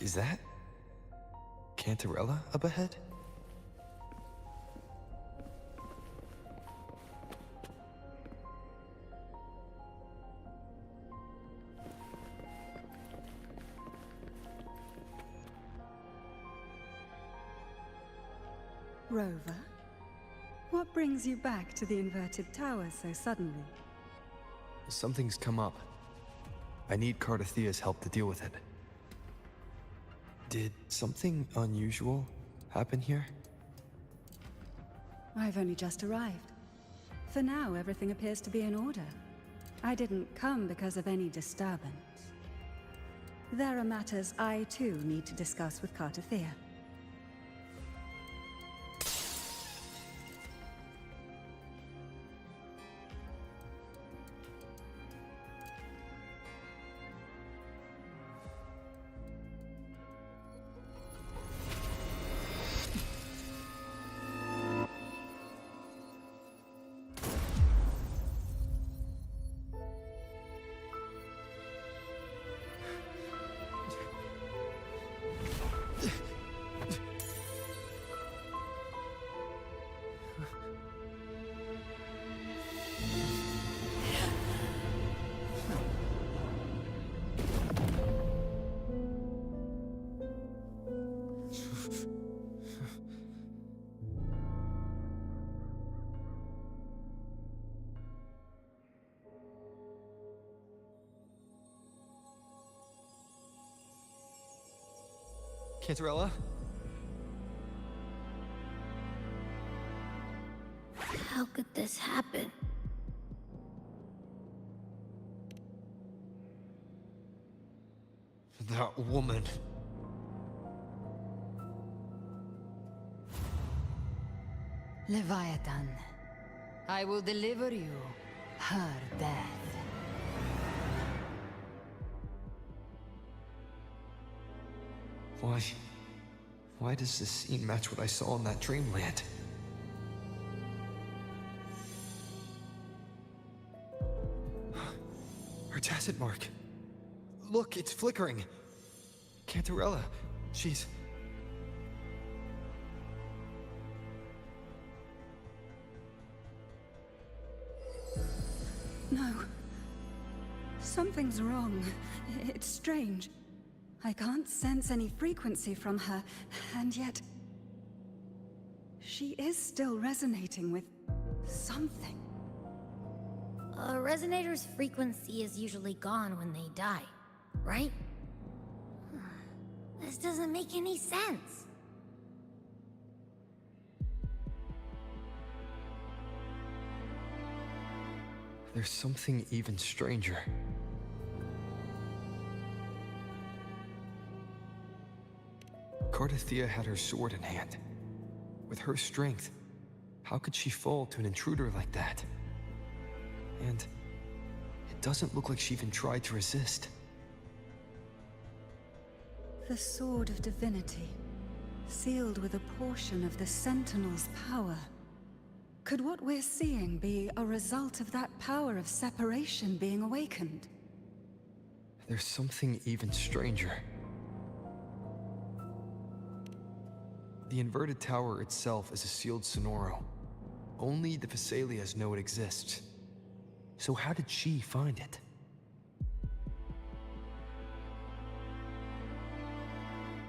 Is that Cantarella up ahead? Rover, what brings you back to the inverted tower so suddenly? Something's come up. I need Cardathea's help to deal with it. Did something unusual happen here? I've only just arrived. For now, everything appears to be in order. I didn't come because of any disturbance. There are matters I too need to discuss with Cardathea. Cantarella? How could this happen? That woman. Leviathan, I will deliver you her death. Why does this scene match what I saw in that dreamland? Her tacit mark. Look, it's flickering. Cantarella, she's... No. Something's wrong. It's strange. I can't sense any frequency from her, and yet... she is still resonating with something. A resonator's frequency is usually gone when they die, right? This doesn't make any sense. There's something even stranger. Cardathea had her sword in hand. With her strength, how could she fall to an intruder like that? And it doesn't look like she even tried to resist. The Sword of Divinity, sealed with a portion of the Sentinel's power. Could what we're seeing be a result of that power of separation being awakened? There's something even stranger. The inverted tower itself is a sealed sonoro. Only the Vesalias know it exists. So how did she find it?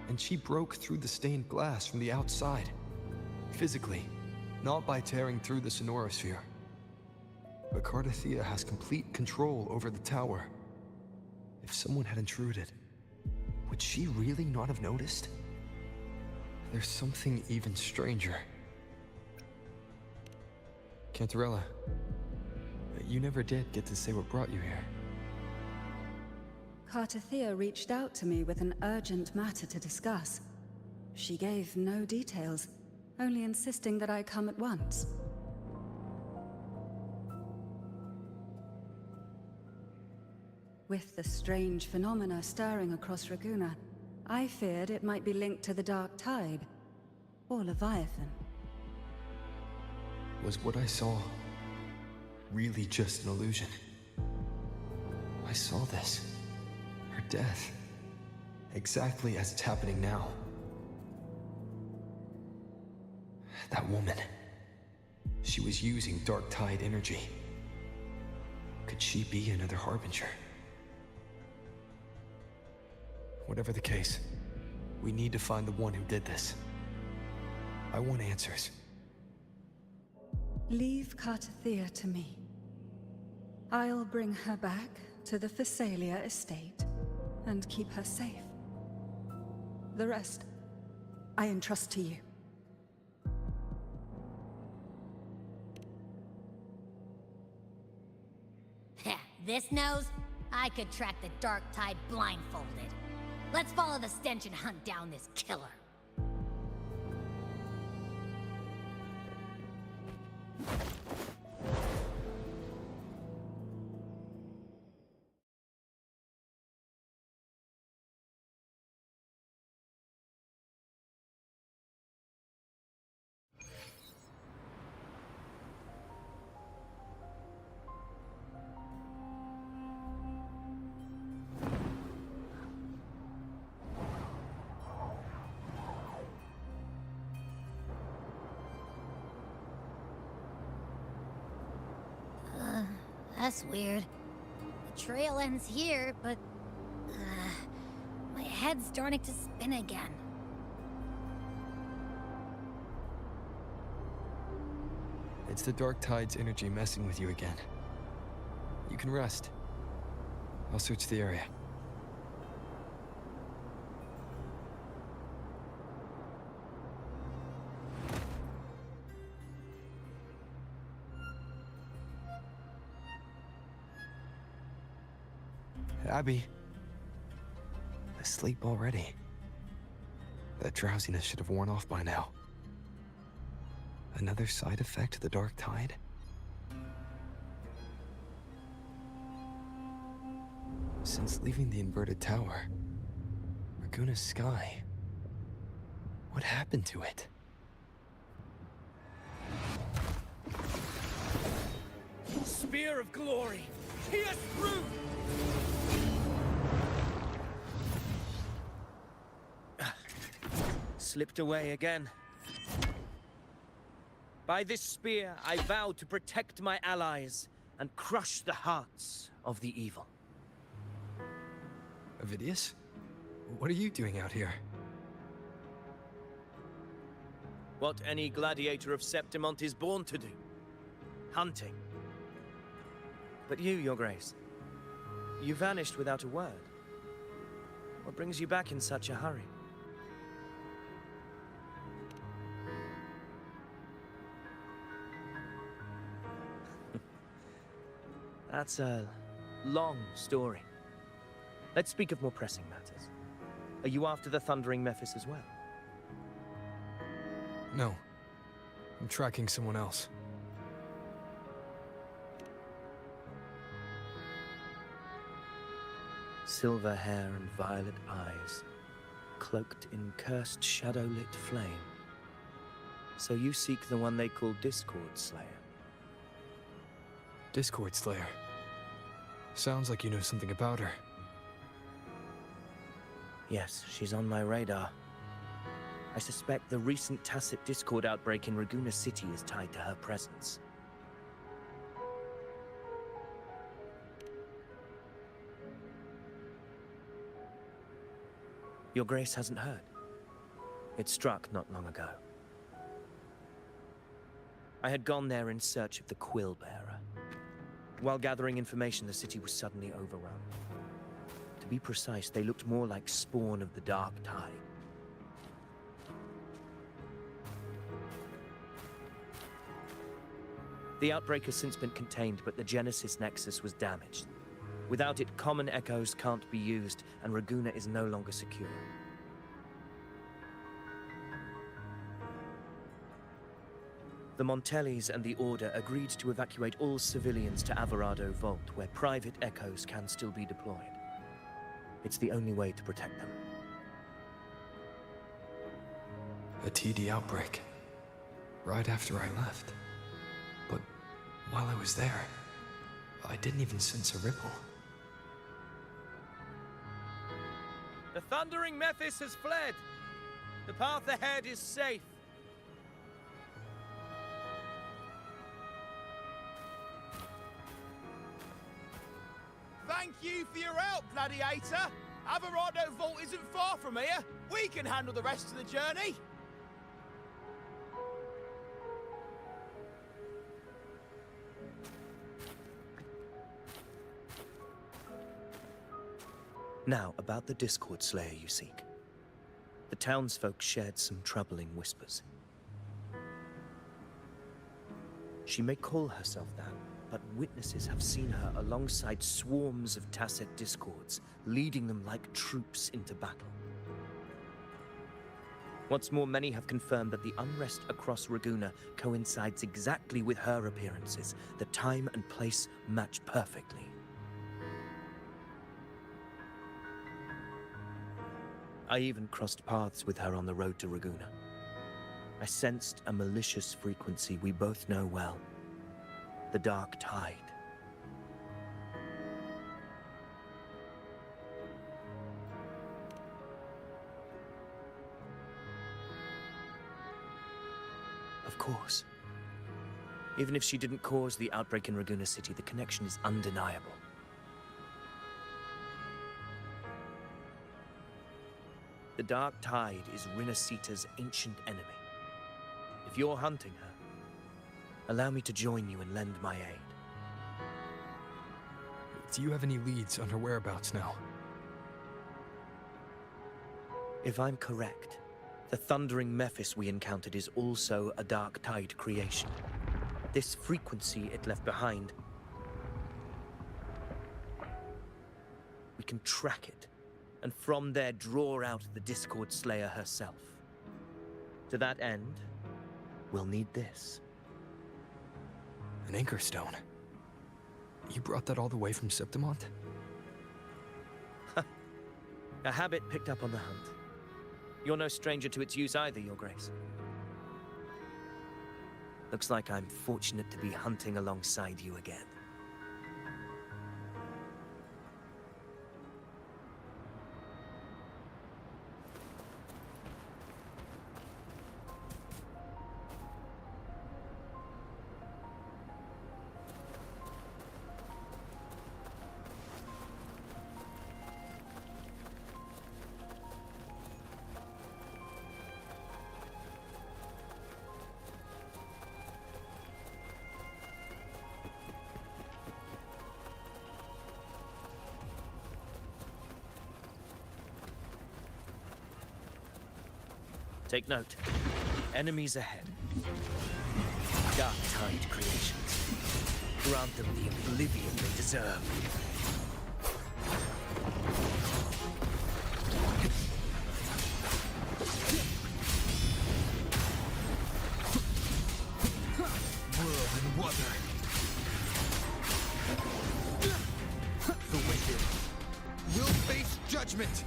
And she broke through the stained glass from the outside. Physically, not by tearing through the sonorosphere. But Cardathea has complete control over the tower. If someone had intruded, would she really not have noticed? There's something even stranger. Cantarella, you never did get to say what brought you here. Cardathea reached out to me with an urgent matter to discuss. She gave no details, only insisting that I come at once. With the strange phenomena stirring across Raguna, I feared it might be linked to the Dark Tide, or Leviathan. Was what I saw really just an illusion? I saw this. Her death. exactly as it's happening now. That woman. She was using Dark Tide energy. Could she be another Harbinger? Whatever the case, we need to find the one who did this. I want answers. Leave Cartathea to me. I'll bring her back to the Phasalia estate and keep her safe. The rest, I entrust to you. Heh, this nose? I could track the Dark Tide blindfolded. Let's follow the stench and hunt down this killer. That's weird. The trail ends here, but... my head's starting to spin again. It's the Dark Tide's energy messing with you again. You can rest. I'll search the area. Abby. Asleep already. That drowsiness should have worn off by now. Another side effect of the Dark Tide? Since leaving the inverted tower, Raguna's sky, what happened to it? Spear of glory! Pierce through! Slipped away again. By this spear, I vow to protect my allies and crush the hearts of the evil. Avidius? What are you doing out here? What any gladiator of Septimont is born to do. Hunting. But you, Your Grace, you vanished without a word. What brings you back in such a hurry? That's a long story. Let's speak of more pressing matters. Are you after the Thundering Mephis as well? No. I'm tracking someone else. Silver hair and violet eyes, cloaked in cursed shadow-lit flame. So you seek the one they call Discord Slayer. Discord Slayer. Sounds like you know something about her. Yes, she's on my radar. I suspect the recent tacit Discord outbreak in Raguna City is tied to her presence. Your Grace hasn't heard. It struck not long ago. I had gone there in search of the Quill Bearer. While gathering information, the city was suddenly overrun. To be precise, they looked more like spawn of the Dark Tide. The outbreak has since been contained, but the Genesis Nexus was damaged. Without it, common echoes can't be used, and Raguna is no longer secure. The Montellis and the Order agreed to evacuate all civilians to Averado Vault, where private echoes can still be deployed. It's the only way to protect them. A TD outbreak. Right after I left. But while I was there, I didn't even sense a ripple. The The thundering Mephis has fled. The path ahead is safe. Thank you for your help, Gladiator. Averado Vault isn't far from here. We can handle the rest of the journey. Now, about the Discord Slayer you seek. The townsfolk shared some troubling whispers. She may call herself that, but witnesses have seen her alongside swarms of Tacet discords, leading them like troops into battle. What's more, many have confirmed that the unrest across Raguna coincides exactly with her appearances. The time and place match perfectly. I even crossed paths with her on the road to Raguna. I sensed a malicious frequency we both know well. The Dark Tide. Of course. Even if she didn't cause the outbreak in Raguna City, the connection is undeniable. The Dark Tide is Rinasita's ancient enemy. If you're hunting her, allow me to join you and lend my aid. Do you have any leads on her whereabouts now? If I'm correct, the thundering Mephis we encountered is also a Dark Tide creation. This frequency it left behind, we can track it, and from there draw out the Discord Slayer herself. To that end, we'll need this. An anchor stone. You brought that all the way from Septimont? A habit picked up on the hunt. You're no stranger to its use either, Your Grace. Looks like I'm fortunate to be hunting alongside you again. Take note. Enemies ahead. Dark Tide creations. Grant them the oblivion they deserve. Whirl and Wuthor. The wicked will face judgment.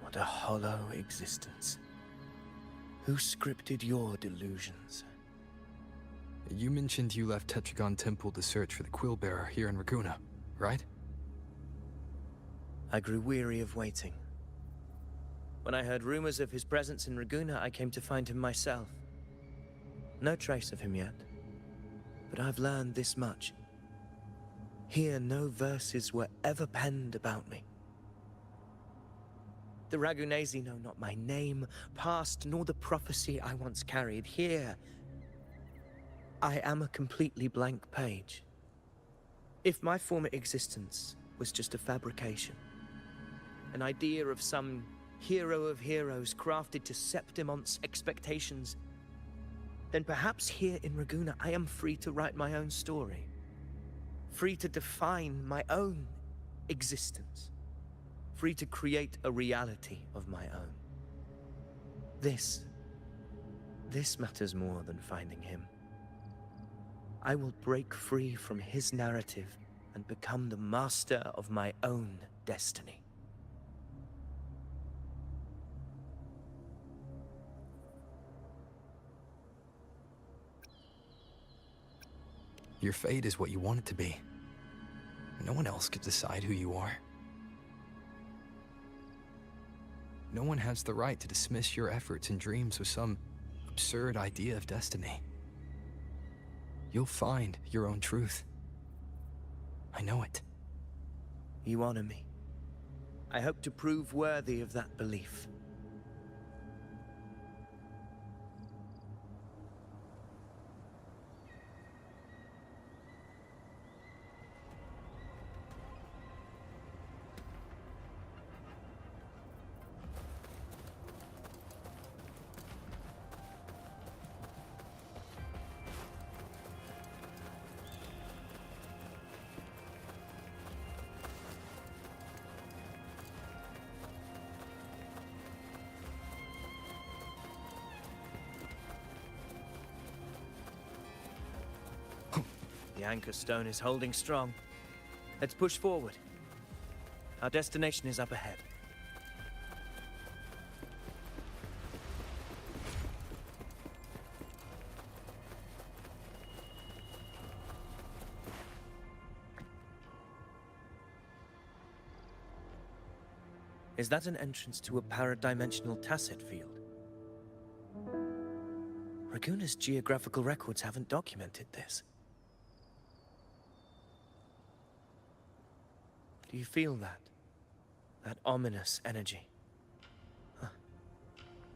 What a hollow existence. Who scripted your delusions? You mentioned you left Tetragon Temple to search for the Quill Bearer here in Raguna, right? I grew weary of waiting. When I heard rumors of his presence in Raguna, I came to find him myself. No trace of him yet, but I've learned this much. Here, no verses were ever penned about me. The Ragunesi know not my name, past, nor the prophecy I once carried. Here, I am a completely blank page. If my former existence was just a fabrication, an idea of some hero of heroes crafted to Septimont's expectations, then perhaps here in Raguna I am free to write my own story. Free to define my own existence. Free to create a reality of my own. This matters more than finding him. I will break free from his narrative and become the master of my own destiny. Your fate is what you want it to be. No one else could decide who you are. No one has the right to dismiss your efforts and dreams with some absurd idea of destiny. You'll find your own truth. I know it. You honor me. I hope to prove worthy of that belief. The anchor stone is holding strong. Let's push forward. Our destination is up ahead. Is that an entrance to a paradimensional tacit field? Raguna's geographical records haven't documented this. Do you feel that? That ominous energy? Huh.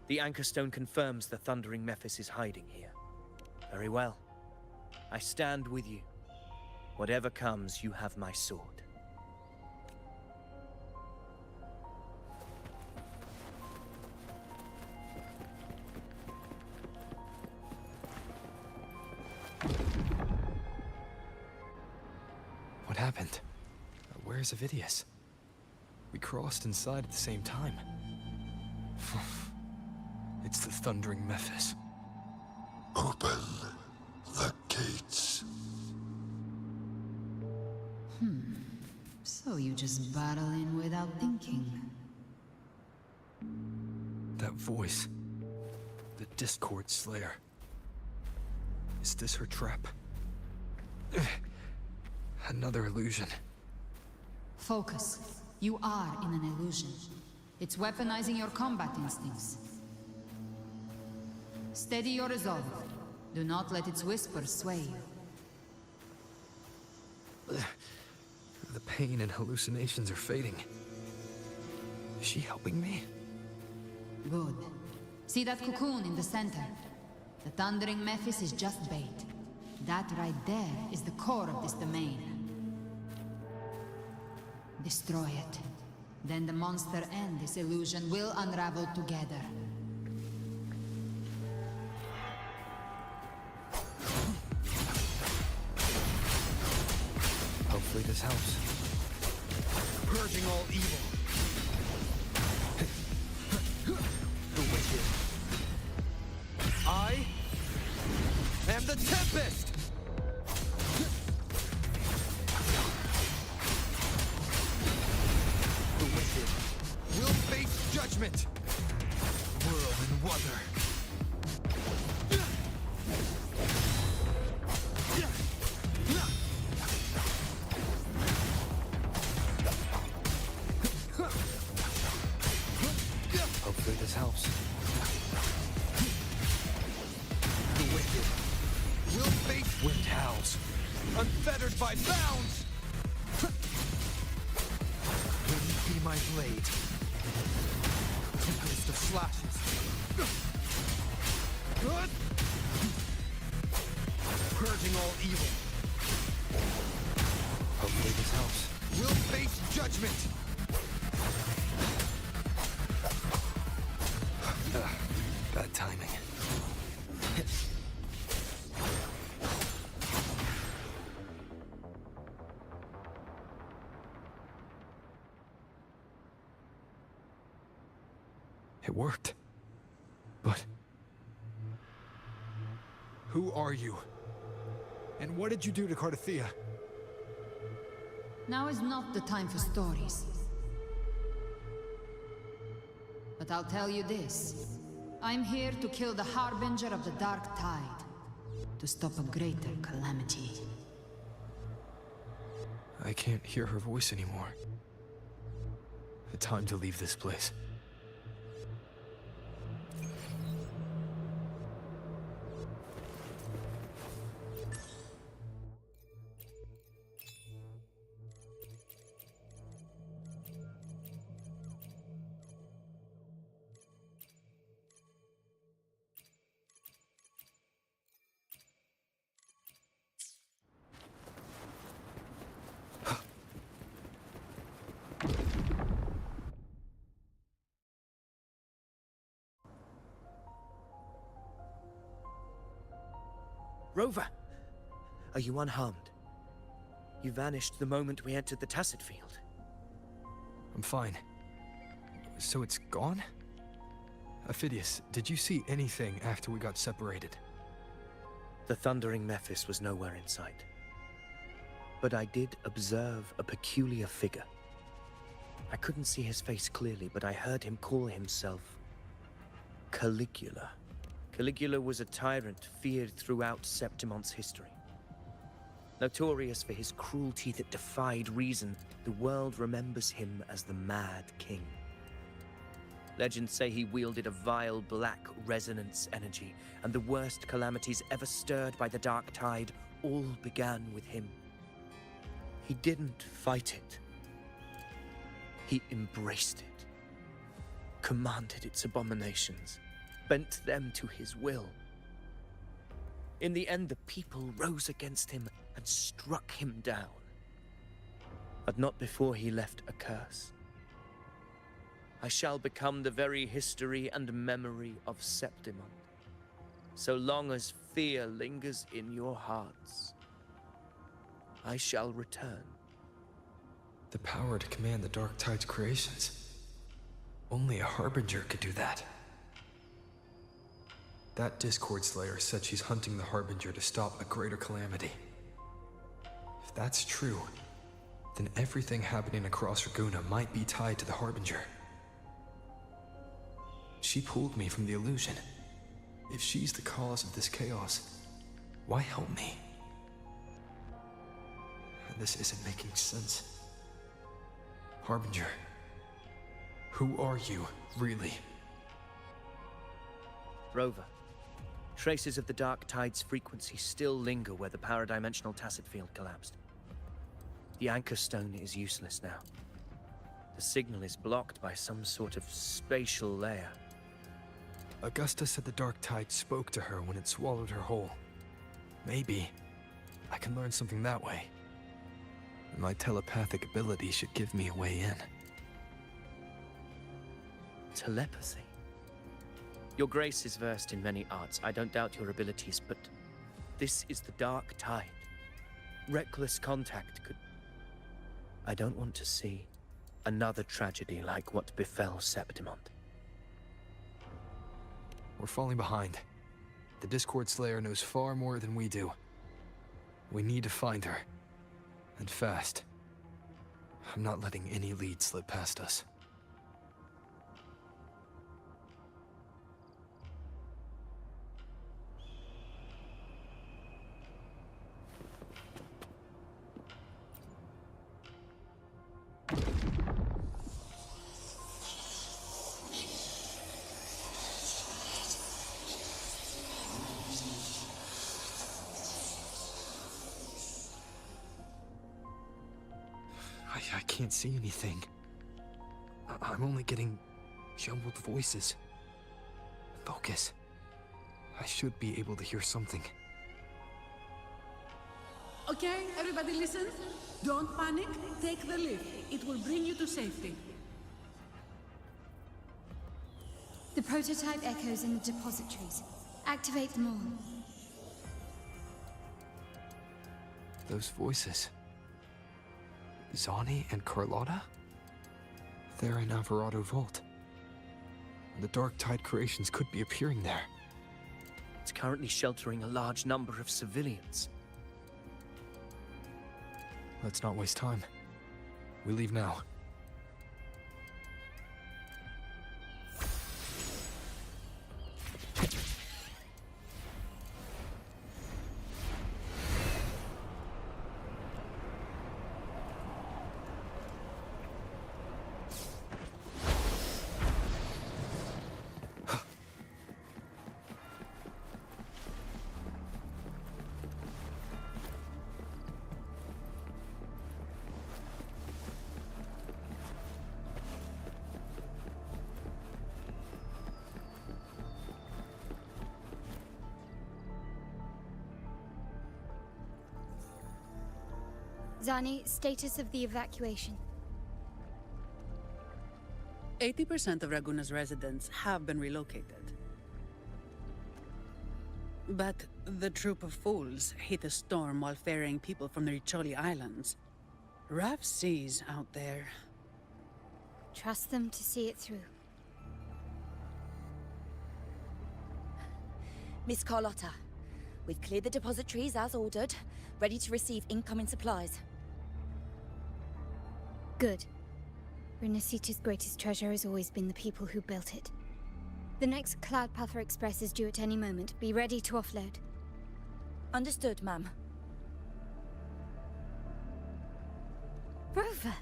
The anchor stone confirms the thundering Mephis is hiding here. Very well. I stand with you. Whatever comes, you have my sword. What happened? Where's Avidius? We crossed inside at the same time. It's the thundering Mephis. Open the gates. So you just barrel in without thinking. That voice. The Discord Slayer. Is this her trap? Another illusion. Focus. You are in an illusion. It's weaponizing your combat instincts. Steady your resolve. Do not let its whispers sway you. The pain and hallucinations are fading. Is she helping me? Good. See that cocoon in the center? The thundering Mephis is just bait. That right there is the core of this domain. Destroy it. Then the monster and this illusion will unravel together. Hopefully this helps. Purging all evil. The wicked. I am the Tempest! The wicked will face judgment. Whirl and wuother. Hopefully this helps. The wicked will face wind howls, unfettered by bounds. Will you be my blade? Tempest of slashes. Purging all evil. Hopefully this helps. Will face judgment. Bad timing. It worked. But... who are you? And what did you do to Cardathea? Now is not the time for stories. But I'll tell you this. I'm here to kill the Harbinger of the Dark Tide. To stop a greater calamity. I can't hear her voice anymore. Time to leave this place. Rover! Are you unharmed? You vanished the moment we entered the Tacit Field. I'm fine. So it's gone? Ophidius, did you see anything after we got separated? The thundering Mephis was nowhere in sight. But I did observe a peculiar figure. I couldn't see his face clearly, but I heard him call himself Caligula. Caligula was a tyrant feared throughout Septimon's history. Notorious for his cruelty that defied reason, the world remembers him as the Mad King. Legends say he wielded a vile black resonance energy, and the worst calamities ever stirred by the Dark Tide all began with him. He didn't fight it. He embraced it, commanded its abominations, bent them to his will. In the end, the people rose against him and struck him down. But not before he left a curse. I shall become the very history and memory of Septimon, so long as fear lingers in your hearts. I shall return. The power to command the Dark Tide's creations. Only a Harbinger could do that. That Discord Slayer said she's hunting the Harbinger to stop a greater calamity. If that's true, then everything happening across Raguna might be tied to the Harbinger. She pulled me from the illusion. If she's the cause of this chaos, why help me? This isn't making sense. Harbinger, who are you, really? Rover, traces of the Dark Tide's frequency still linger where the para-dimensional Tacit Field collapsed. The Anchor Stone is useless now. The signal is blocked by some sort of spatial layer. Augusta said the Dark Tide spoke to her when it swallowed her whole. Maybe I can learn something that way. My telepathic ability should give me a way in. Telepathy? Your Grace is versed in many arts. I don't doubt your abilities, but this is the Dark Tide. Reckless contact could... I don't want to see another tragedy like what befell Septimon. We're falling behind. The Discord Slayer knows far more than we do. We need to find her. And fast. I'm not letting any lead slip past us. I can't see anything. I'm only getting jumbled voices. Focus. I should be able to hear something. Okay, everybody listen. Don't panic. Take the lift. It will bring you to safety. The prototype echoes in the depositories. Activate them all. Those voices. Zani and Carlotta? They're in Alvarado Vault. The Dark Tide creations could be appearing there. It's currently sheltering a large number of civilians. Let's not waste time. We leave now. Zani, status of the evacuation. 80% of Raguna's residents have been relocated. But the troop of fools hit a storm while ferrying people from the Riccioli Islands. Rough seas out there. Trust them to see it through. Miss Carlotta, we've cleared the depositories as ordered, ready to receive incoming supplies. Good. Renacita's greatest treasure has always been the people who built it. The next Cloudpather Express is due at any moment. Be ready to offload. Understood, ma'am. Rover!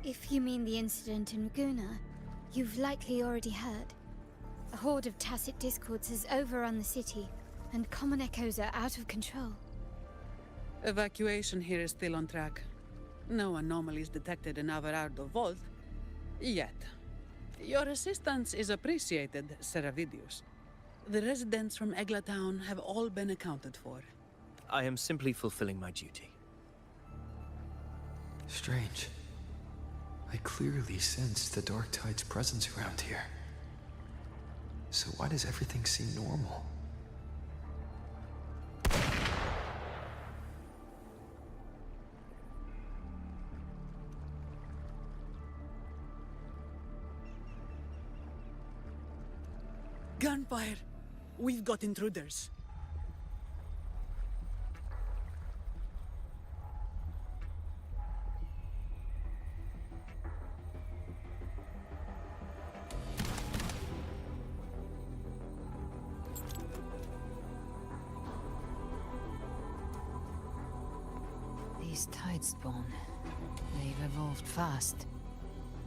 If you mean the incident in Raguna, you've likely already heard. A horde of tacit discords has overrun the city, and common echoes are out of control. Evacuation here is still on track. No anomalies detected in Averardo Vault. Yet. Your assistance is appreciated, Seravidius. The residents from Egla Town have all been accounted for. I am simply fulfilling my duty. Strange. I clearly sense the Dark Tide's presence around here. So why does everything seem normal? Gunfire! We've got intruders. These Tidespawn, they've evolved fast.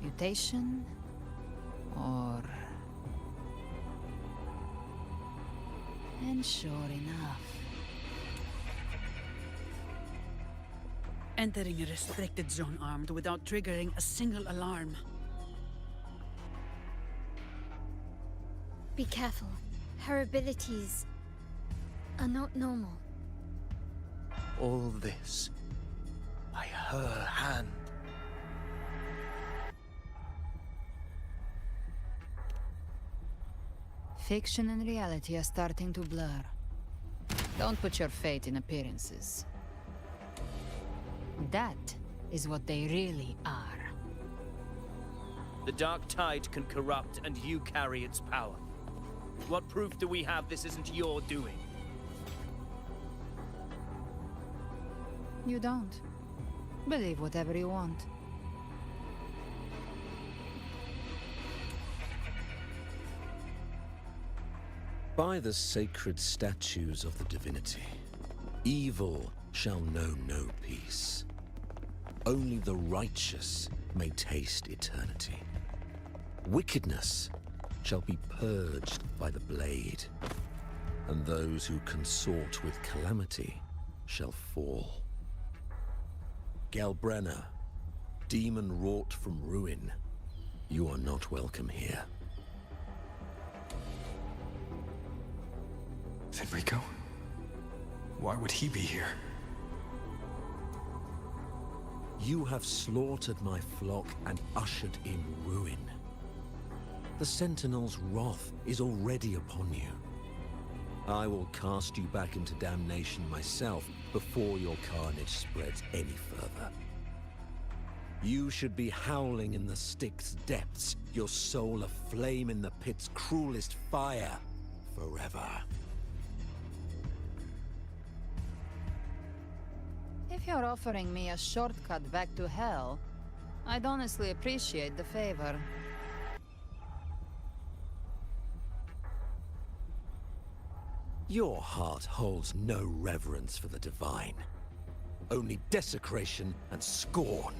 Mutation? Or... And sure enough... Entering a restricted zone armed without triggering a single alarm. Be careful. Her abilities are not normal. All this by her hand. Fiction and reality are starting to blur. Don't put your faith in appearances. That is what they really are. The Dark Tide can corrupt, and you carry its power. What proof do we have this isn't your doing? You don't. Believe whatever you want. By the sacred statues of the divinity, evil shall know no peace. Only the righteous may taste eternity. Wickedness shall be purged by the blade, and those who consort with calamity shall fall. Galbrenna, demon wrought from ruin, you are not welcome here. Fenrico? Why would he be here? You have slaughtered my flock and ushered in ruin. The Sentinel's wrath is already upon you. I will cast you back into damnation myself before your carnage spreads any further. You should be howling in the Styx's depths, your soul aflame in the pit's cruelest fire, forever. If you're offering me a shortcut back to hell, I'd honestly appreciate the favor. Your heart holds no reverence for the divine. Only desecration and scorn.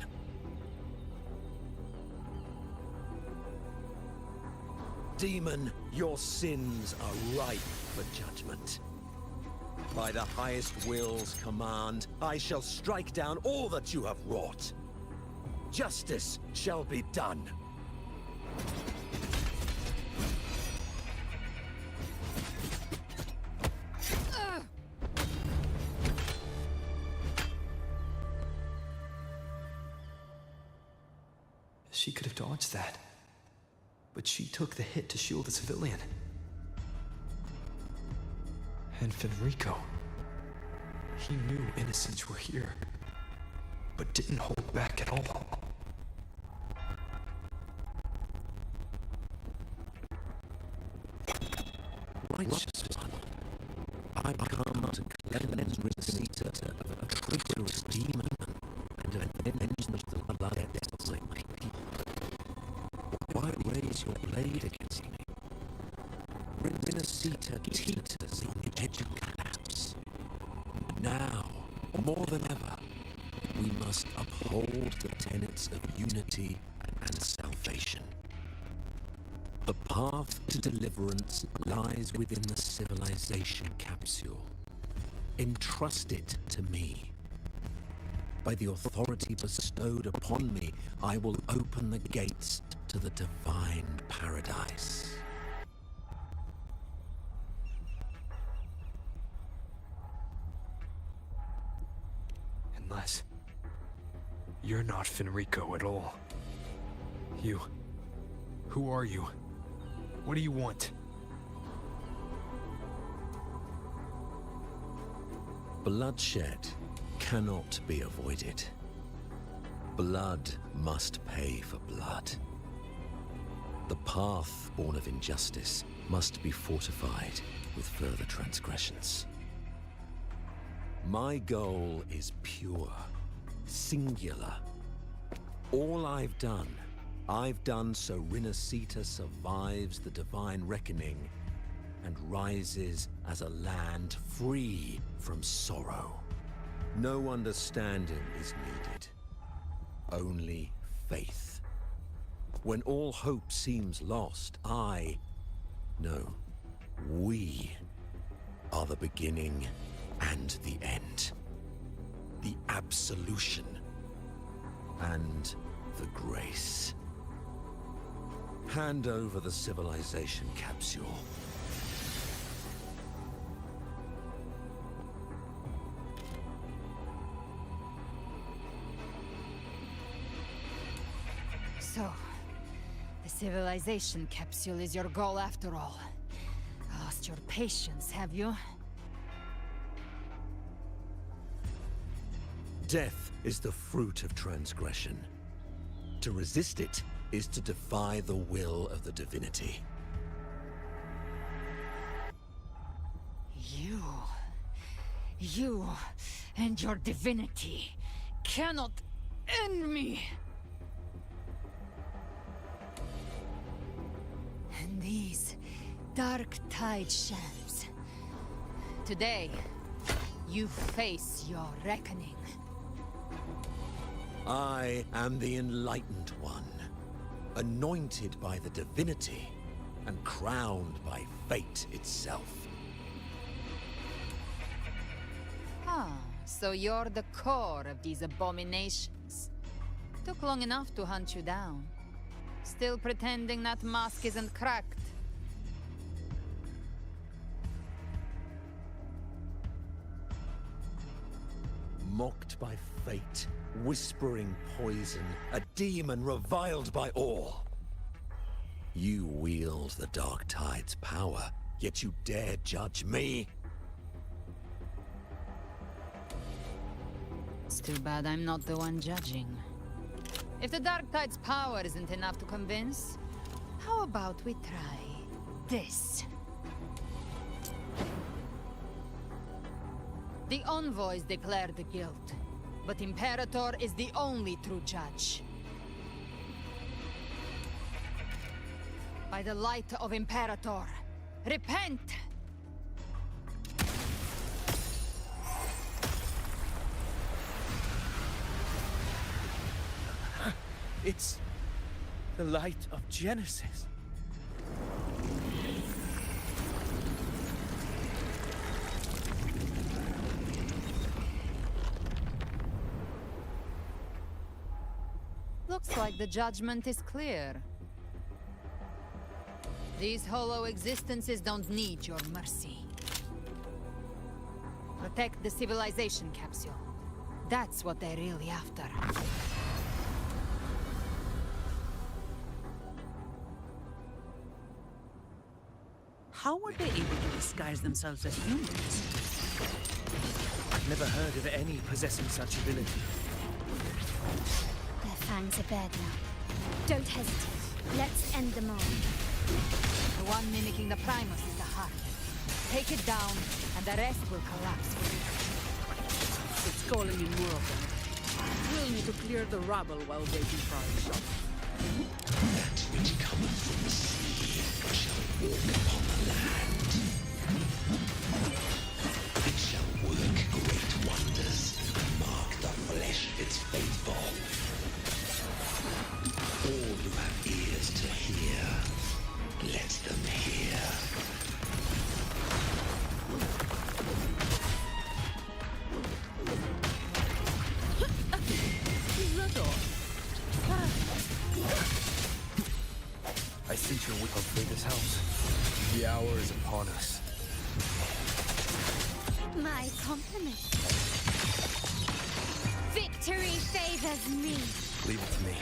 Demon, your sins are ripe for judgment. By the highest will's command, I shall strike down all that you have wrought. Justice shall be done. She could have dodged that. But she took the hit to shield a civilian. And Fenrico. He knew innocents were here, but didn't hold back at all. Righteous one, I come to cleanse Rosita of a traitorous demon and avenge the blood debts of my people. Why raise your blade against me? Rosita teeters on the edge of collapse. Now, more than ever, we must uphold the tenets of unity and salvation. The path to deliverance lies within the civilization capsule. Entrust it to me. By the authority bestowed upon me, I will open the gates to the divine paradise. Unless you're not Fenrico at all. Who are you? What do you want? Bloodshed cannot be avoided. Blood must pay for blood. The path born of injustice must be fortified with further transgressions. My goal is pure, singular. All I've done so Rinascita survives the divine reckoning and rises as a land free from sorrow. No understanding is needed, only faith. When all hope seems lost, we are the beginning and the end. The absolution and the grace. Hand over the civilization capsule. So, the civilization capsule is your goal after all. Lost your patience, have you? Death is the fruit of transgression. To resist it is to defy the will of the divinity. You and your divinity cannot end me! And these dark tide shelves. Today, you face your reckoning. I am the Enlightened One, anointed by the divinity and crowned by fate itself. So you're the core of these abominations. Took long enough to hunt you down. Still pretending that mask isn't cracked. Mocked by fate, whispering poison, a demon reviled by all. You wield the Dark Tide's power, yet you dare judge me? It's too bad I'm not the one judging. If the Dark Tide's power isn't enough to convince, how about we try this? The envoys declare the guilt, but Imperator is the only true judge. By the light of Imperator, repent! It's the light of Genesis. Looks like the judgment is clear. These hollow existences don't need your mercy. Protect the civilization capsule. That's what they're really after. How were they able to disguise themselves as humans? I've never heard of any possessing such ability. Their fangs are bared now. Don't hesitate. Let's end them all. The one mimicking the Primus is the heart. Take it down, and the rest will collapse with it. It's calling in more of them. We'll need to clear the rubble while waiting for our shot. That which cometh from the sea shall walk upon the land. It shall work great wonders, mark the flesh of its faithful. All who have ears to hear, let them hear. I sense your will for this house. The hour is upon us. My compliments. Victory favors me. Leave it to me.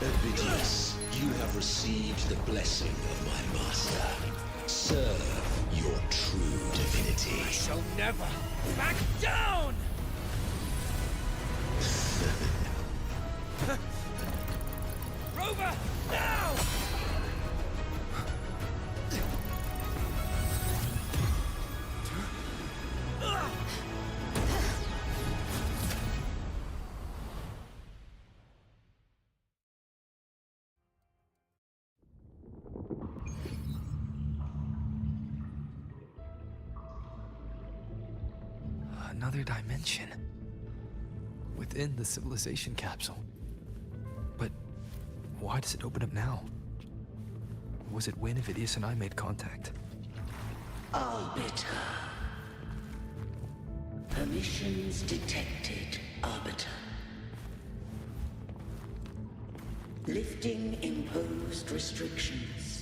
Ovidius, you have received the blessing of my master. Serve your true divinity. I shall never back down! Rover, now! Another dimension. Within the civilization capsule. But why does it open up now? Was it when Ovidius and I made contact? Arbiter. Permissions detected, Arbiter. Lifting imposed restrictions.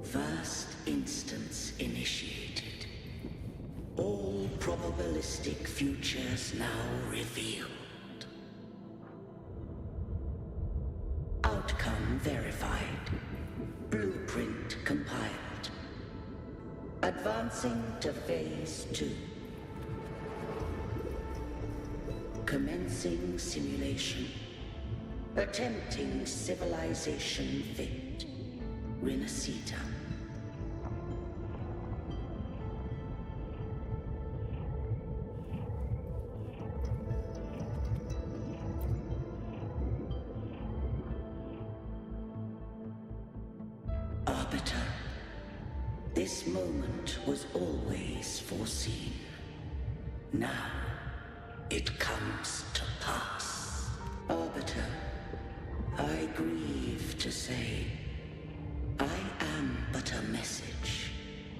First instance initiated. All probabilistic futures now revealed. Outcome verified. Blueprint compiled. Advancing to Phase 2. Commencing simulation. Attempting civilization fit. Renacita. Arbiter, this moment was always foreseen. Now, it comes to pass. Arbiter, I grieve to say, I am but a message,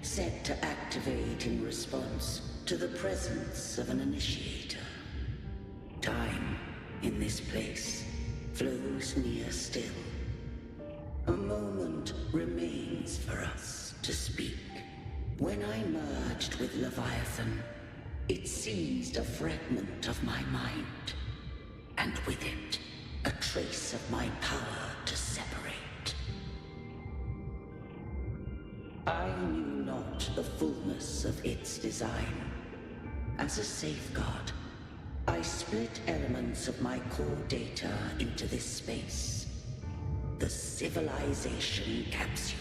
set to activate in response to the presence of an initiator. Time, in this place, flows near still. A moment remains for us to speak. When I merged with Leviathan, it seized a fragment of my mind, and with it, a trace of my power to separate. I knew not the fullness of its design. As a safeguard, I split elements of my core data into this space. The civilization capsule.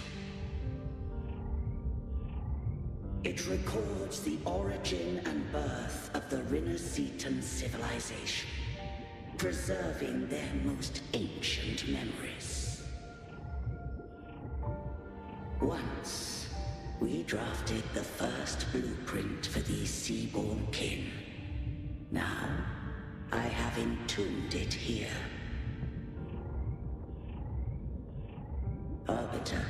It records the origin and birth of the Renacetan civilization, preserving their most ancient memories. Once, we drafted the first blueprint for these seaborn kin. Now, I have entombed it here. Arbiter,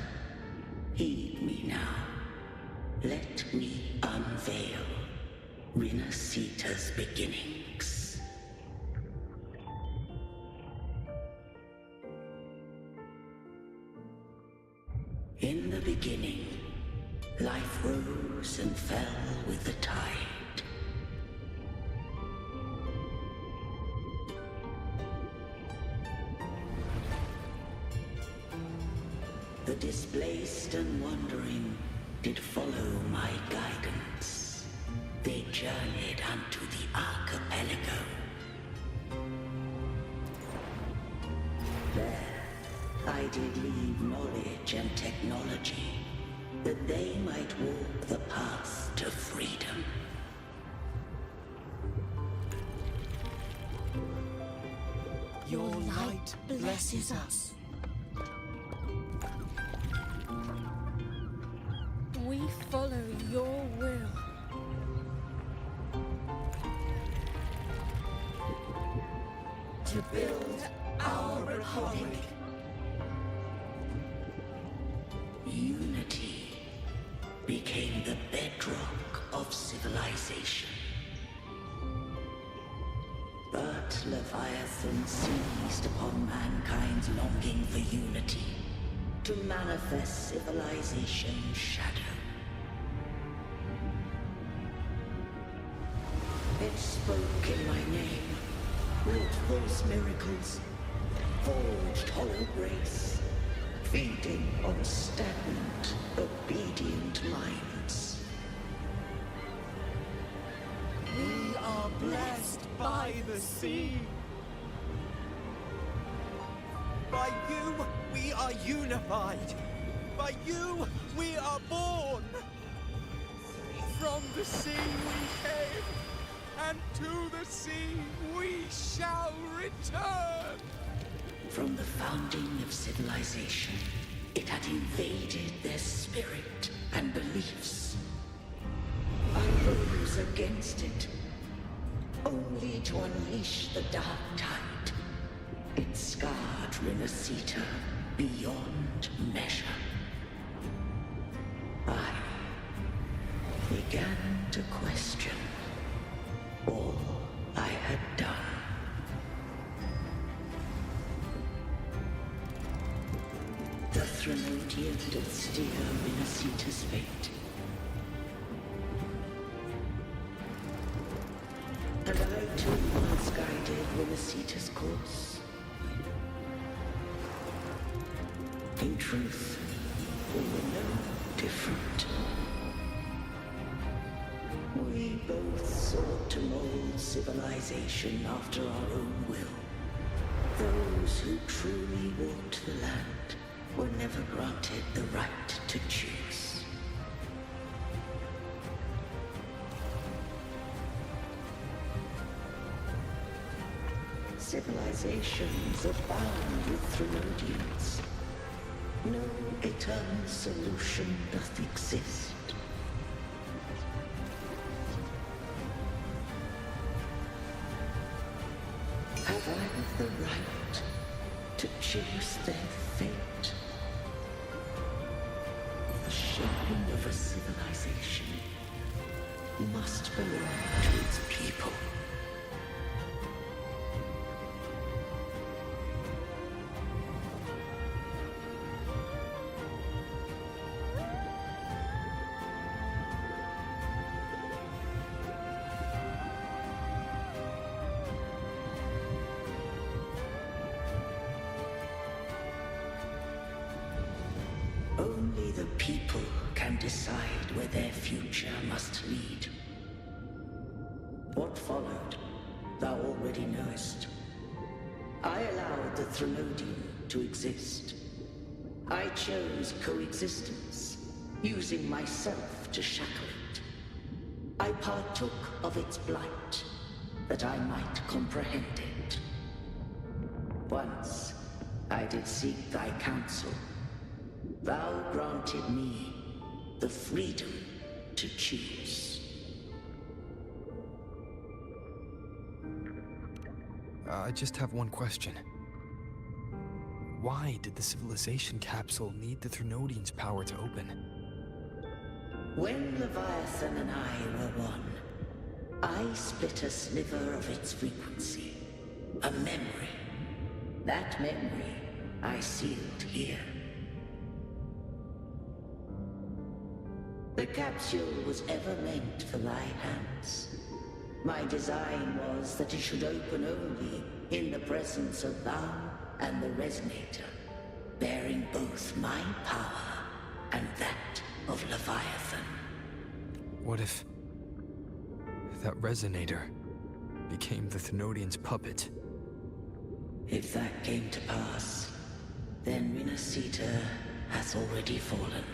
heed me now. Let me unveil Renacita's beginnings. In the beginning, life rose and fell with the tide. The displaced and wandering did follow my guidance. They journeyed unto the archipelago. There, I did leave knowledge and technology, that they might walk the path to freedom. Your light blesses us. We follow your will. To build our republic. Unity became the bedrock of civilization. But Leviathan seized upon mankind's longing for unity to manifest civilization's shadow. It spoke in my name, wrought false miracles, forged hollow grace, feeding on stagnant, obedient minds. We are blessed by the sea. By you, we are unified. By you, we are born. From the sea we came, and to the sea we shall return. From the founding of civilization, it had invaded their spirit and beliefs. I rose against it, only to unleash the dark tide. It scarred Renacita beyond measure. I began to question all I had done. The Threnodian did steer Renacita's fate. And I too once guided Renacita's course. In truth, we were no different. We both sought to mold civilization after our own will. Those who truly walked the land were never granted the right to choose. Civilizations abound with Threnodians. No eternal solution doth exist. Have I the right to choose their fate? The shaping of a civilization must belong to its people. Only the people can decide where their future must lead. What followed, thou already knowest. I allowed the Threnodian to exist. I chose coexistence, using myself to shackle it. I partook of its blight, that I might comprehend it. Once, I did seek thy counsel. Thou granted me the freedom to choose. I just have one question. Why did the civilization capsule need the Threnodian's power to open? When Leviathan and I were one, I split a sliver of its frequency. A memory. That memory I sealed here. The capsule was ever meant for thy hands. My design was that it should open only in the presence of thou and the Resonator, bearing both my power and that of Leviathan. What if that Resonator became the Thenodian's puppet? If that came to pass, then Renacita has already fallen,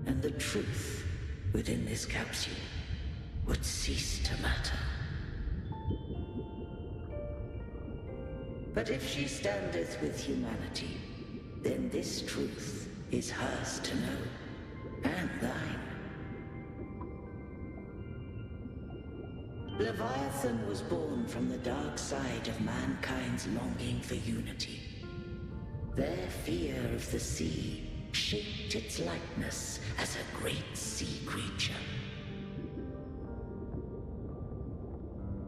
and the truth within this capsule would cease to matter. But if she standeth with humanity, then this truth is hers to know, and thine. Leviathan was born from the dark side of mankind's longing for unity. Their fear of the sea shaped its likeness as a great sea creature.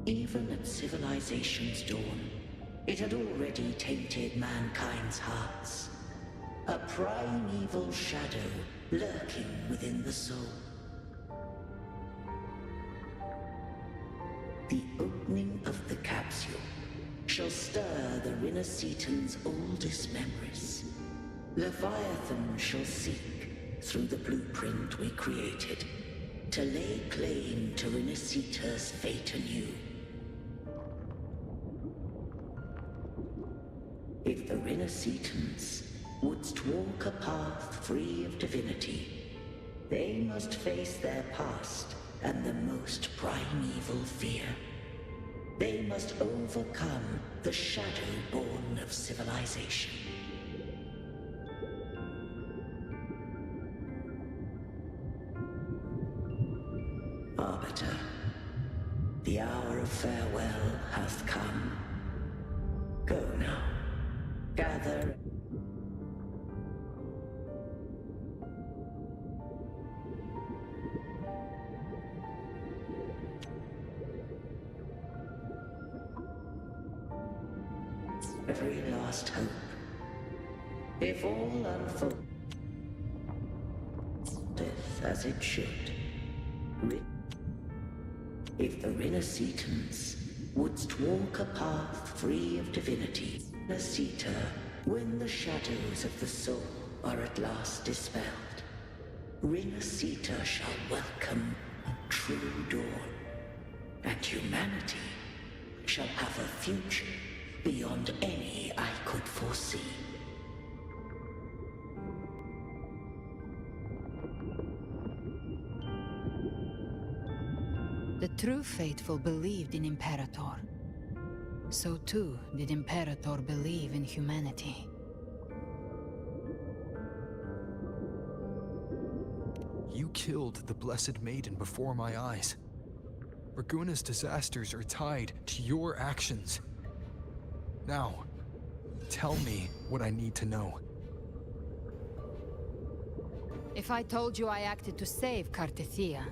Even at civilization's dawn, it had already tainted mankind's hearts. A primeval shadow lurking within the soul. The opening of the capsule shall stir the Renacetan's oldest memories. Leviathan shall seek, through the blueprint we created, to lay claim to Renacita's fate anew. If the Renacitans wouldst walk a path free of divinity, they must face their past and the most primeval fear. They must overcome the shadow born of civilization. Arbiter, the hour of farewell hath come. Go now. Gather. Every last hope. If all unfoldeth as it should. If the Renacitans wouldst walk a path free of divinity, Renacita, when the shadows of the soul are at last dispelled, Renacita shall welcome a true dawn, and humanity shall have a future beyond any I could foresee. The true faithful believed in Imperator. So too did Imperator believe in humanity. You killed the Blessed Maiden before my eyes. Raguna's disasters are tied to your actions. Now, tell me what I need to know. If I told you I acted to save Cartethia,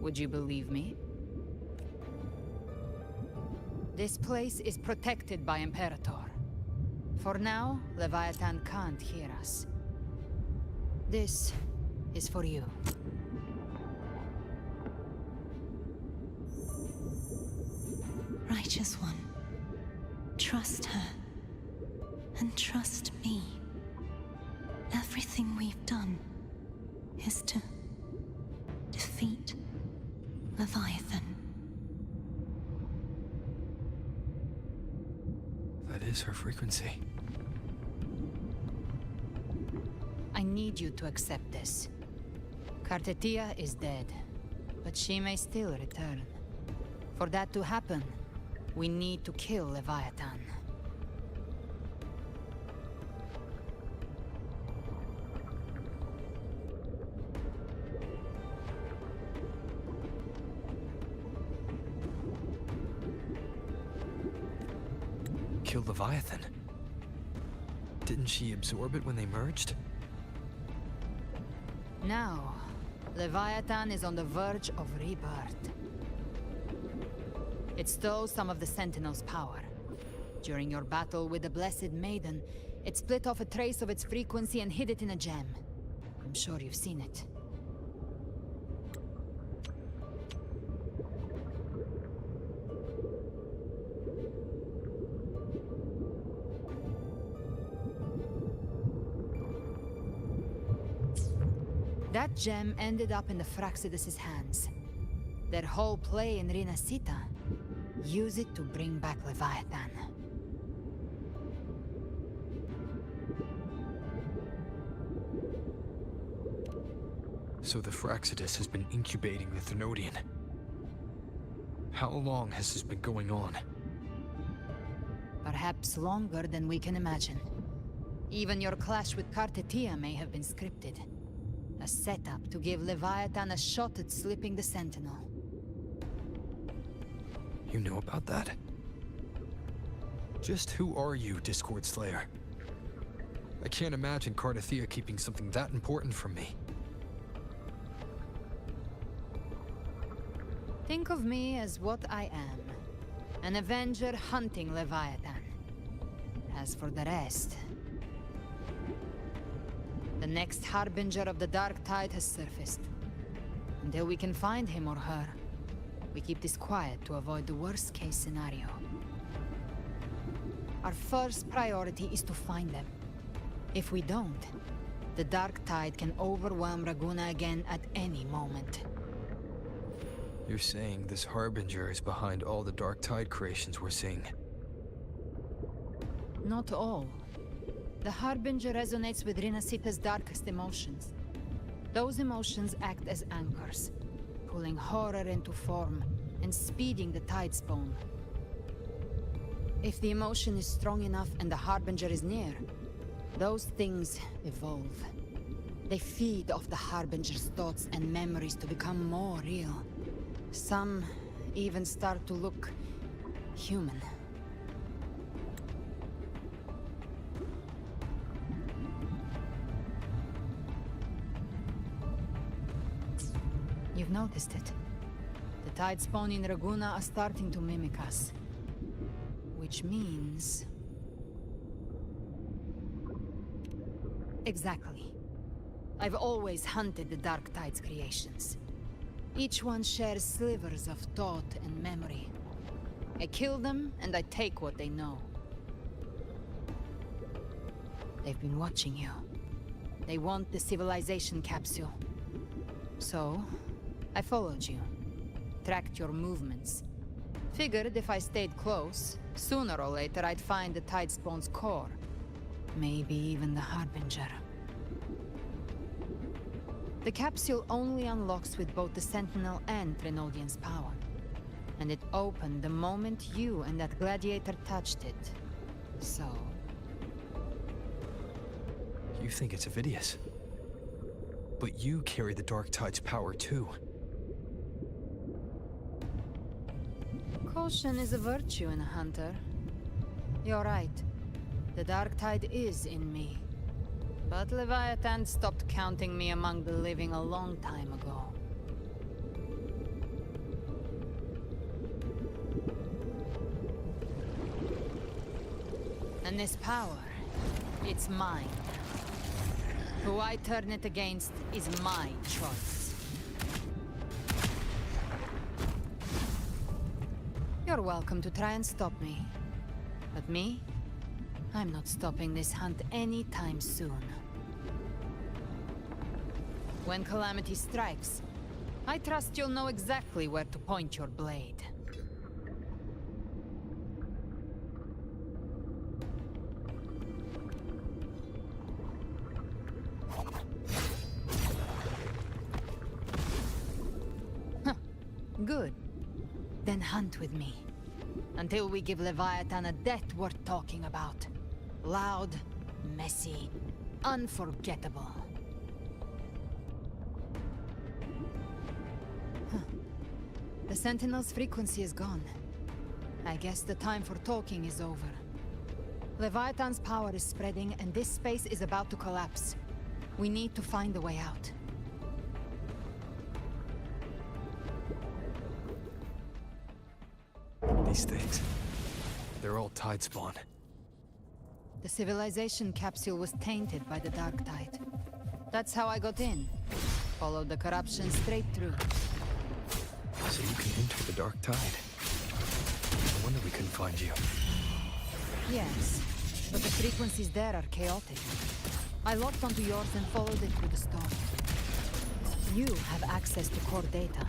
would you believe me? This place is protected by Imperator. For now, Leviathan can't hear us. This is for you. Righteous One, trust her. And trust me. Everything we've done is to defeat Leviathan. That is her frequency. I need you to accept this. Cartethia is dead, but she may still return. For that to happen, we need to kill Leviathan. Kill Leviathan? Didn't she absorb it when they merged? Now, Leviathan is on the verge of rebirth. It stole some of the Sentinel's power. During your battle with the Blessed Maiden, it split off a trace of its frequency and hid it in a gem. I'm sure you've seen it. That gem ended up in the Fraxidus' hands. Their whole play in Rinasita, use it to bring back Leviathan. So the Fraxidus has been incubating the Thenodian. How long has this been going on? Perhaps longer than we can imagine. Even your clash with Kartetia may have been scripted. A setup to give Leviathan a shot at slipping the Sentinel. You know about that? Just who are you, Discord Slayer? I can't imagine Kartetia keeping something that important from me. Think of me as what I am. An Avenger hunting Leviathan. As for the rest... The next Harbinger of the Dark Tide has surfaced. Until we can find him or her, we keep this quiet to avoid the worst-case scenario. Our first priority is to find them. If we don't, the Dark Tide can overwhelm Raguna again at any moment. You're saying this Harbinger is behind all the Dark Tide creations we're seeing? Not all. The Harbinger resonates with Rinasita's darkest emotions. Those emotions act as anchors, pulling horror into form and speeding the Tidespawn. If the emotion is strong enough and the Harbinger is near, those things evolve. They feed off the Harbinger's thoughts and memories to become more real. Some even start to look human. You've noticed it. The Tidespawn in Raguna are starting to mimic us. Which means... Exactly. I've always hunted the Dark Tide's creations. Each one shares slivers of thought and memory. I kill them, and I take what they know. They've been watching you. They want the civilization capsule. So, I followed you. Tracked your movements. Figured if I stayed close, sooner or later I'd find the Tidespawn's core. Maybe even the Harbinger. The capsule only unlocks with both the Sentinel and Thenodian's power. And it opened the moment you and that gladiator touched it. So... You think it's Avidius. But you carry the Dark Tide's power too. Caution is a virtue in a hunter. You're right. The Dark Tide is in me. But Leviathan stopped counting me among the living a long time ago. And this power, it's mine. Who I turn it against is my choice. You're welcome to try and stop me. But me? I'm not stopping this hunt anytime soon. When calamity strikes, I trust you'll know exactly where to point your blade. Huh. Good. Then hunt with me. Until we give Leviathan a death worth talking about. Loud, messy, unforgettable. The Sentinel's frequency is gone. I guess the time for talking is over. Leviathan's power is spreading, and this space is about to collapse. We need to find a way out. these things. They're all tide spawn. The civilization capsule was tainted by the dark tide. That's how I got in. Followed the corruption straight through. So you can enter the dark tide. No wonder we couldn't find you. Yes, but the frequencies there are chaotic. I locked onto yours and followed it through the storm. You have access to core data.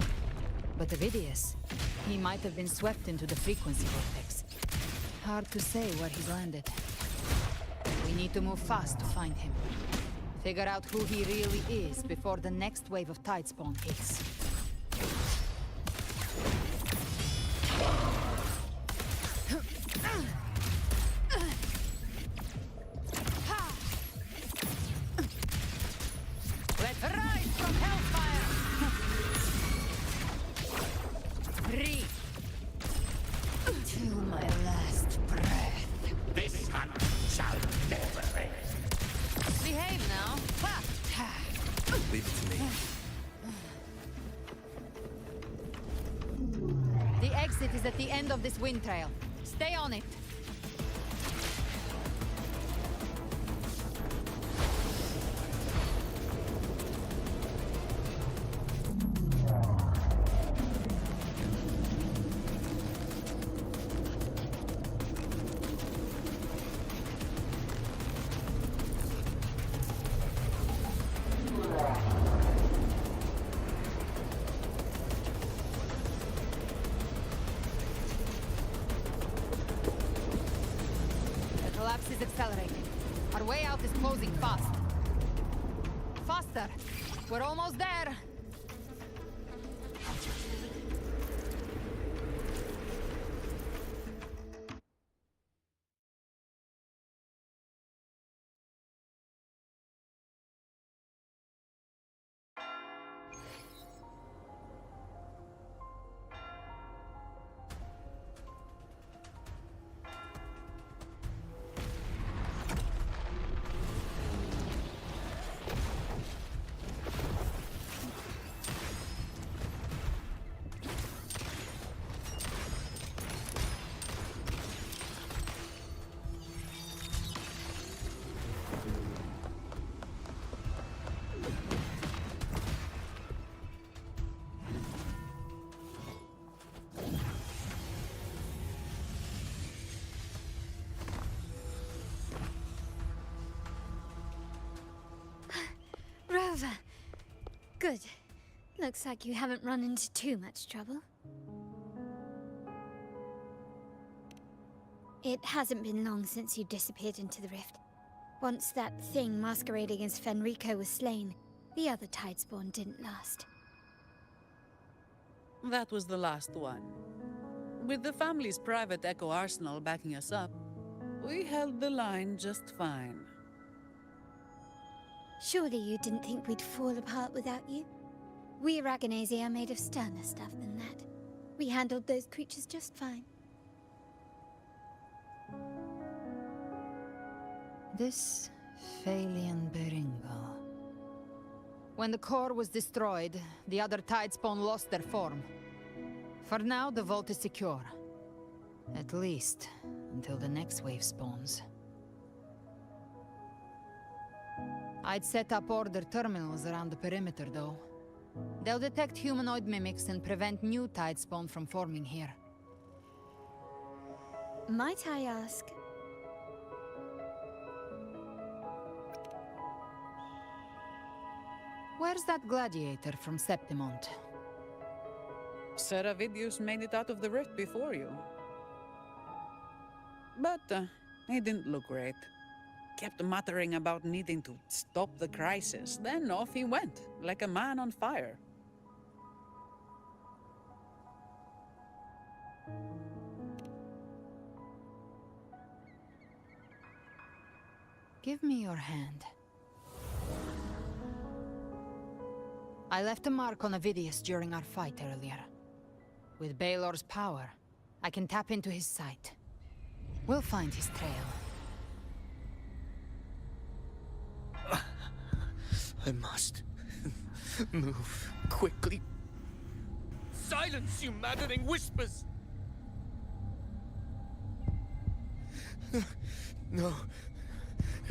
But Avidius, he might have been swept into the frequency vortex. Hard to say where he's landed. We need to move fast to find him. Figure out who he really is before the next wave of tide spawn hits. Let's rise from hellfire! Breathe. Till my last breath. This hunt shall never end. Behave now. Ha! Leave it to me. The exit is at the end of this wind trail. Stay on it. Collapse is accelerating. Our way out is closing fast. Faster! We're almost there! Rover. Good. Looks like you haven't run into too much trouble. It hasn't been long since you disappeared into the rift. Once that thing masquerading as Fenrico was slain, the other Tidespawn didn't last. That was the last one. With the family's private Echo arsenal backing us up, we held the line just fine. Surely you didn't think we'd fall apart without you? We Raganesi are made of sterner stuff than that. We handled those creatures just fine. This Phalian Beringal. When the core was destroyed, the other Tidespawn lost their form. For now, the vault is secure. At least, until the next wave spawns. I'd set up order terminals around the perimeter, though. They'll detect humanoid mimics and prevent new Tidespawn from forming here. Might I ask? Where's that gladiator from Septimont? Seravidius made it out of the rift before you. But he didn't look great. Kept muttering about needing to stop the crisis. Then off he went, like a man on fire. Give me your hand. I left a mark on Avidius during our fight earlier. With Baelor's power, I can tap into his sight. We'll find his trail. I must move quickly. Silence, you maddening whispers! No.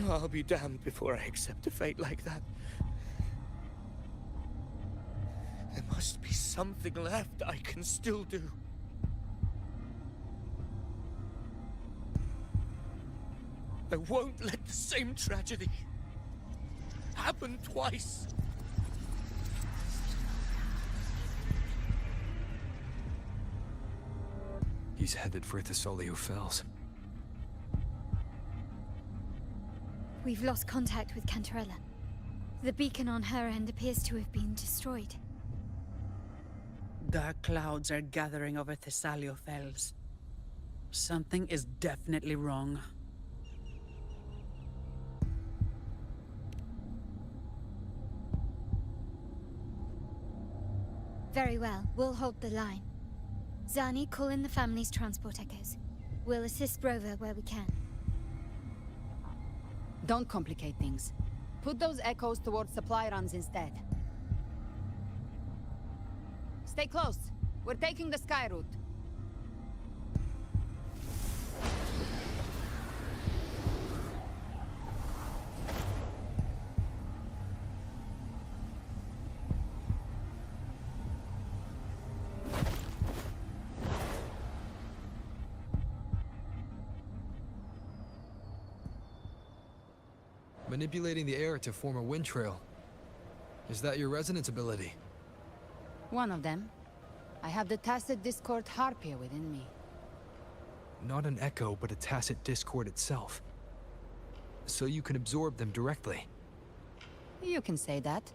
I'll be damned before I accept a fate like that. There must be something left I can still do. I won't let the same tragedy happen twice. He's headed for Thessalio Fells. We've lost contact with Cantarella. The beacon on her end appears to have been destroyed. Dark clouds are gathering over Thessalio Fells. Something is definitely wrong. Very well, we'll hold the line. Zani, call in the family's transport echoes. We'll assist Rover where we can. Don't complicate things. Put those echoes towards supply runs instead. Stay close. We're taking the sky route. Manipulating the air to form a wind trail. Is that your resonance ability? One of them. I have the tacit discord harpia within me. Not an echo, but a tacit discord itself. So you can absorb them directly. You can say that.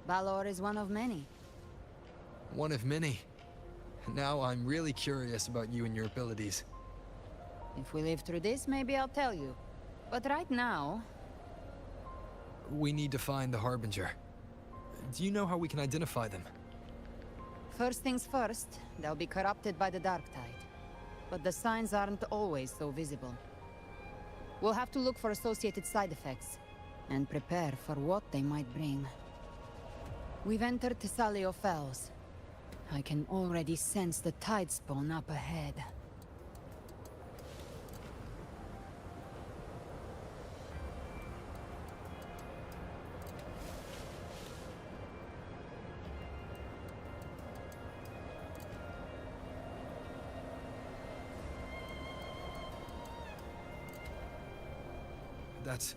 Balor is one of many. One of many. Now I'm really curious about you and your abilities. If we live through this, maybe I'll tell you. But right now... We need to find the Harbinger. Do you know how we can identify them? First things first, they'll be corrupted by the dark tide. But the signs aren't always so visible. We'll have to look for associated side effects, and prepare for what they might bring. We've entered Thessalio Fells. I can already sense the tide spawn up ahead. That's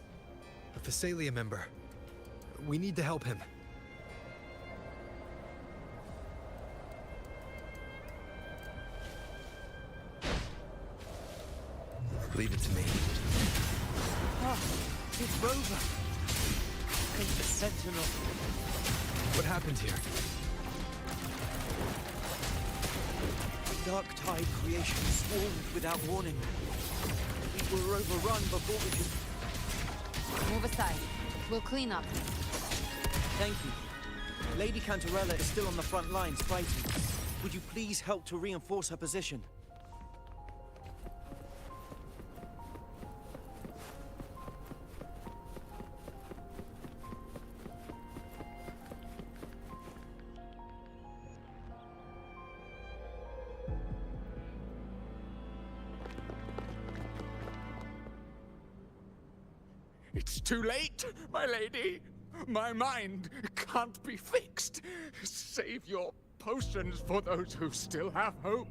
a Thessalia member. We need to help him. Leave it to me. Ah, it's Rover. And the Sentinel. What happened here? Dark tide creation swarmed without warning. We were overrun before we could... Move aside. We'll clean up. Thank you. Lady Cantarella is still on the front lines fighting. Would you please help to reinforce her position? It's too late, my lady. My mind can't be fixed. Save your potions for those who still have hope.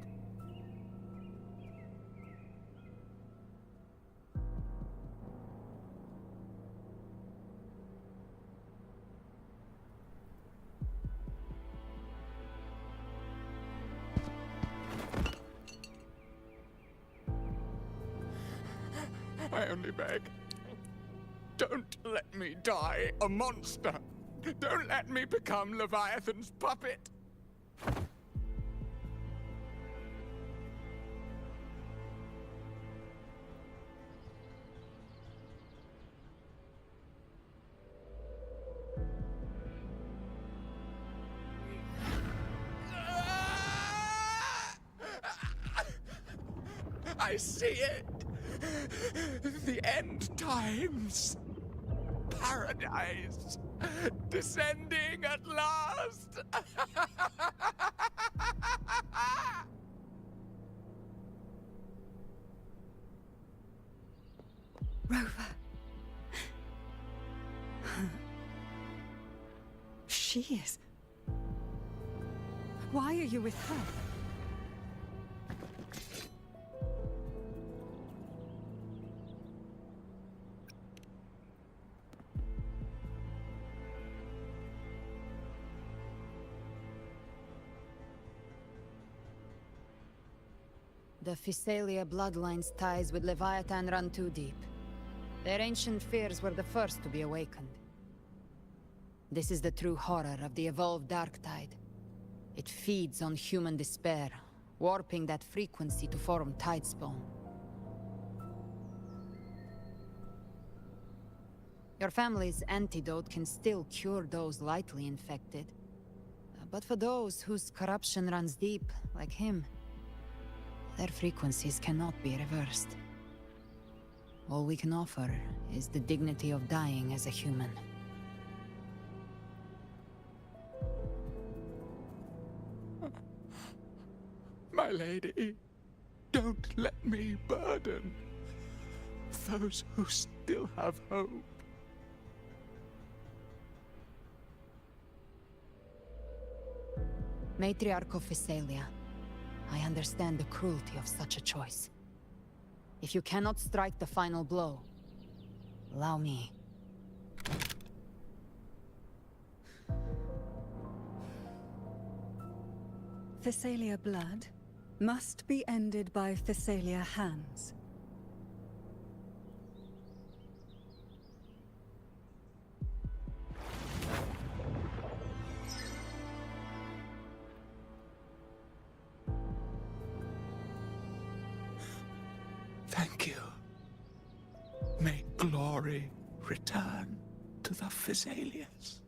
I only beg. Don't let me die a monster. Don't let me become Leviathan's puppet. I see it. The end times. Paradise. Descending at last. Rover. She is. Why are you with her? The Physalia bloodline's ties with Leviathan run too deep. Their ancient fears were the first to be awakened. This is the true horror of the evolved Darktide. It feeds on human despair, warping that frequency to form Tidespawn. Your family's antidote can still cure those lightly infected. But for those whose corruption runs deep, like him, their frequencies cannot be reversed. All we can offer is the dignity of dying as a human. My lady, don't let me burden those who still have hope. Matriarch of Physalia, I understand the cruelty of such a choice. If you cannot strike the final blow, allow me. Physalia blood must be ended by Physalia hands. Thank you. May glory return to the Physalians.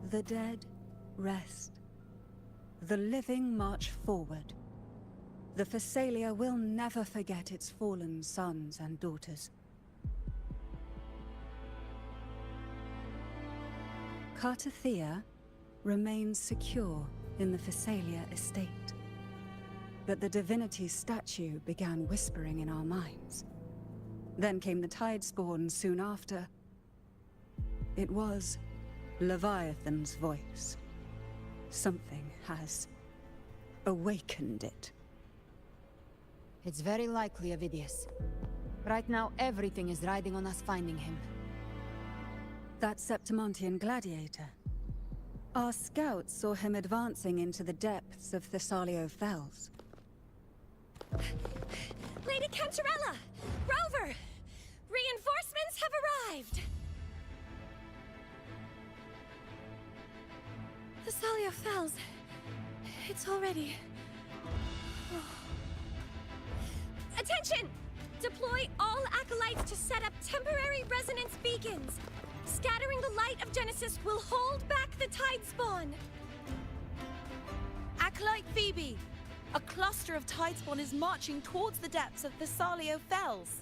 The dead rest. The living march forward. The Physalia will never forget its fallen sons and daughters. Cartathea remains secure in the Physalia estate. But the divinity's statue began whispering in our minds. Then came the Tidespawn soon after. It was Leviathan's voice. Something has awakened it. It's very likely, Avidius. Right now, everything is riding on us finding him. That Septimontian gladiator. Our scouts saw him advancing into the depths of Thessalio Fells. Lady Cantarella! Rover! Reinforcements have arrived! Thessalio Fells. It's already... Attention! Deploy all acolytes to set up temporary resonance beacons. Scattering the light of Genesis will hold back the Tidespawn. Acolyte Phoebe, a cluster of Tidespawn is marching towards the depths of Thessalio Fells.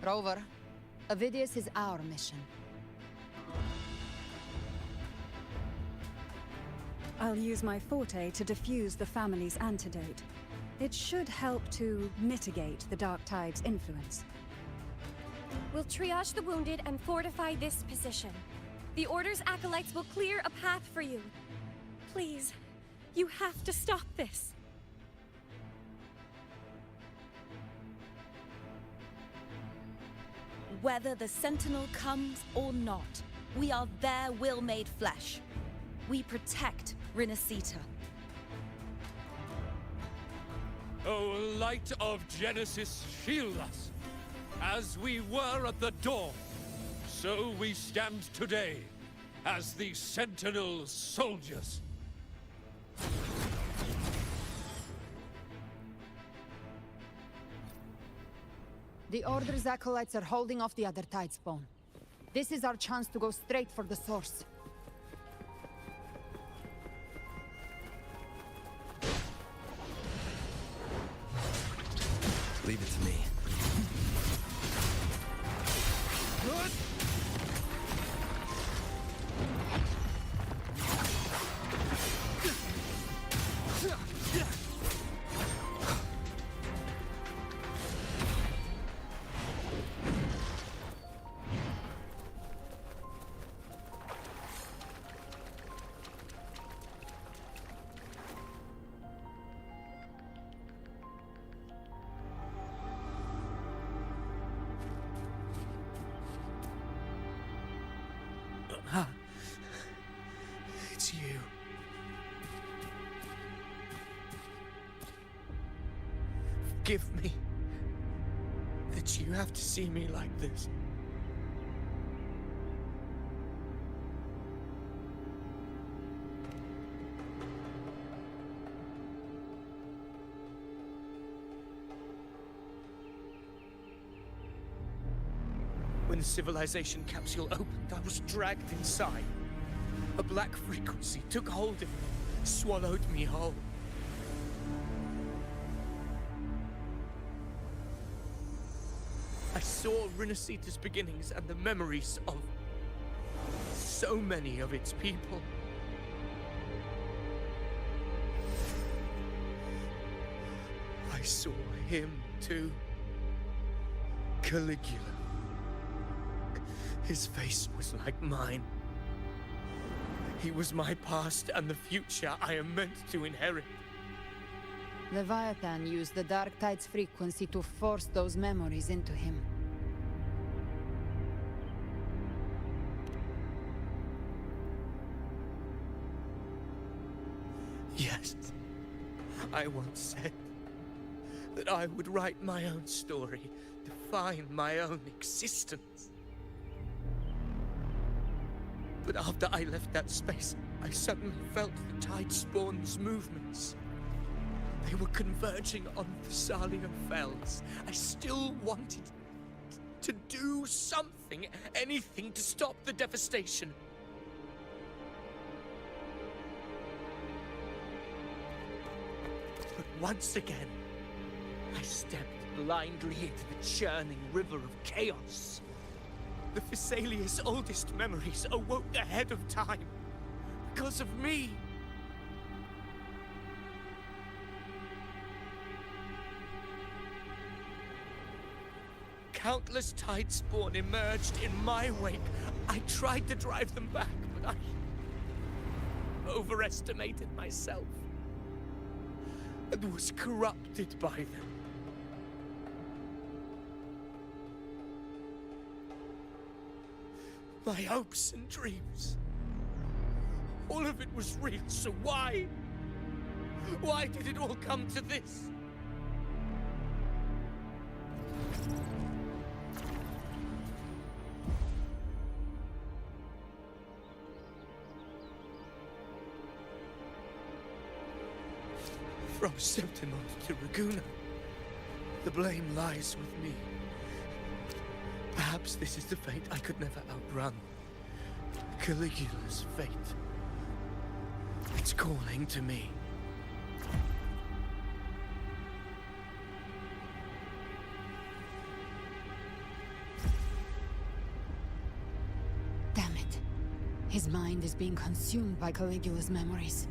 Rover, Avidius is our mission. I'll use my forte to defuse the family's antidote. It should help to mitigate the Dark Tide's influence. We'll triage the wounded and fortify this position. The Order's acolytes will clear a path for you. Please, you have to stop this. Whether the Sentinel comes or not, we are their will made flesh. We protect Rinasita. O light of Genesis, shield us. As we were at the dawn, so we stand today as the Sentinel soldiers. The Order's acolytes are holding off the other Tidespawn. This is our chance to go straight for the source. Leave it to me. It's you. Forgive me that you have to see me like this. When the civilization capsule opened, I was dragged inside. A black frequency took hold of me, swallowed me whole. I saw Rinasita's beginnings and the memories of so many of its people. I saw him too. Caligula. His face was like mine. He was my past and the future I am meant to inherit. Leviathan used the Dark Tide's frequency to force those memories into him. Yes, I once said that I would write my own story, define my own existence. But after I left that space, I suddenly felt the Tidespawn's movements. They were converging on Thessalia Fells. I still wanted to do something, anything to stop the devastation. But once again, I stepped blindly into the churning river of chaos. The Thessalia's oldest memories awoke ahead of time. Because of me. Countless Tidespawn emerged in my wake. I tried to drive them back, but I overestimated myself. And was corrupted by them. My hopes and dreams. All of it was real, so why? Why did it all come to this? From Septimont to Raguna, the blame lies with me. Perhaps this is the fate I could never outrun. Caligula's fate. It's calling to me. Damn it. His mind is being consumed by Caligula's memories.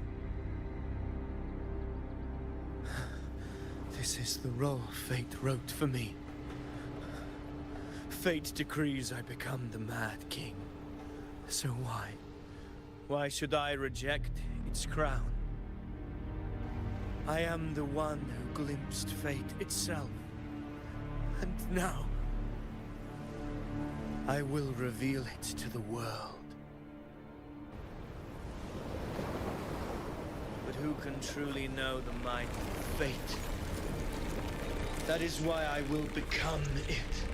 This is the role fate wrote for me. Fate decrees I become the Mad King. So why? Why should I reject its crown? I am the one who glimpsed fate itself. And now, I will reveal it to the world. But who can truly know the might of fate? That is why I will become it.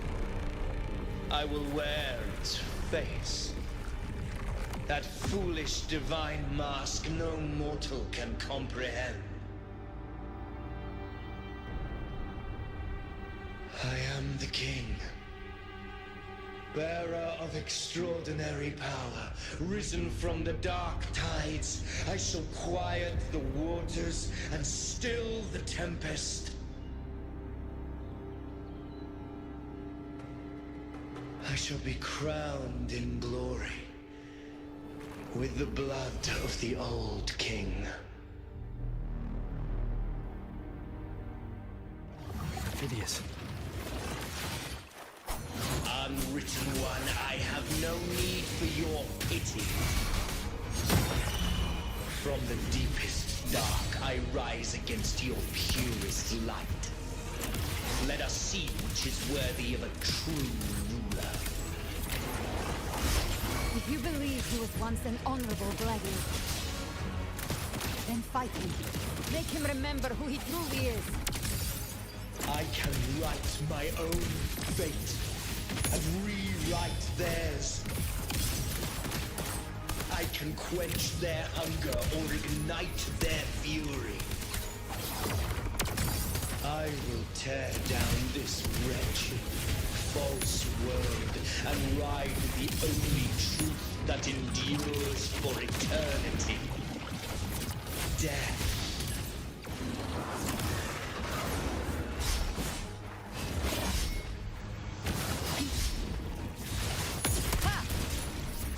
I will wear its face. That foolish divine mask no mortal can comprehend. I am am the king, bearer of extraordinary power, risen from the dark tides. I shall quiet the waters and still the tempest. I shall be crowned in glory with the blood of the old king. Phidias. Unwritten one, I have no need for your pity. From the deepest dark, I rise against your purest light. Let us see which is worthy of a true ruler. If you believe he was once an honorable gladiator, then fight him. Make him remember who he truly is. I can write my own fate and rewrite theirs. I can quench their hunger or ignite their fury. I will tear down this wretched, false world and ride the only truth that endures for eternity. Death.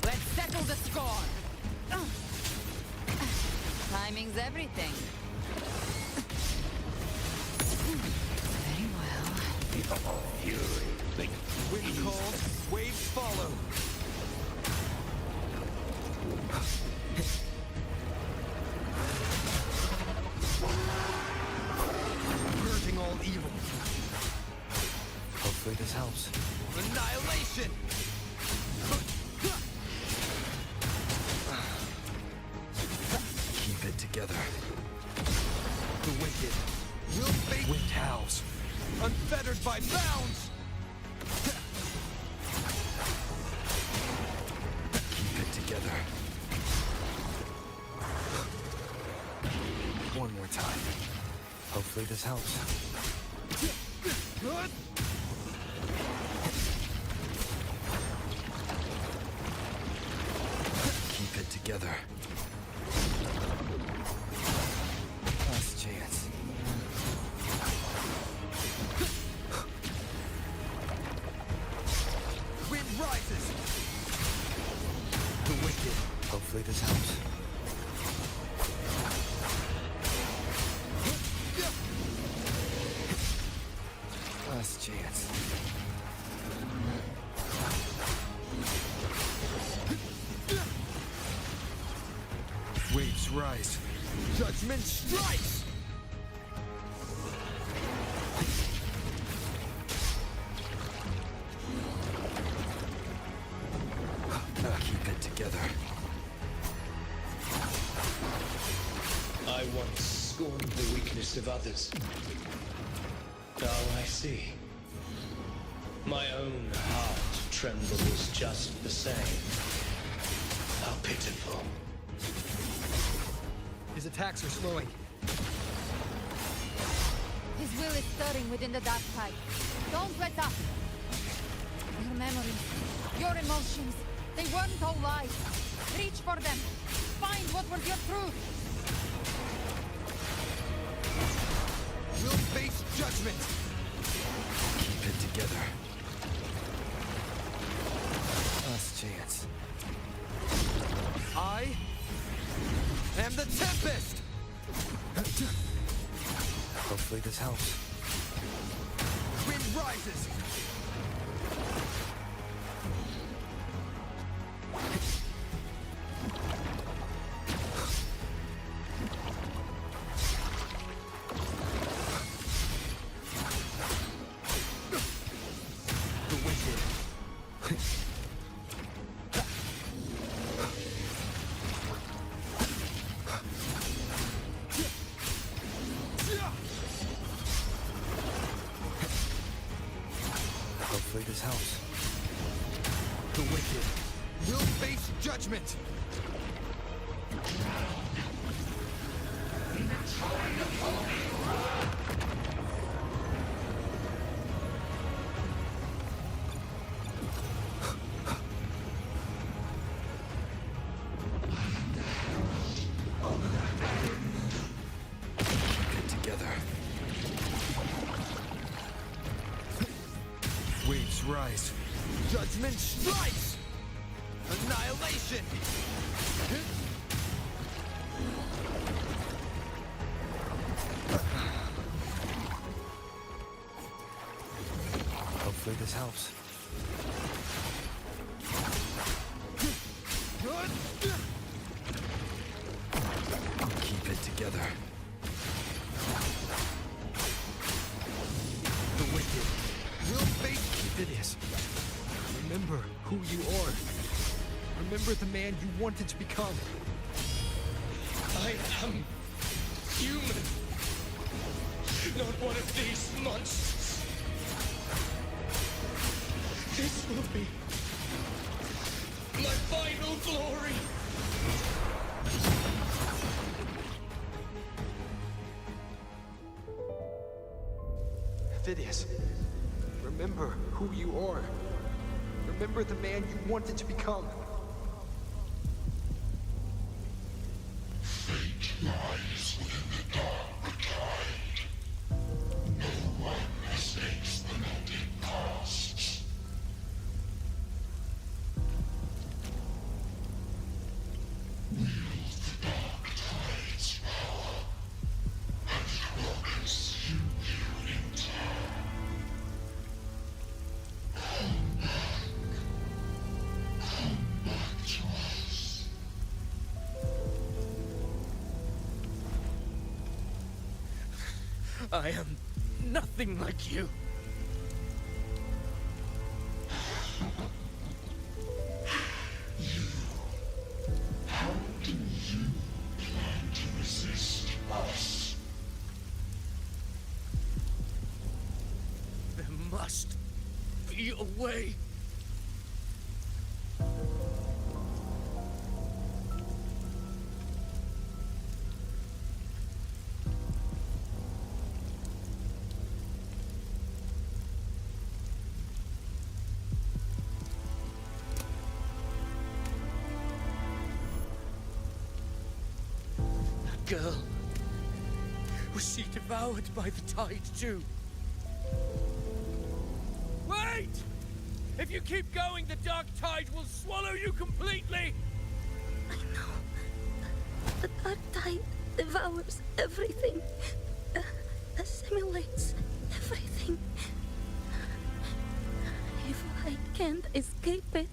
Let's settle the score! Timing's everything. Very well. Fury. Wind cold, waves follow. Purging all evil. Hopefully this helps. Annihilation! Keep it together. The wicked will face Wind howls. unfettered by bounds! Keep it together. One more time. Hopefully this helps. Keep it together. Last chance. Wind rises! The wicked. Hopefully this helps. Last chance. Waves rise. Judgment strikes! Keep it together. I once scorned the weakness of others. Now I see. My own heart trembles just the same. How pitiful. His attacks are slowing. His will is stirring within the dark tide. Don't let up! Your memories, your emotions, they weren't all lies. Reach for them. Find what was your truth. We'll face judgment! Keep it together. Last chance. I am the Tempest! Hopefully this helps. Wind rises! Hopefully this helps. The wicked will face judgment! rise. Judgment strikes! Annihilation! Hopefully this helps. I'll keep it together. The wicked will fate Phidias. Remember who you are. Remember the man you wanted to become. I am human. Not one of these monsters. This will be my final glory. Phidias, remember who you are. Remember the man you wanted to become. Fate lies within the dark tide. No one mistakes the melting past. Wield the dark tide's power, and it will consume you in time. Come back to us. I am nothing like you. How do you plan to resist us? There must be a way. Girl. Was she devoured by the tide too? Wait! If you keep going, the dark tide will swallow you completely! I know. The dark tide devours everything. Assimilates everything. If I can't escape it,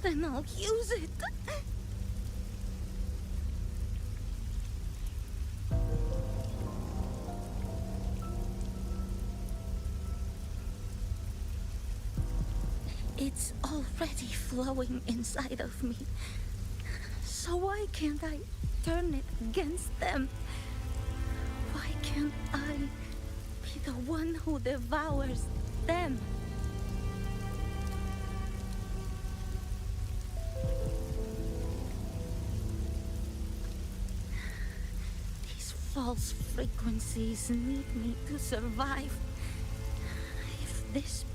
then I'll use it. It's already flowing inside of me. So why can't I turn it against them? Why can't I be the one who devours them? These false frequencies need me to survive. If this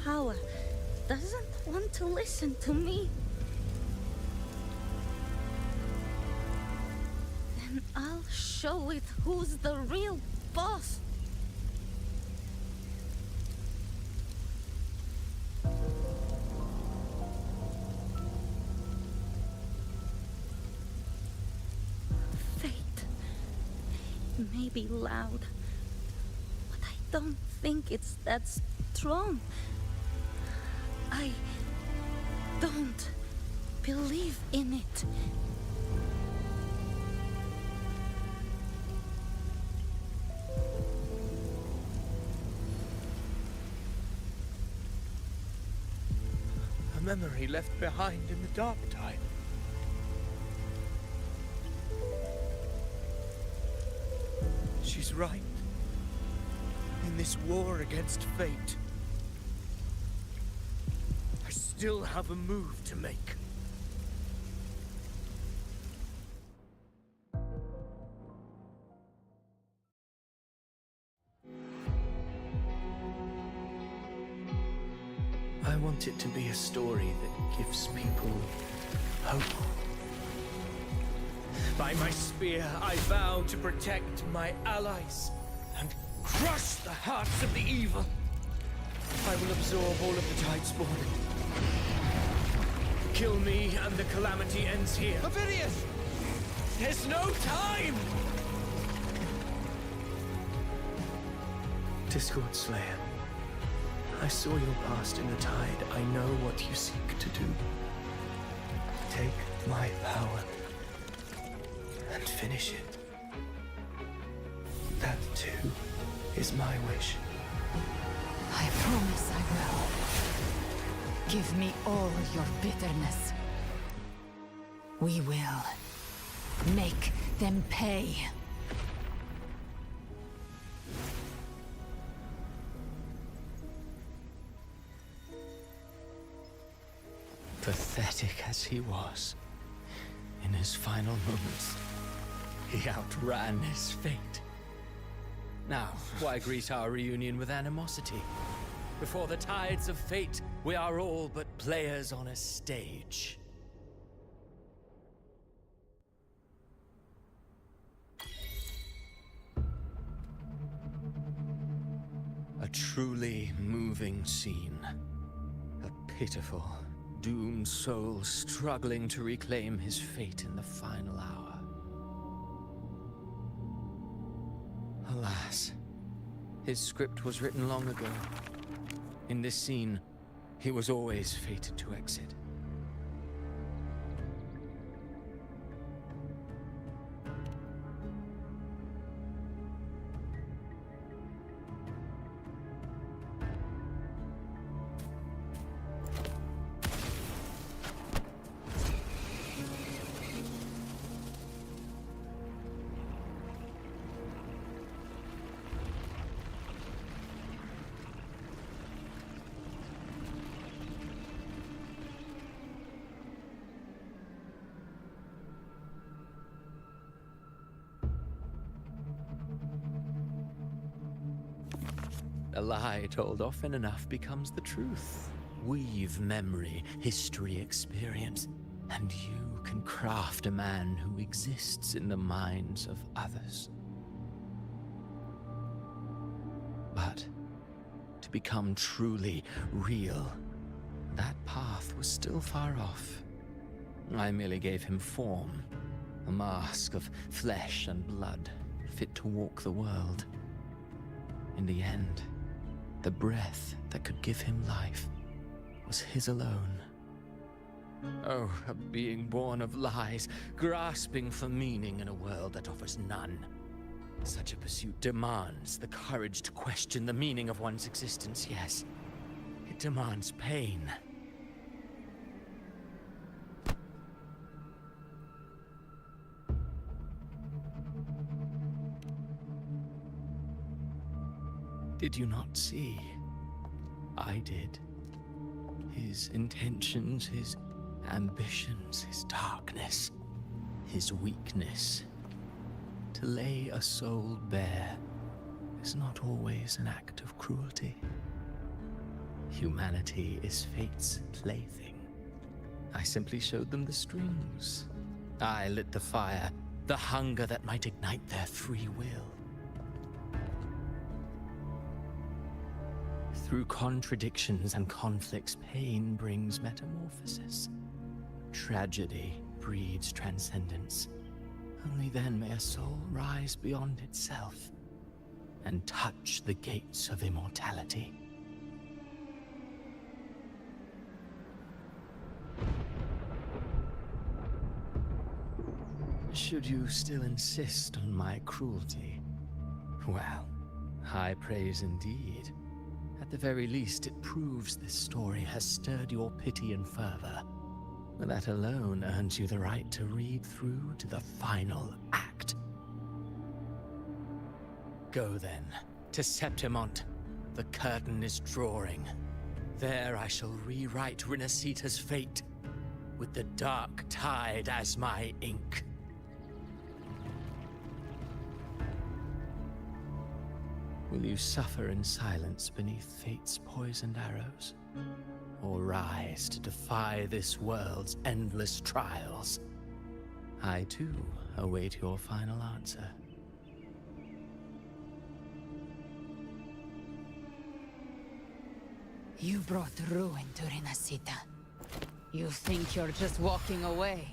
power doesn't want to listen to me, then I'll show it who's the real boss. Fate may be loud, but I don't think it's that strong. I don't believe in it. A memory left behind in the dark tide. She's right. In this war against fate, I still have a move to make. I want it to be a story that gives people hope. By my spear, I vow to protect my allies and crush the hearts of the evil. I will absorb all of the tide spawn. Kill me, and the calamity ends here. Avidius! There's no time! Discord Slayer, I saw your past in the tide. I know what you seek to do. Take my power and finish it. That, too, is my wish. I promise I will. Give me all your bitterness. We will make them pay. Pathetic as he was, in his final moments, he outran his fate. Now, why greet our reunion with animosity? Before the tides of fate, we are all but players on a stage. A truly moving scene. A pitiful, doomed soul struggling to reclaim his fate in the final hour. Alas, his script was written long ago. In this scene, he was always fated to exit. A lie told often enough becomes the truth. Weave memory, history, experience, and you can craft a man who exists in the minds of others. But to become truly real, that path was still far off. I merely gave him form, a mask of flesh and blood, fit to walk the world. In the end, the breath that could give him life was his alone. Oh, a being born of lies, grasping for meaning in a world that offers none. Such a pursuit demands the courage to question the meaning of one's existence, yes. It demands pain. Did you not see? I did. His intentions, his ambitions, his darkness, his weakness. To lay a soul bare is not always an act of cruelty. Humanity is fate's plaything. I simply showed them the strings. I lit the fire, the hunger that might ignite their free will. Through contradictions and conflicts, pain brings metamorphosis. Tragedy breeds transcendence. Only then may a soul rise beyond itself and touch the gates of immortality. Should you still insist on my cruelty? Well, high praise indeed. At the very least, it proves this story has stirred your pity and fervor. That alone earns you the right to read through to the final act. Go then, to Septimont. The curtain is drawing. There I shall rewrite Renacita's fate, with the dark tide as my ink. Will you suffer in silence beneath fate's poisoned arrows? Or rise to defy this world's endless trials? I too await your final answer. You brought ruin to Renacita. You think you're just walking away?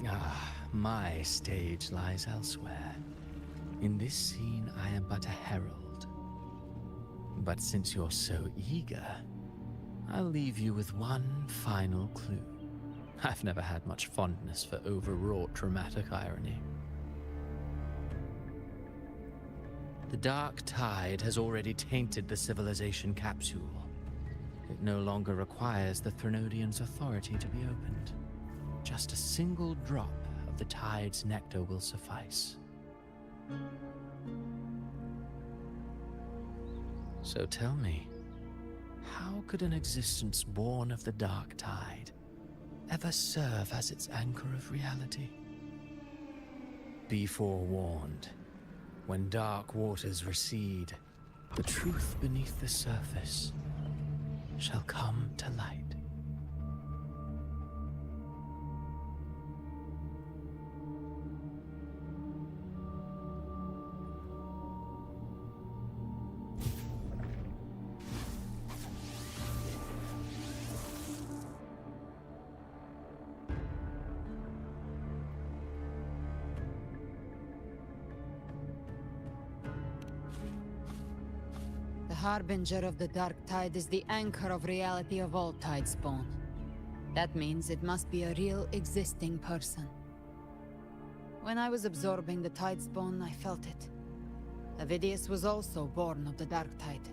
Ah, my stage lies elsewhere. In this scene, I am but a herald. But since you're so eager, I'll leave you with one final clue. I've never had much fondness for overwrought dramatic irony. The dark tide has already tainted the civilization capsule. It no longer requires the Threnodians' authority to be opened. Just a single drop of the tide's nectar will suffice. So tell me, how could an existence born of the dark tide ever serve as its anchor of reality? Be forewarned. When dark waters recede, the truth beneath the surface shall come to light. The harbinger of the dark tide is the anchor of reality of all Tidespawn. That means it must be a real existing person. When I was absorbing the Tidespawn, I felt it. Avidius was also born of the dark tide.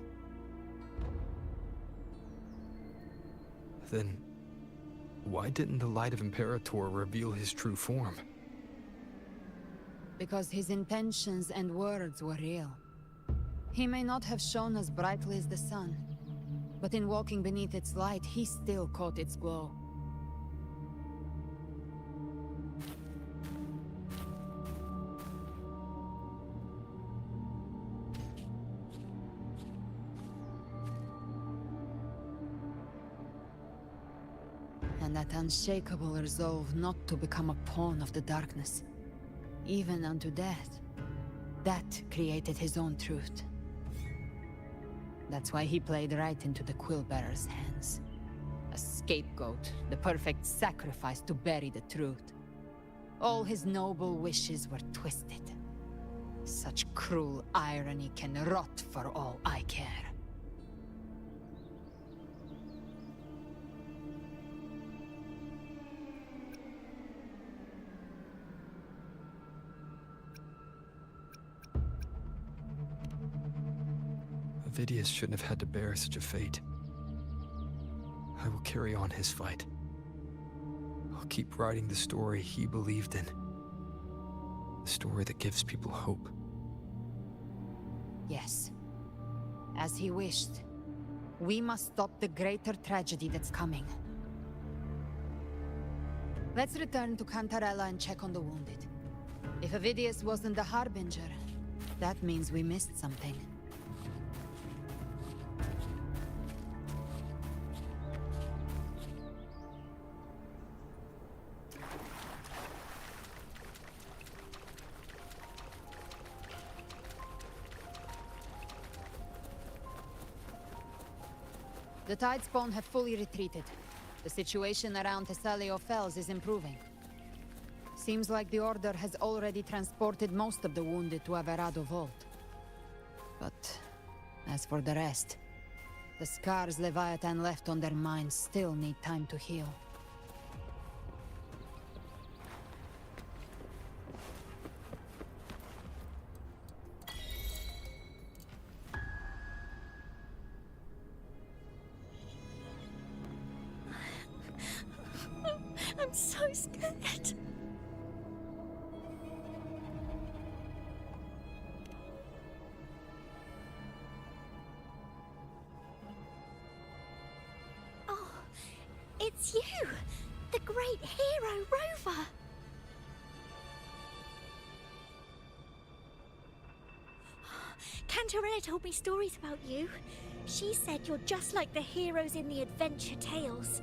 Then, why didn't the Light of Imperator reveal his true form? Because his intentions and words were real. He may not have shone as brightly as the sun, but in walking beneath its light, he still caught its glow. And that unshakable resolve not to become a pawn of the darkness, even unto death, that created his own truth. That's why he played right into the Quillbearer's hands. A scapegoat, the perfect sacrifice to bury the truth. All his noble wishes were twisted. Such cruel irony can rot for all I care. Avidius shouldn't have had to bear such a fate. I will carry on his fight. I'll keep writing the story he believed in. The story that gives people hope. Yes. As he wished. We must stop the greater tragedy that's coming. Let's return to Cantarella and check on the wounded. If Avidius wasn't the Harbinger, that means we missed something. The Tidespawn have fully retreated. The situation around Thessalio Fells is improving. Seems like the Order has already transported most of the wounded to Averado Vault. But as for the rest, the scars Leviathan left on their minds still need time to heal. I'm so scared. Oh, it's you! The great hero, Rover! Cantarella told me stories about you. She said you're just like the heroes in the adventure tales.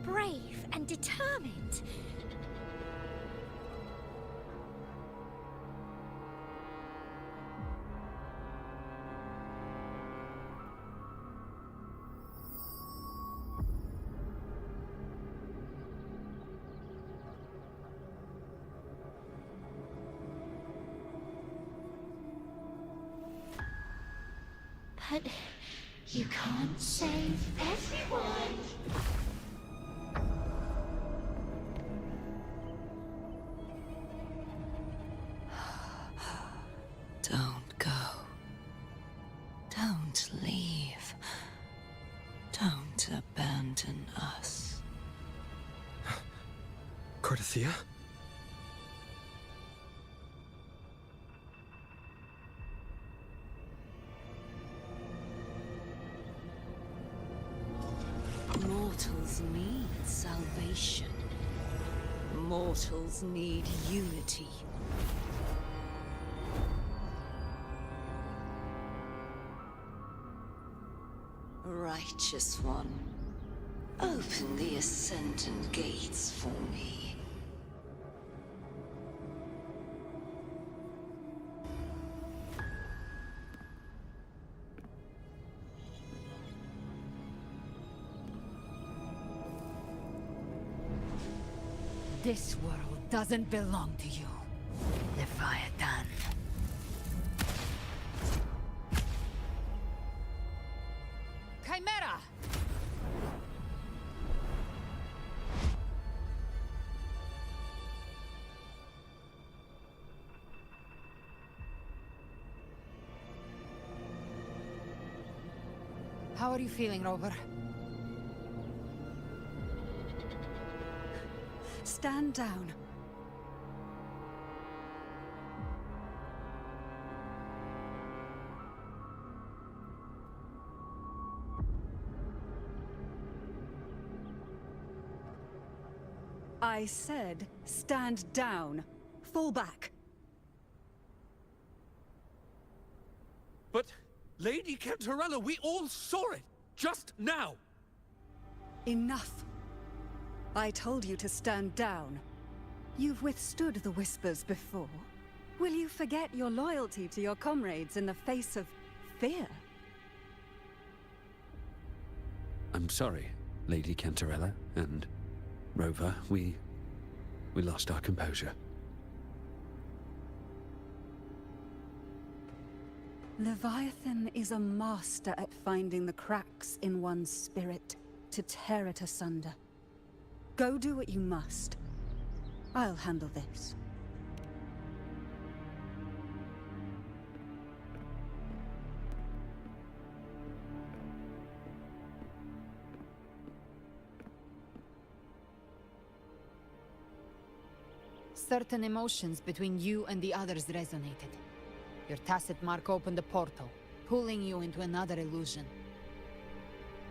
Brave and determined. But you can't save everyone. Don't go. Don't leave. Don't abandon us. Cardathia? Mortals need salvation. Mortals need unity. Righteous One, open the Ascendant Gates for me. This world doesn't belong to you, Leviathan. Chimera! How are you feeling, Rover? Stand down. I said, stand down. Fall back. But, Lady Cantarella, we all saw it! Just now! Enough. I told you to stand down. You've withstood the whispers before. Will you forget your loyalty to your comrades in the face of fear? I'm sorry, Lady Cantarella and Rover. We lost our composure. Leviathan is a master at finding the cracks in one's spirit to tear it asunder. Go do what you must. I'll handle this. Certain emotions between you and the others resonated. Your tacit mark opened a portal, pulling you into another illusion.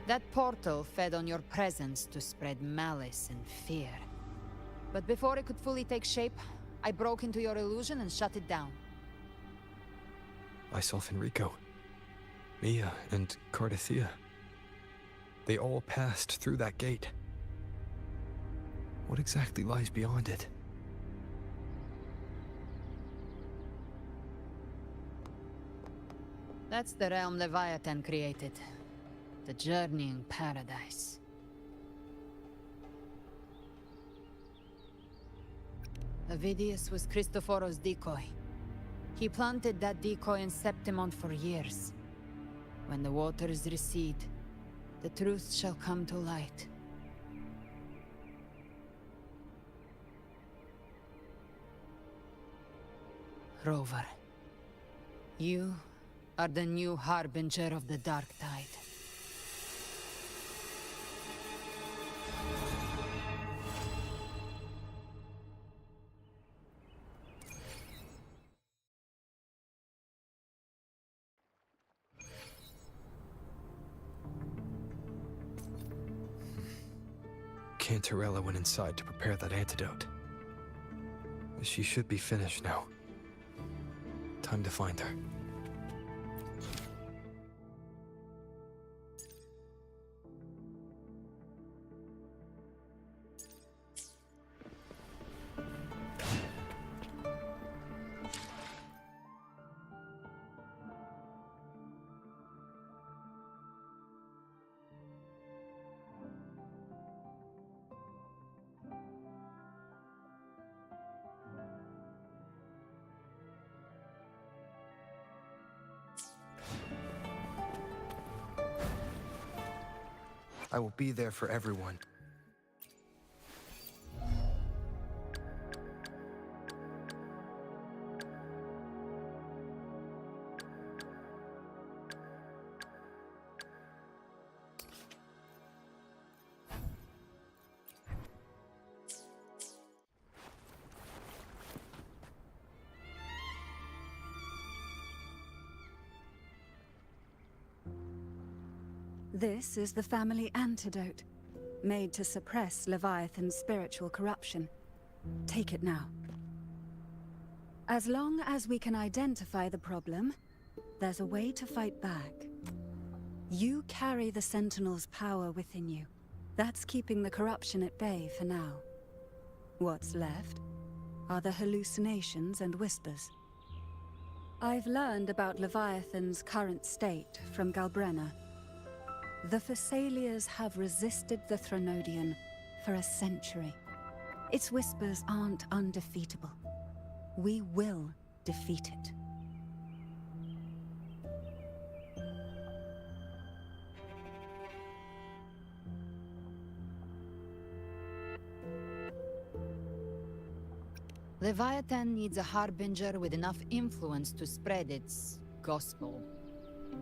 That portal fed on your presence to spread malice and fear. But before it could fully take shape, I broke into your illusion and shut it down. I saw Fenrico, Mia, and Cardathia. They all passed through that gate. What exactly lies beyond it? That's the realm Leviathan created. The journeying paradise. Avidius was Cristoforo's decoy. He planted that decoy in Septimont for years. When the waters recede, the truth shall come to light. Rover, you are the new harbinger of the Dark Tide. Cantarella went inside to prepare that antidote. She should be finished now. Time to find her. I will be there for everyone. This is the family antidote, made to suppress Leviathan's spiritual corruption. Take it now. As long as we can identify the problem, there's a way to fight back. You carry the Sentinel's power within you. That's keeping the corruption at bay for now. What's left are the hallucinations and whispers. I've learned about Leviathan's current state from Galbrenna. The Thessalians have resisted the Threnodian for a century. Its whispers aren't undefeatable. We will defeat it. Leviathan needs a harbinger with enough influence to spread its gospel.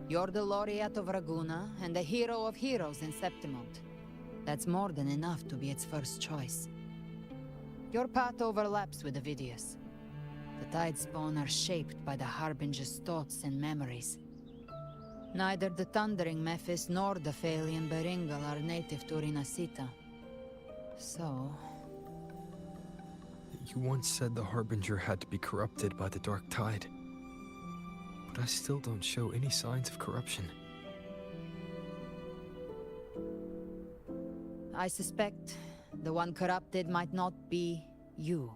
You're the laureate of Raguna and the hero of heroes in Septimont. That's more than enough to be its first choice. Your path overlaps with Ovidius. The Tidespawn are shaped by the harbinger's thoughts and memories. Neither the Thundering Mephis nor the Phalian Beringal are native to Rinasita. So... You once said the Harbinger had to be corrupted by the Dark Tide. But I still don't show any signs of corruption. I suspect the one corrupted might not be you.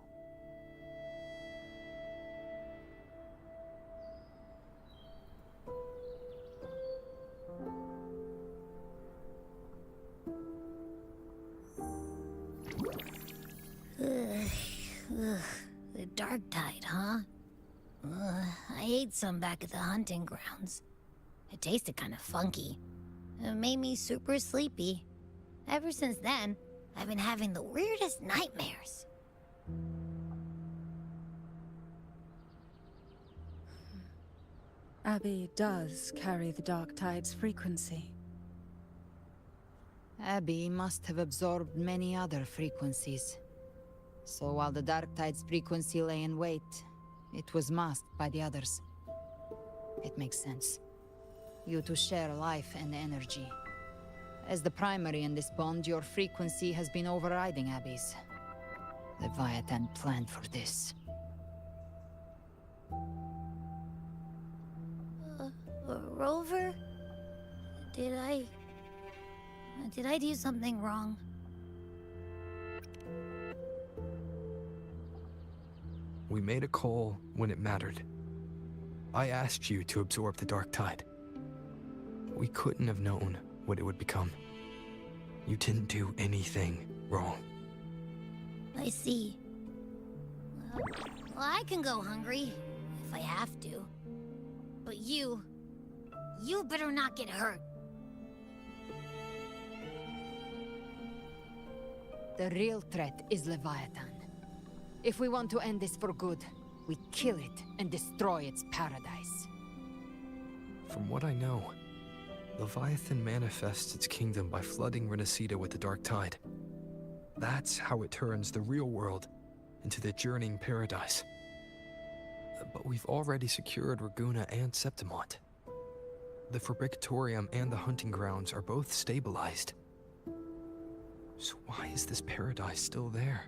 The Dark Tide, huh? I ate some back at the hunting grounds. It tasted kind of funky. It made me super sleepy. Ever since then, I've been having the weirdest nightmares. Abby does carry the Dark Tide's frequency. Abby must have absorbed many other frequencies. So while the Dark Tide's frequency lay in wait, it was masked by the others. It makes sense. You two share life and energy. As the primary in this bond, your frequency has been overriding Abby's. Leviathan planned for this. Rover? Did I do something wrong? We made a call when it mattered. I asked you to absorb the Dark Tide. We couldn't have known what it would become. You didn't do anything wrong. I see. Well, I can go hungry, if I have to. But you better not get hurt. The real threat is Leviathan. If we want to end this for good, we kill it and destroy its paradise. From what I know, Leviathan manifests its kingdom by flooding Rinasita with the Dark Tide. That's how it turns the real world into the journeying paradise. But we've already secured Raguna and Septimont. The Fabricatorium and the hunting grounds are both stabilized. So why is this paradise still there?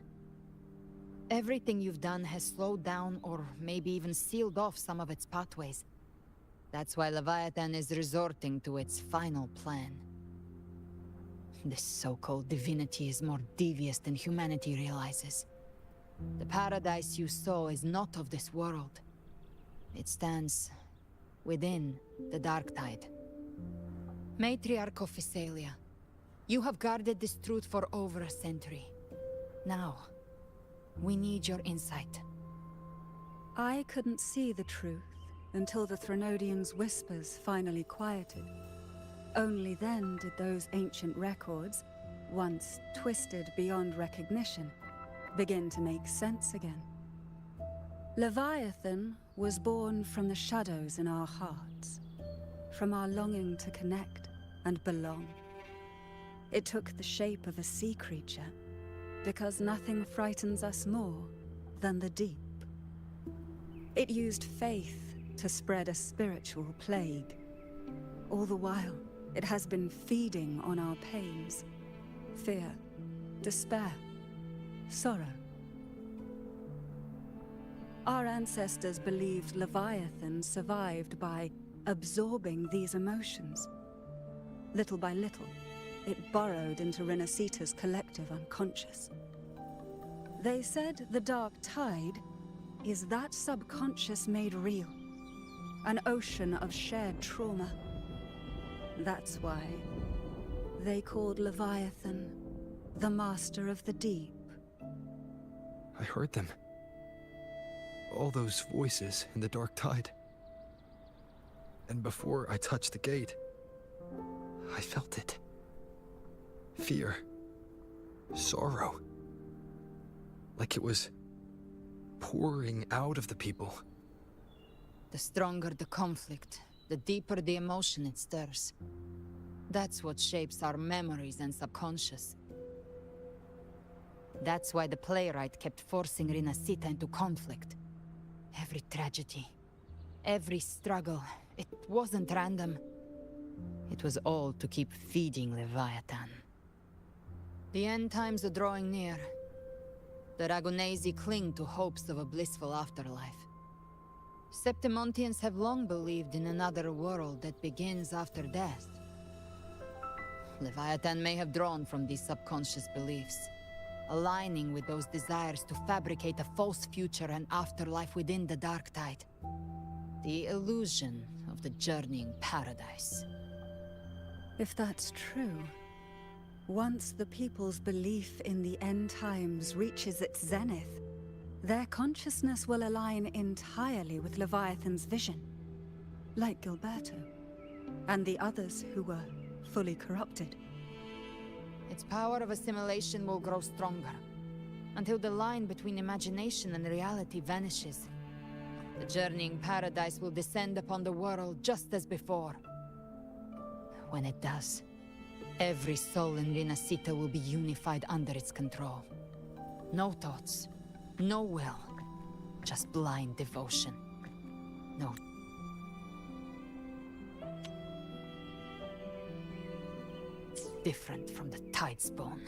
Everything you've done has slowed down or maybe even sealed off some of its pathways. That's why Leviathan is resorting to its final plan. This so-called divinity is more devious than humanity realizes. The paradise you saw is not of this world. It stands within the Dark Tide. Matriarch of Physalia, you have guarded this truth for over a century. Now, we need your insight. I couldn't see the truth until the Threnodian's whispers finally quieted. Only then did those ancient records, once twisted beyond recognition, begin to make sense again. Leviathan was born from the shadows in our hearts, from our longing to connect and belong. It took the shape of a sea creature, because nothing frightens us more than the deep. It used faith to spread a spiritual plague. All the while, it has been feeding on our pains, fear, despair, sorrow. Our ancestors believed Leviathan survived by absorbing these emotions. Little by little, it burrowed into Renacita's collective unconscious. They said the Dark Tide is that subconscious made real, an ocean of shared trauma. That's why they called Leviathan the Master of the Deep. I heard them. All those voices in the Dark Tide. And before I touched the gate, I felt it. Fear. Sorrow. Like it was pouring out of the people. The stronger the conflict, the deeper the emotion it stirs. That's what shapes our memories and subconscious. That's why the playwright kept forcing Renacita into conflict. Every tragedy, every struggle, it wasn't random. It was all to keep feeding Leviathan. The end times are drawing near. The Ragunesi cling to hopes of a blissful afterlife. Septimontians have long believed in another world that begins after death. Leviathan may have drawn from these subconscious beliefs, aligning with those desires to fabricate a false future and afterlife within the Dark Tide. The illusion of the journeying paradise. If that's true, once the people's belief in the end times reaches its zenith, their consciousness will align entirely with Leviathan's vision, like Gilberto, and the others who were fully corrupted. Its power of assimilation will grow stronger, until the line between imagination and reality vanishes. The journeying paradise will descend upon the world just as before. When it does, every soul in Renacita will be unified under its control. No thoughts, no will, just blind devotion. No. Different from the Tidespawn.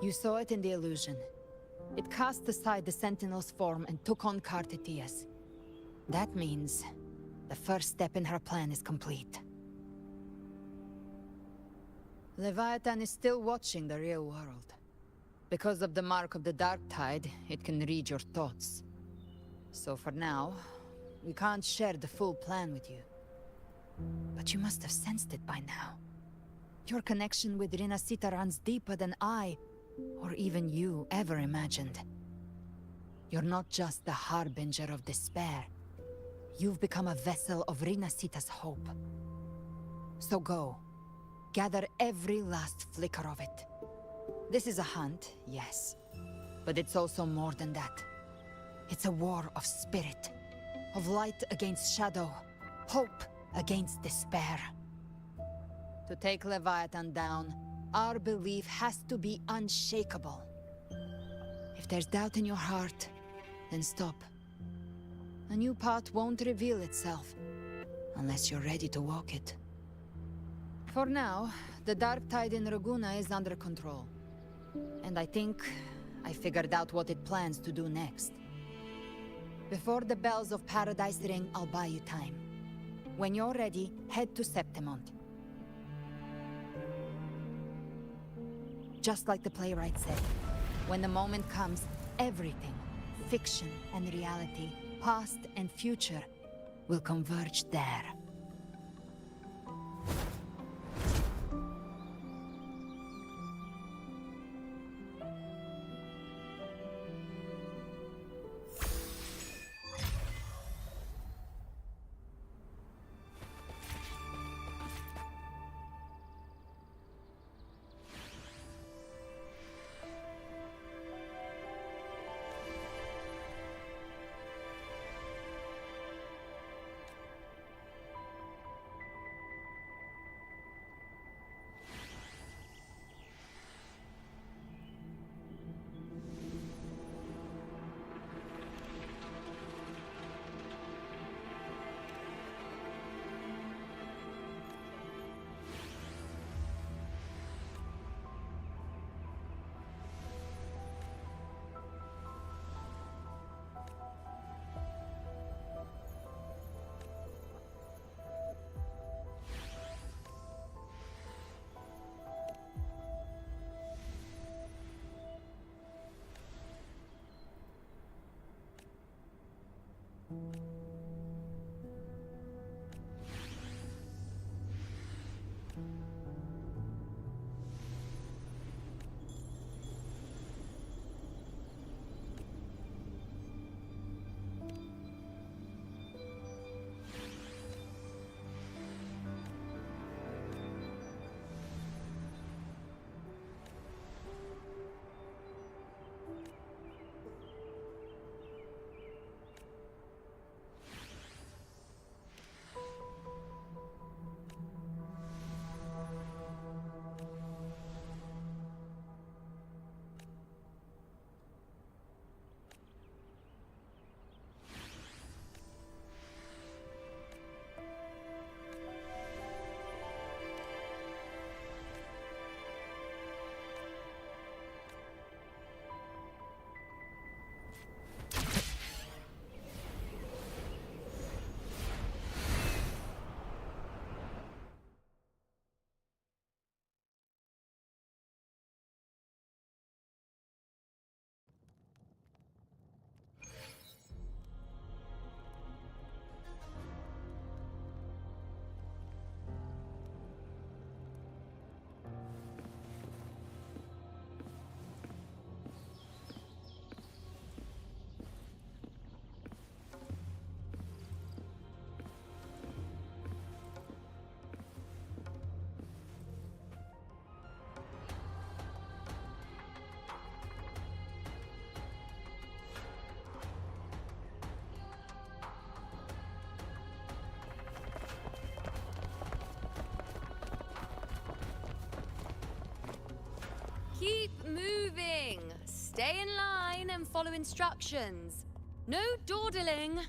You saw it in the illusion. It cast aside the Sentinel's form and took on Cartetia's. That means the first step in her plan is complete. Leviathan is still watching the real world. Because of the mark of the Dark Tide, it can read your thoughts. So for now, we can't share the full plan with you. But you must have sensed it by now. Your connection with Renacita runs deeper than I, or even you, ever imagined. You're not just the harbinger of despair. You've become a vessel of Renacita's hope. So go. Gather every last flicker of it. This is a hunt, yes. But it's also more than that. It's a war of spirit. Of light against shadow. Hope against despair. To take Leviathan down, our belief has to be unshakable. If there's doubt in your heart, then stop. A new path won't reveal itself, unless you're ready to walk it. For now, the Dark Tide in Raguna is under control. And I think I figured out what it plans to do next. Before the bells of Paradise ring, I'll buy you time. When you're ready, head to Septimont. Just like the playwright said, when the moment comes, everything, fiction and reality, past and future, will converge there. Keep moving. Stay in line and follow instructions. No dawdling.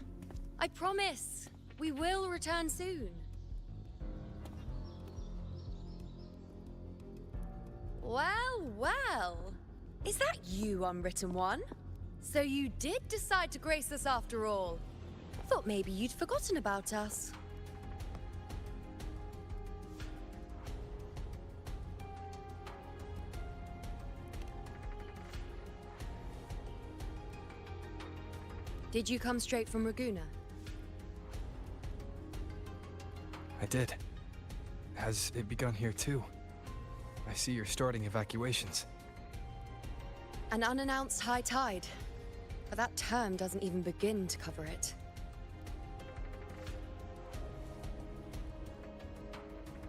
I promise, we will return soon. Well, well. Is that you, Unwritten One? So you did decide to grace us after all. Thought maybe you'd forgotten about us. Did you come straight from Raguna? I did. Has it begun here too? I see you're starting evacuations. An unannounced high tide. But that term doesn't even begin to cover it.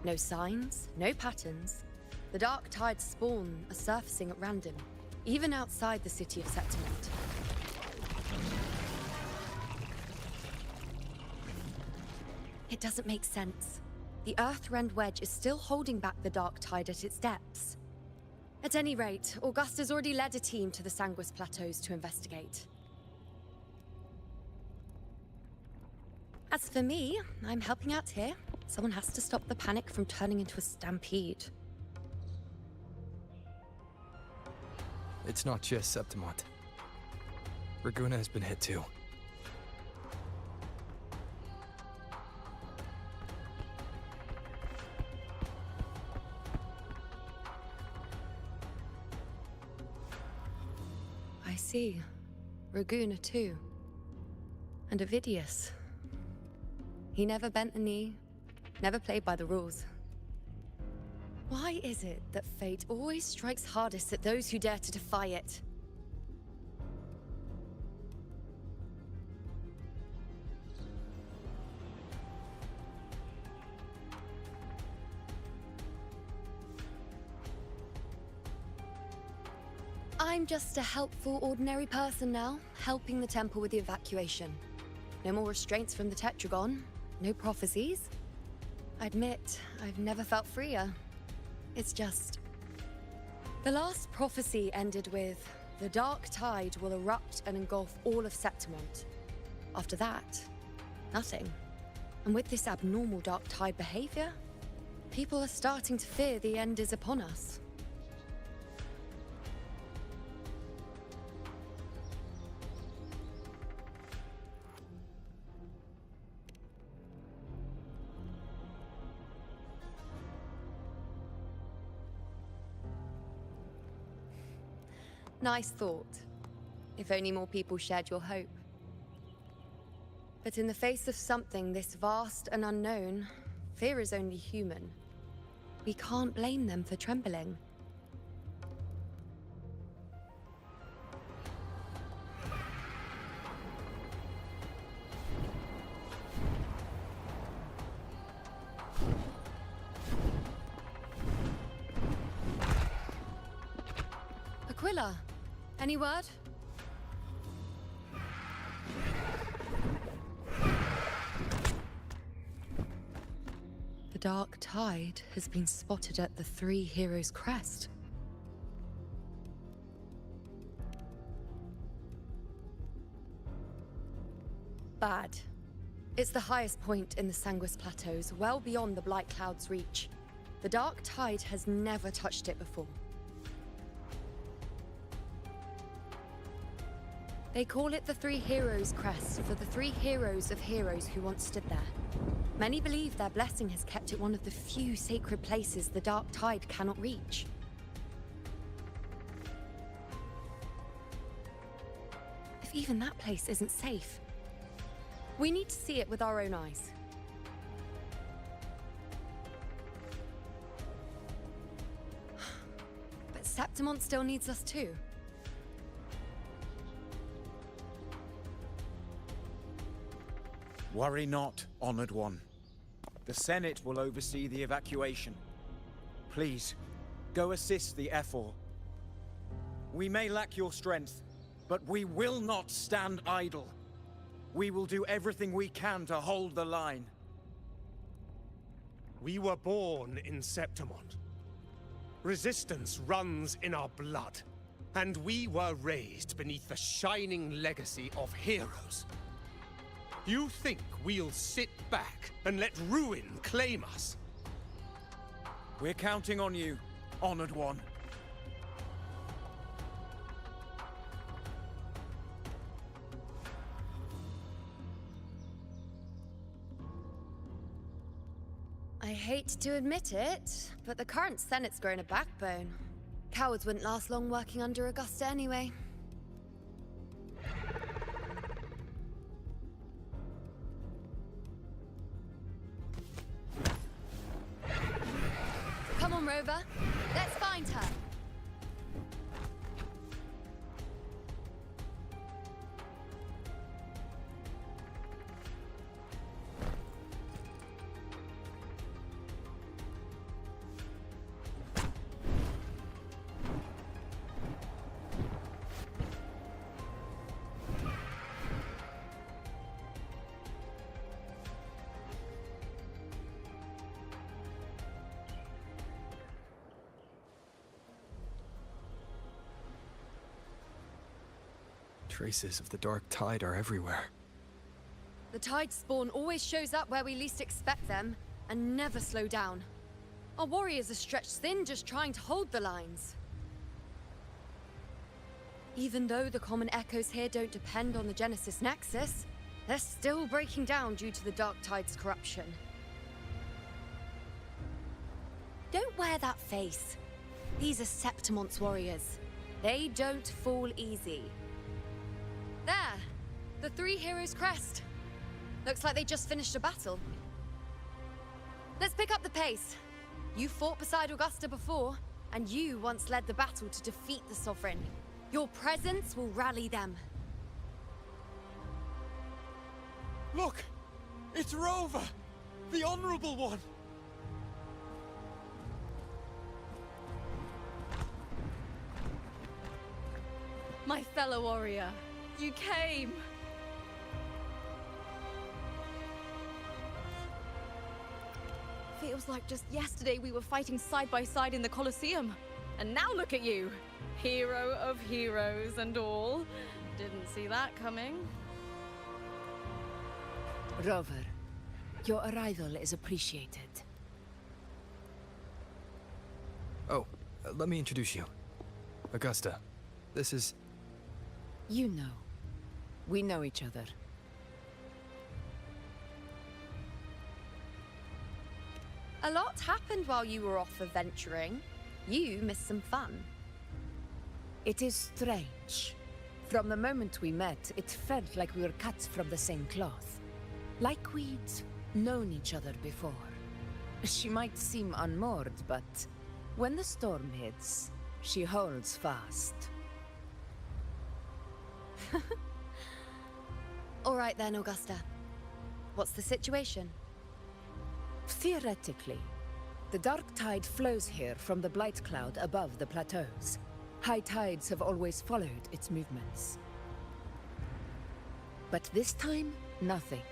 No signs, no patterns. The dark tide's spawn are surfacing at random, even outside the city of Septimont. It doesn't make sense. The Earthrend Wedge is still holding back the dark tide at its depths. At any rate, Augusta's already led a team to the Sanguis Plateaus to investigate. As for me, I'm helping out here. Someone has to stop the panic from turning into a stampede. It's not just Septimont. Raguna has been hit too. I see. Raguna too. And Ovidius. He never bent the knee, never played by the rules. Why is it that fate always strikes hardest at those who dare to defy it? I'm just a helpful, ordinary person now, helping the temple with the evacuation. No more restraints from the Tetragon, no prophecies. I admit, I've never felt freer. It's just... The last prophecy ended with, the dark tide will erupt and engulf all of Septimont. After that, nothing. And with this abnormal dark tide behavior, people are starting to fear the end is upon us. Nice thought. If only more people shared your hope. But in the face of something this vast and unknown, fear is only human. We can't blame them for trembling. Aquila, any word? The dark tide has been spotted at the Three Heroes' Crest. Bad. It's the highest point in the Sanguis Plateaus, well beyond the Blight Cloud's reach. The dark tide has never touched it before. They call it the Three Heroes' Crest for the three heroes of heroes who once stood there. Many believe their blessing has kept it one of the few sacred places the dark tide cannot reach. If even that place isn't safe, we need to see it with our own eyes. But Septimont still needs us too. Worry not, Honored One. The Senate will oversee the evacuation. Please, go assist the Ephor. We may lack your strength, but we will not stand idle. We will do everything we can to hold the line. We were born in Septimont. Resistance runs in our blood, and we were raised beneath the shining legacy of heroes. You think we'll sit back and let ruin claim us? We're counting on you, Honored One. I hate to admit it, but the current Senate's grown a backbone. Cowards wouldn't last long working under Augusta anyway. Come on, Rover. Let's find her. Traces of the dark tide are everywhere. The tide spawn always shows up where we least expect them, and never slow down. Our warriors are stretched thin just trying to hold the lines. Even though the common echoes here don't depend on the Genesis Nexus, they're still breaking down due to the dark tide's corruption. Don't wear that face. These are Septimon's warriors. They don't fall easy. There! The three heroes' crest. Looks like they just finished a battle. Let's pick up the pace. You fought beside Augusta before, and you once led the battle to defeat the Sovereign. Your presence will rally them. Look! It's Rover! The Honorable One! My fellow warrior, you came! Feels like just yesterday we were fighting side by side in the Colosseum. And now look at you! Hero of heroes and all. Didn't see that coming. Rover, your arrival is appreciated. Oh, let me introduce you. Augusta, this is... You know. We know each other. A lot happened while you were off adventuring. You missed some fun. It is strange. From the moment we met, it felt like we were cut from the same cloth. Like we'd known each other before. She might seem unmoored, but when the storm hits, she holds fast. All right then, Augusta. What's the situation? Theoretically, the dark tide flows here from the blight cloud above the plateaus. High tides have always followed its movements. But this time, nothing.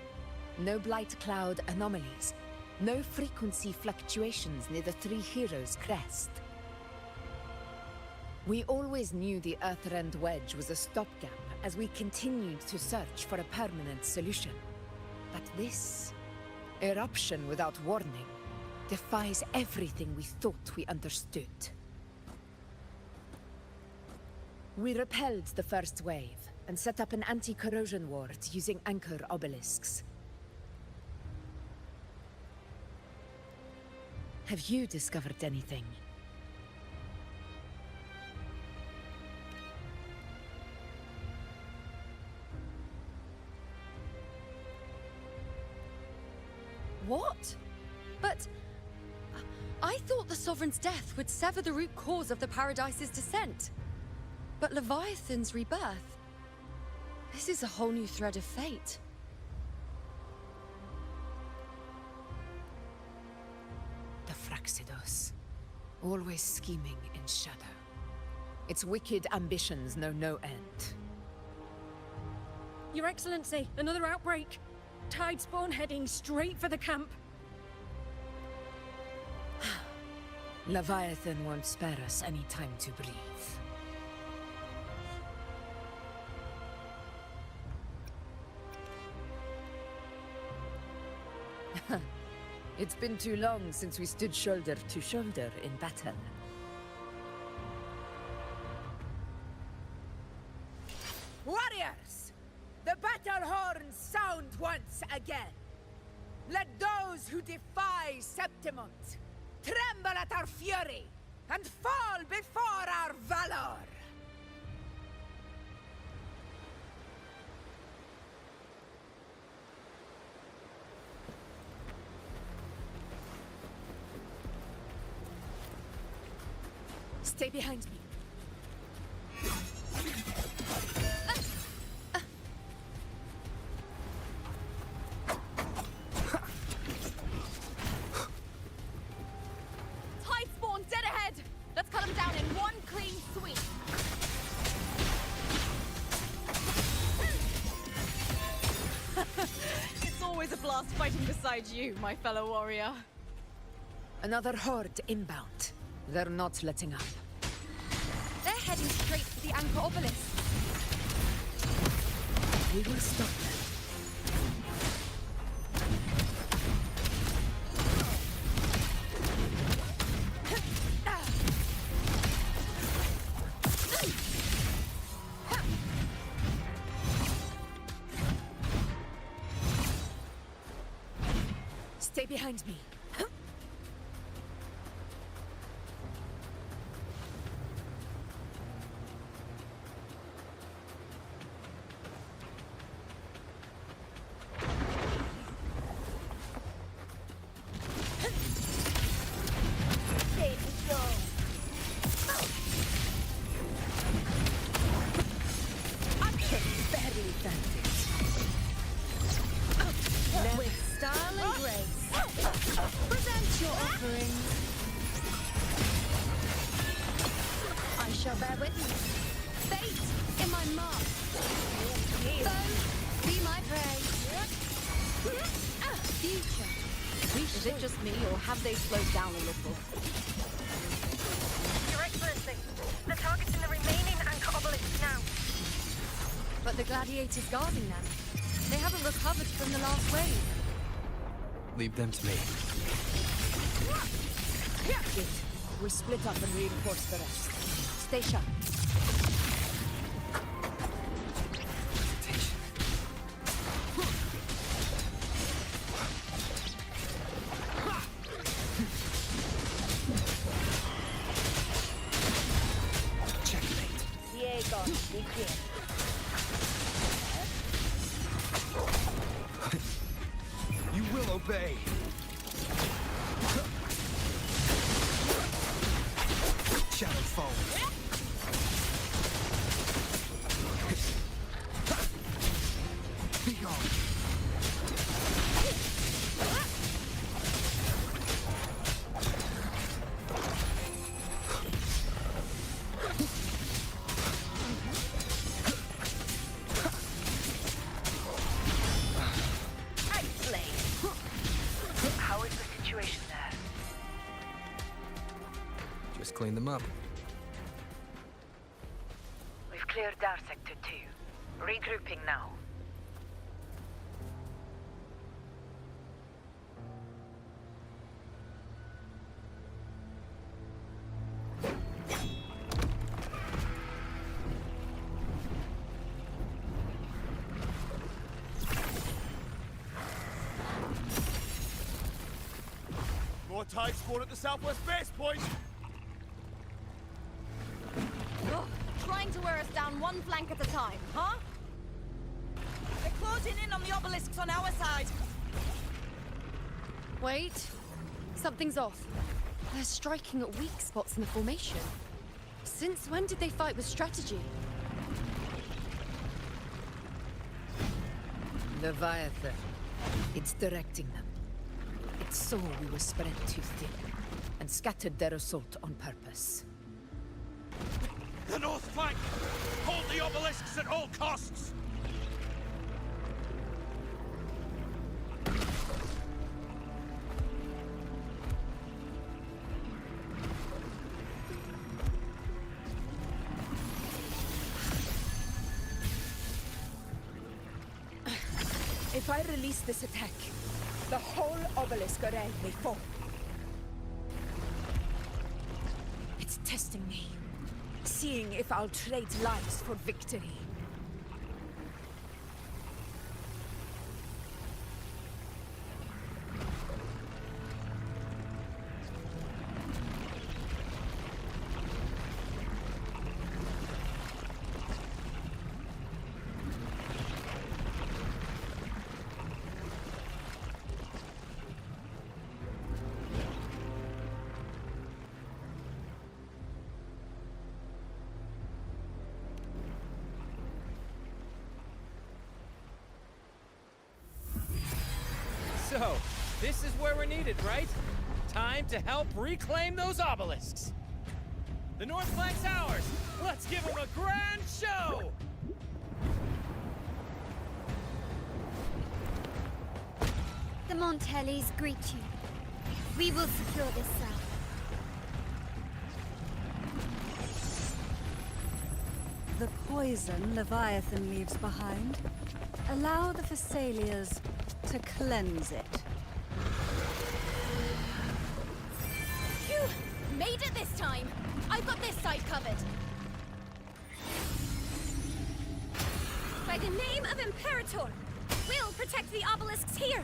No blight cloud anomalies. No frequency fluctuations near the Three Heroes' crest. We always knew the Earthrend Wedge was a stopgap as we continued to search for a permanent solution. But this eruption without warning defies everything we thought we understood. We repelled the first wave and set up an anti-corrosion ward using anchor obelisks. Have you discovered anything? What? But... I thought the Sovereign's death would sever the root cause of the Paradise's descent. But Leviathan's rebirth... This is a whole new thread of fate. The Fraxidos. Always scheming in shadow. Its wicked ambitions know no end. Your Excellency, another outbreak. Tide spawn heading straight for the camp. Leviathan won't spare us any time to breathe. It's been too long since we stood shoulder to shoulder in battle. Warriors! The battle horns sound once again! Let those who defy Septimont tremble at our fury and fall before our valor! Stay behind me. Tide spawn dead ahead! Let's cut them down in one clean sweep. It's always a blast fighting beside you, my fellow warrior. Another horde inbound. They're not letting up. They're heading straight for the anchor obelisk. We will stop them. Stay behind me. With style and grace. Present your offering. I shall bear witness. Fate in my mark. Foe, be my prey. Future. Is it just me, or have they slowed down a little? Your Excellency, the target's in the remaining anchor obelisk now. But the gladiators guarding them, they haven't recovered from the last wave. Leave them to me. Good. We'll split up and reinforce the rest. Stay sharp. Checkmate. Diego, begin. You will obey. Shadow fall. Be gone. How is the situation there? Just clean them up. We've cleared our Sector 2. Regrouping now. More tide spawn at the southwest base point! Ugh, trying to wear us down one flank at a time, huh? They're closing in on the obelisks on our side. Wait. Something's off. They're striking at weak spots in the formation. Since when did they fight with strategy? Leviathan. It's directing them. It saw we were spread too thin, and scattered their assault on purpose. The north flank! Hold the obelisks at all costs! If I release this attack, the whole obelisk array may fall. It's testing me, seeing if I'll trade lives for victory. So, this is where we're needed, right? Time to help reclaim those obelisks. The North Flank's ours. Let's give them a grand show! The Montellis greet you. We will secure this cell. The poison Leviathan leaves behind, allow the Thessalias to cleanse it. Phew! Made it this time! I've got this side covered. By the name of Imperator, we'll protect the obelisks here!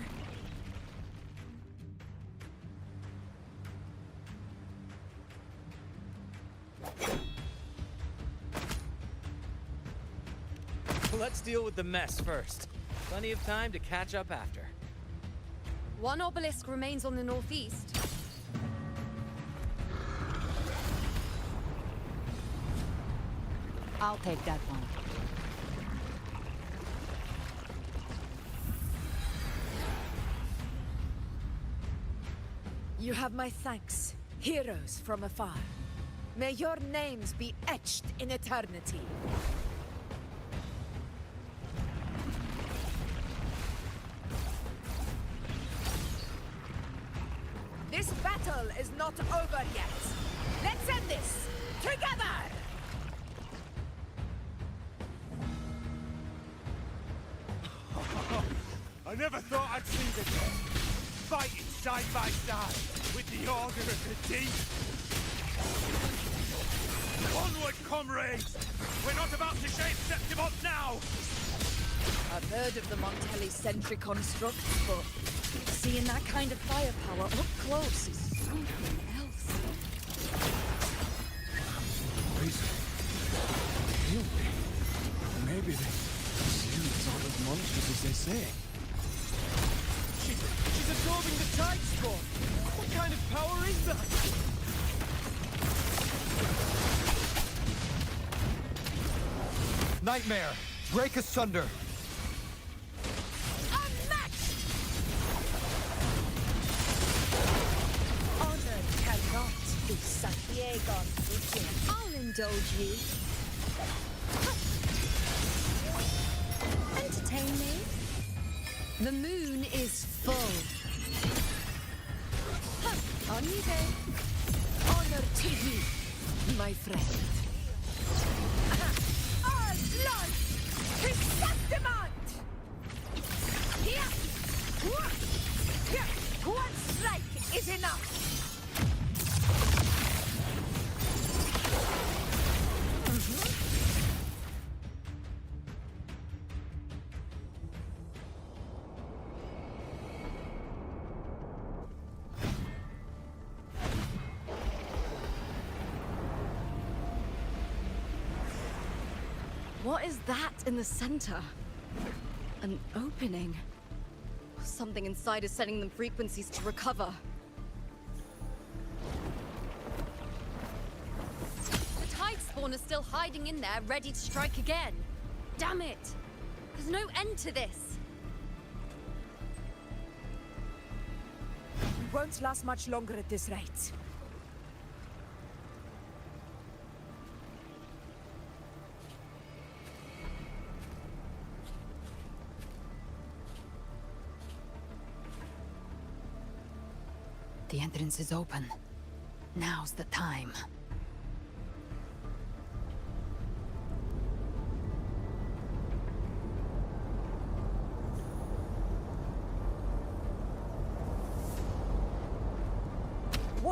Let's deal with the mess first. Plenty of time to catch up after. One obelisk remains on the northeast. I'll take that one. You have my thanks, heroes from afar. May your names be etched in eternity. This battle is not over yet. Let's end this together! I never thought I'd see the day. Fighting side by side with the Order of the Deep. Onward, comrades! We're not about to shave Septimont now! I've heard of the Montelli sentry construct, but seeing that kind of firepower up close is something else. Reason. Maybe this series aren't as monstrous as they say. She's absorbing the tide storm! What kind of power is that? Nightmare! Break asunder! Honor cannot be Santiago. I'll indulge you. Entertain me? The moon is full. On you go. Honor to you, my friend. All blood to Septimont! Here! Here! One strike is enough! What is that in the center? An opening. Something inside is sending them frequencies to recover. The tide spawn is still hiding in there, ready to strike again. Damn it! There's no end to this. We won't last much longer at this rate. The entrance is open. Now's the time.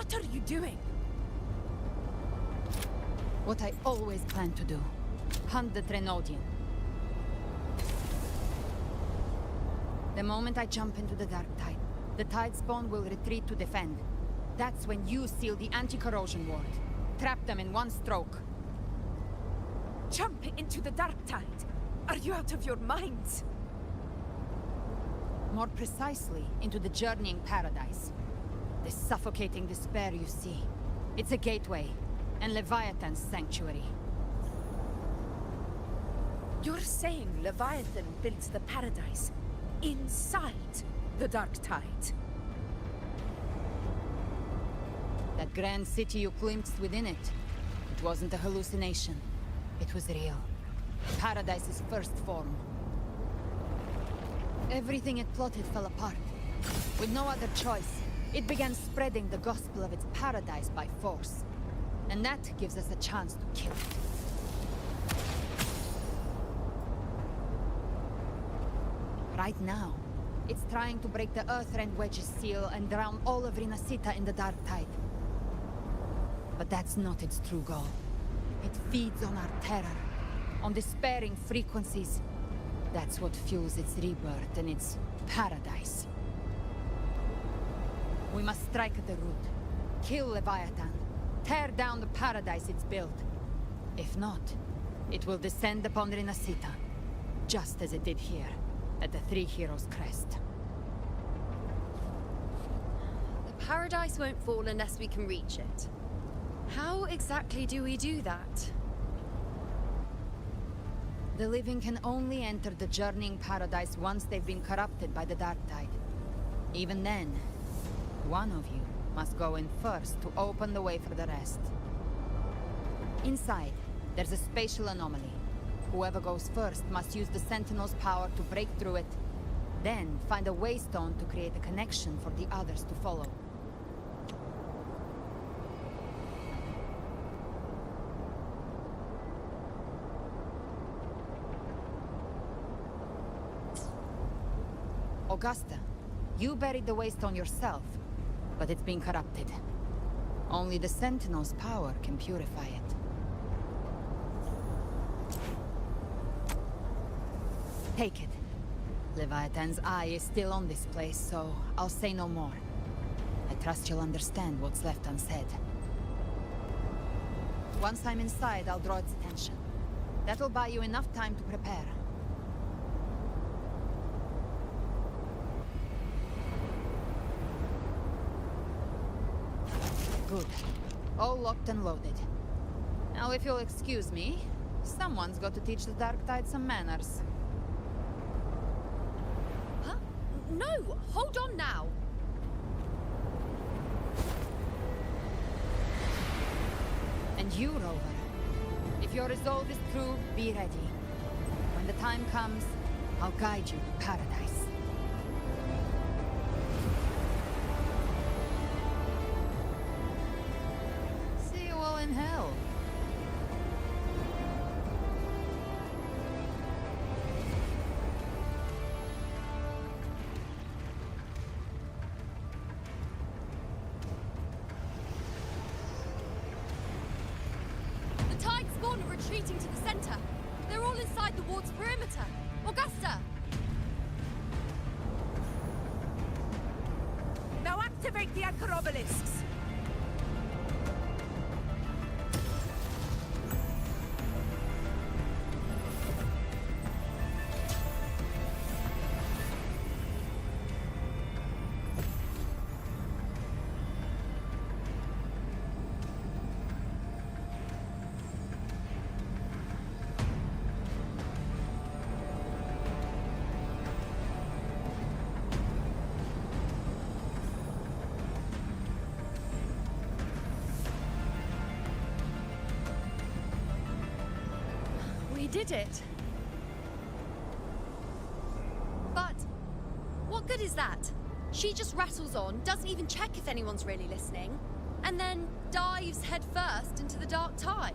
What are you doing? What I always planned to do. Hunt the Trenodian. The moment I jump into the Dark Tide, the Tide Spawn will retreat to defend. That's when you seal the anti-corrosion ward. Trap them in one stroke. Jump into the Dark Tide? Are you out of your minds? More precisely, into the journeying paradise. The suffocating despair you see. It's a gateway, and Leviathan's sanctuary. You're saying Leviathan built the paradise inside the Dark Tide? That grand city you glimpsed within it, it wasn't a hallucination. It was real. Paradise's first form. Everything it plotted fell apart. With no other choice, it began spreading the gospel of its paradise by force. And that gives us a chance to kill it. Right now, it's trying to break the Earthrend Wedge's seal and drown all of Rinasita in the Dark Tide. But that's not its true goal. It feeds on our terror, on despairing frequencies. That's what fuels its rebirth and its paradise. We must strike at the root, kill Leviathan, tear down the paradise it's built. If not, it will descend upon Rinasita, just as it did here, at the Three Heroes' Crest. The paradise won't fall unless we can reach it. How exactly do we do that? The living can only enter the journeying paradise once they've been corrupted by the Dark Tide. Even then, one of you must go in first to open the way for the rest. Inside, there's a spatial anomaly. Whoever goes first must use the Sentinel's power to break through it, then find a waystone to create a connection for the others to follow. Augusta, you buried the waystone yourself, but it's been corrupted. Only the Sentinel's power can purify it. Take it. Leviathan's eye is still on this place, so I'll say no more. I trust you'll understand what's left unsaid. Once I'm inside, I'll draw its attention. That'll buy you enough time to prepare. Good. All locked and loaded. Now, if you'll excuse me, someone's got to teach the Dark Tide some manners. Huh? No! Hold on now! And you, Rover. If your resolve is true, be ready. When the time comes, I'll guide you to paradise. See you all in hell. The Tide Spawn are retreating to the center. They're all inside the ward's perimeter. Augusta! Now activate the anchor obelisks! We did it. But what good is that? She just rattles on, doesn't even check if anyone's really listening, and then dives headfirst into the Dark Tide.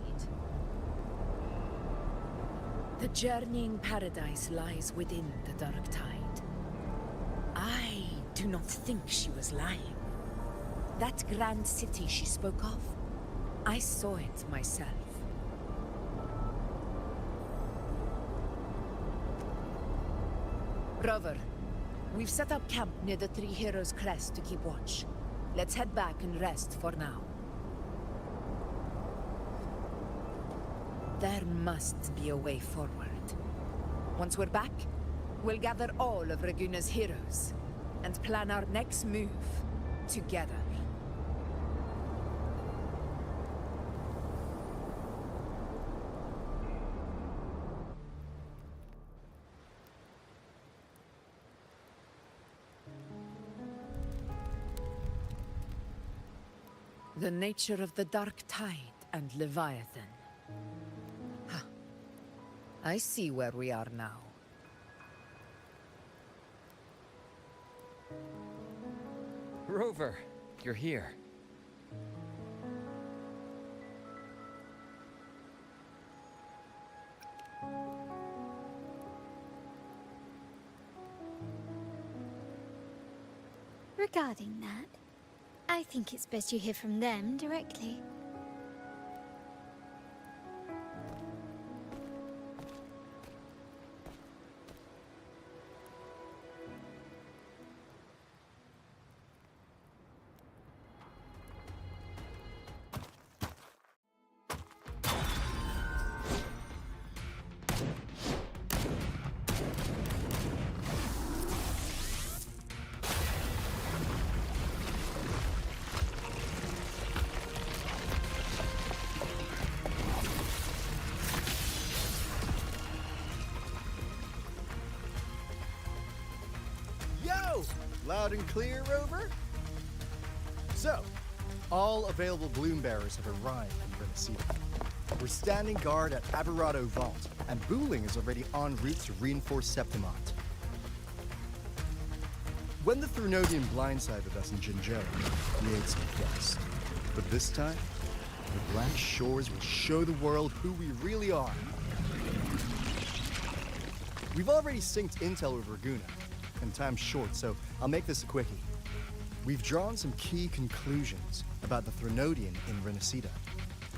The journeying paradise lies within the Dark Tide. I do not think she was lying. That grand city she spoke of, I saw it myself. Rover, we've set up camp near the Three Heroes Crest to keep watch. Let's head back and rest for now. There must be a way forward. Once we're back, we'll gather all of Raguna's heroes and plan our next move together. The nature of the Dark Tide and Leviathan. Huh. I see where we are now. Rover, you're here. Regarding that, I think it's best you hear from them directly. Loud and clear, Rover? So, all available bloom bearers have arrived in Renacida. We're standing guard at Aberrado Vault, and Booling is already en route to reinforce Septimont. When the Threnodian blindsided us in Jinzhou, we ate some dust. But this time, the Black Shores will show the world who we really are. We've already synced intel with Raguna, and time's short, so I'll make this a quickie. We've drawn some key conclusions about the Threnodian in Renacida.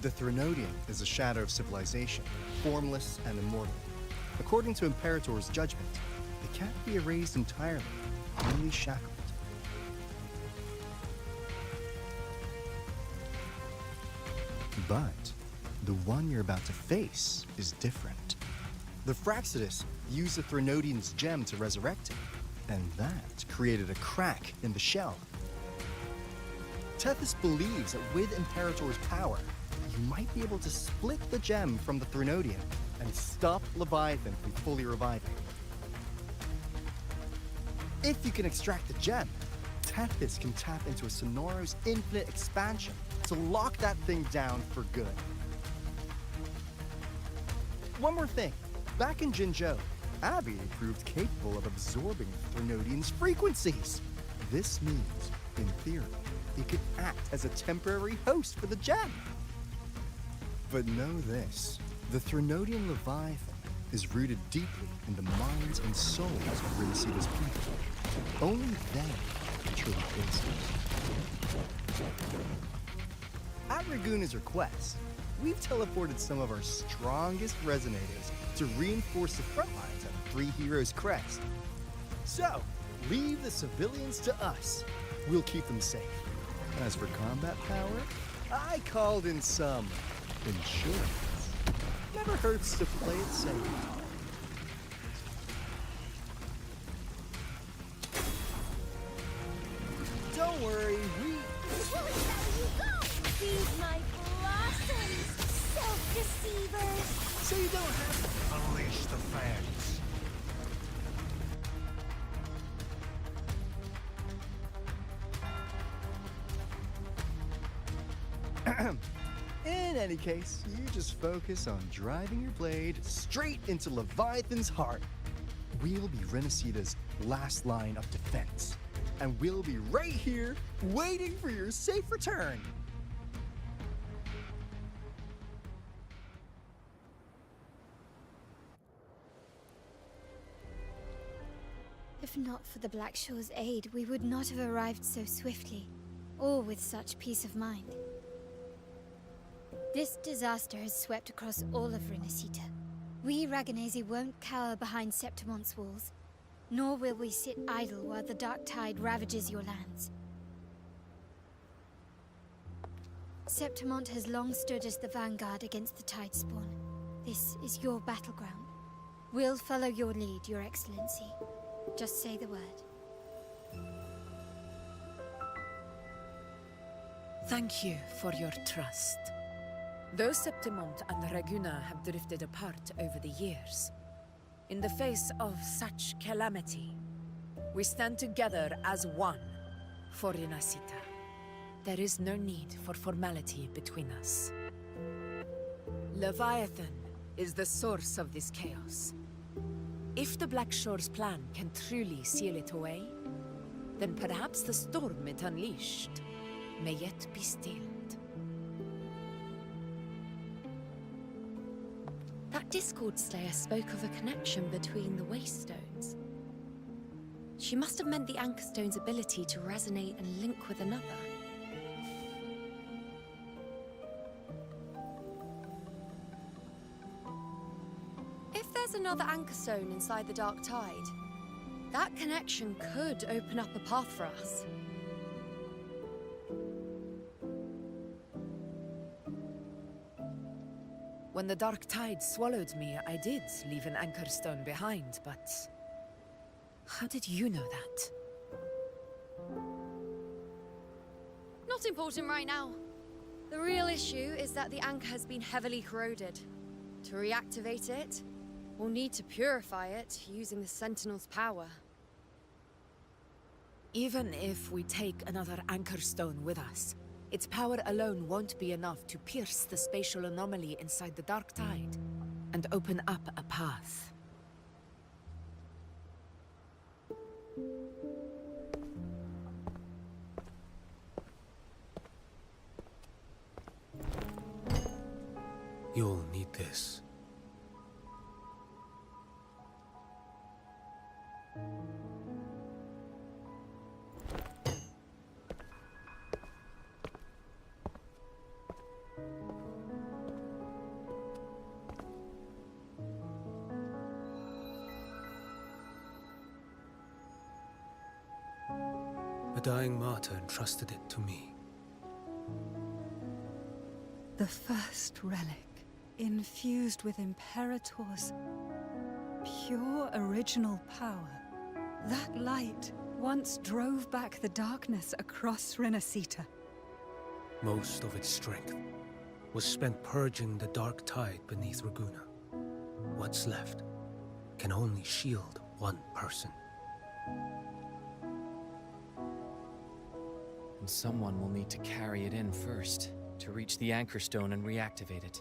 The Threnodian is a shadow of civilization, formless and immortal. According to Imperator's judgment, they can't be erased entirely, only shackled. But the one you're about to face is different. The Fraxidus used the Threnodian's gem to resurrect him, and that created a crack in the shell. Tethys believes that with Imperator's power, you might be able to split the gem from the Threnodian and stop Leviathan from fully reviving. If you can extract the gem, Tethys can tap into a Sonoros infinite expansion to lock that thing down for good. One more thing. Back in Jinzhou, Abby proved capable of absorbing Threnodian's frequencies. This means, in theory, it could act as a temporary host for the gem. But know this, the Threnodian Leviathan is rooted deeply in the minds and souls of Renacida's people. Only they can truly face it. At Raguna's request, we've teleported some of our strongest resonators to reinforce the front lines at Three Heroes Crest. So, leave the civilians to us. We'll keep them safe. As for combat power, I called in some insurance. Never hurts to play it safe. Don't worry, we... Won't let you go! Feed my blossoms, self-deceivers! So you don't have to unleash the fans. In any case, you just focus on driving your blade straight into Leviathan's heart. We'll be Renacida's last line of defense. And we'll be right here, waiting for your safe return. If not for the Black Shore's aid, we would not have arrived so swiftly. all with such peace of mind. This disaster has swept across all of Renacita. We Raganazi won't cower behind Septimon's walls, nor will we sit idle while the dark tide ravages your lands. Septimont has long stood as the vanguard against the tide spawn. This is your battleground. We'll follow your lead, Your Excellency. Just say the word. Thank you for your trust. Though Septimont and Raguna have drifted apart over the years, in the face of such calamity, we stand together as one for Renacita. There is no need for formality between us. Leviathan is the source of this chaos. If the Black Shore's plan can truly seal it away, then perhaps the storm it unleashed may yet be stilled. That Discord Slayer spoke of a connection between the Wastestones. She must have meant the Anchorstone's ability to resonate and link with another. If there's another Anchorstone inside the Dark Tide, that connection could open up a path for us. When the Dark Tide swallowed me, I did leave an Anchorstone behind, but... how did you know that? Not important right now. The real issue is that the anchor has been heavily corroded. To reactivate it, we'll need to purify it using the Sentinel's power. Even if we take another Anchorstone with us, its power alone won't be enough to pierce the spatial anomaly inside the Dark Tide and open up a path. You'll need this. A dying martyr entrusted it to me. The first relic, infused with Imperator's pure original power. That light once drove back the darkness across Renacita. Most of its strength was spent purging the dark tide beneath Raguna. What's left can only shield one person. And someone will need to carry it in first, to reach the Anchorstone and reactivate it.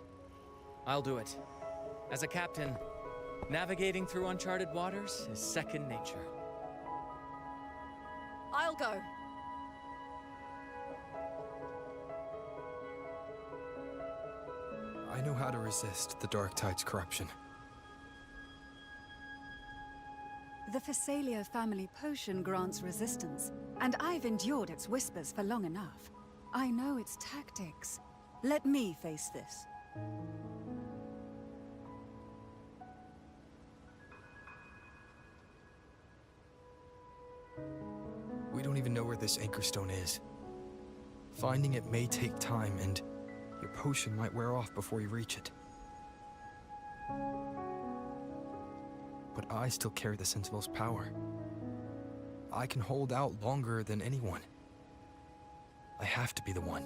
I'll do it. As a captain, navigating through uncharted waters is second nature. I'll go. I know how to resist the Dark Tide's corruption. The Phasalia family potion grants resistance, and I've endured its whispers for long enough. I know its tactics. Let me face this. We don't even know where this Anchorstone is. Finding it may take time, and your potion might wear off before you reach it. But I still carry the Sentinel's power. I can hold out longer than anyone. I have to be the one.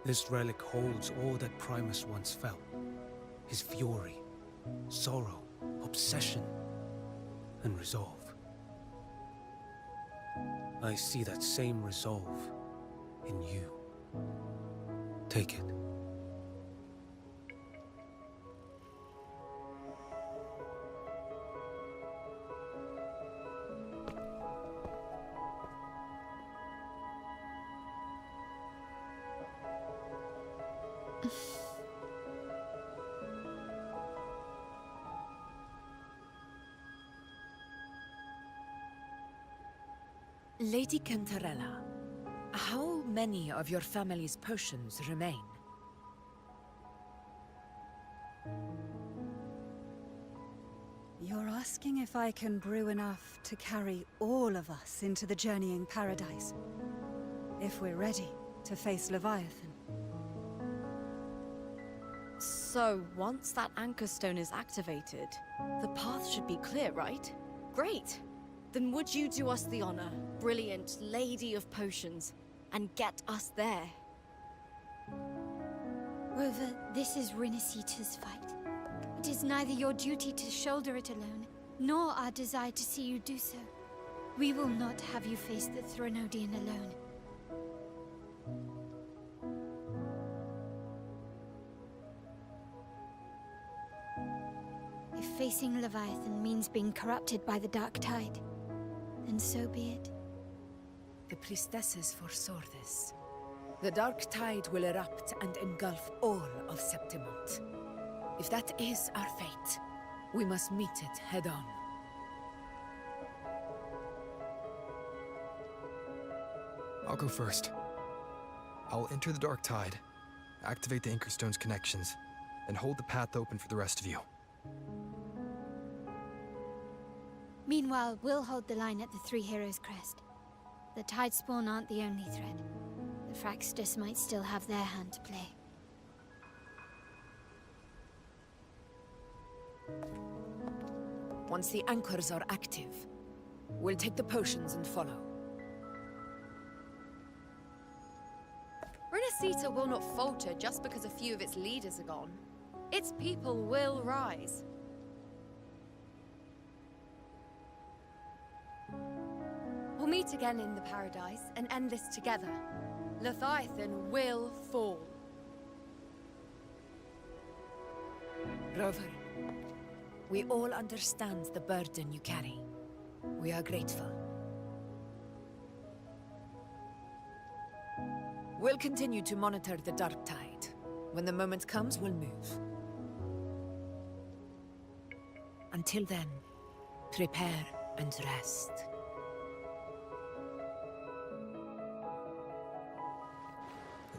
This relic holds all that Primus once felt. His fury, sorrow, obsession, and resolve. I see that same resolve in you. Take it. Lady Cantarella, how many of your family's potions remain? You're asking if I can brew enough to carry all of us into the journeying paradise. If we're ready to face Leviathan. So, once that anchor stone is activated, the path should be clear, right? Great! Then would you do us the honor, brilliant Lady of Potions, and get us there? Rover, this is Rinasita's fight. It is neither your duty to shoulder it alone, nor our desire to see you do so. We will not have you face the Threnodian alone. If facing Leviathan means being corrupted by the Dark Tide, then so be it. The priestesses foresaw this. The Dark Tide will erupt and engulf all of Septimont. If that is our fate, we must meet it head-on. I'll go first. I'll enter the Dark Tide, activate the Anchorstone's connections, and hold the path open for the rest of you. Meanwhile, we'll hold the line at the Three Heroes Crest. The Tidespawn aren't the only threat. The Fraxtus might still have their hand to play. Once the anchors are active, we'll take the potions and follow. Renacita will not falter just because a few of its leaders are gone. Its people will rise. We'll meet again in the paradise and end this together. Leviathan will fall. Rover, we all understand the burden you carry. We are grateful. We'll continue to monitor the Dark Tide. When the moment comes, we'll move. Until then, prepare and rest.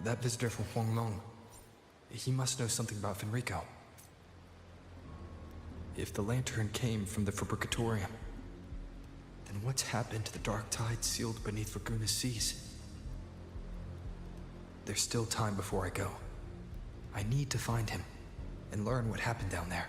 That visitor from Huanglong, he must know something about Fenrico. If the lantern came from the Fabricatorium, then what's happened to the Dark Tide sealed beneath Raguna's seas? There's still time before I go. I need to find him and learn what happened down there.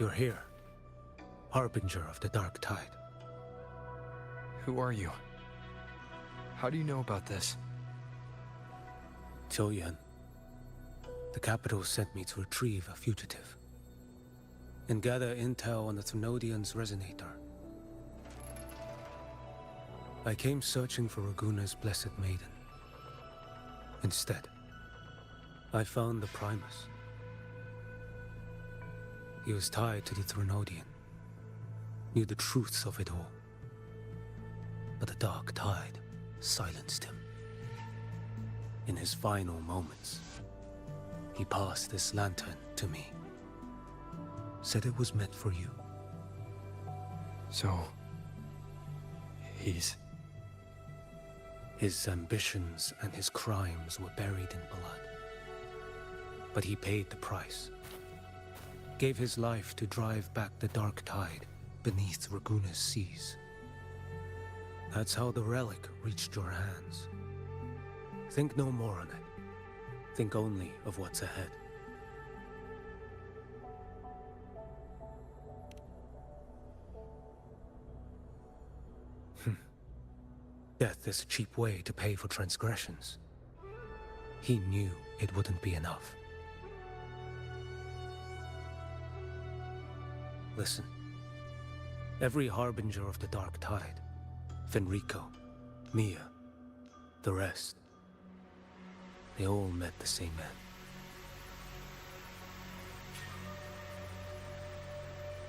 You're here, Harbinger of the Dark Tide. Who are you? How do you know about this? Choyan. The capital sent me to retrieve a fugitive and gather intel on the Thrunodian's resonator. I came searching for Raguna's Blessed Maiden. Instead, I found the Primus. He was tied to the Thrunodian, knew the truths of it all. But the Dark Tide silenced him. In his final moments, he passed this lantern to me. Said it was meant for you. So... he's... His ambitions and his crimes were buried in blood. But he paid the price. Gave his life to drive back the Dark Tide beneath Raguna's seas. That's how the relic reached your hands. Think no more on it. Think only of what's ahead. Death is a cheap way to pay for transgressions. He knew it wouldn't be enough. Listen. Every Harbinger of the Dark Tide, Fenrico, Mia, the rest, they all met the same end.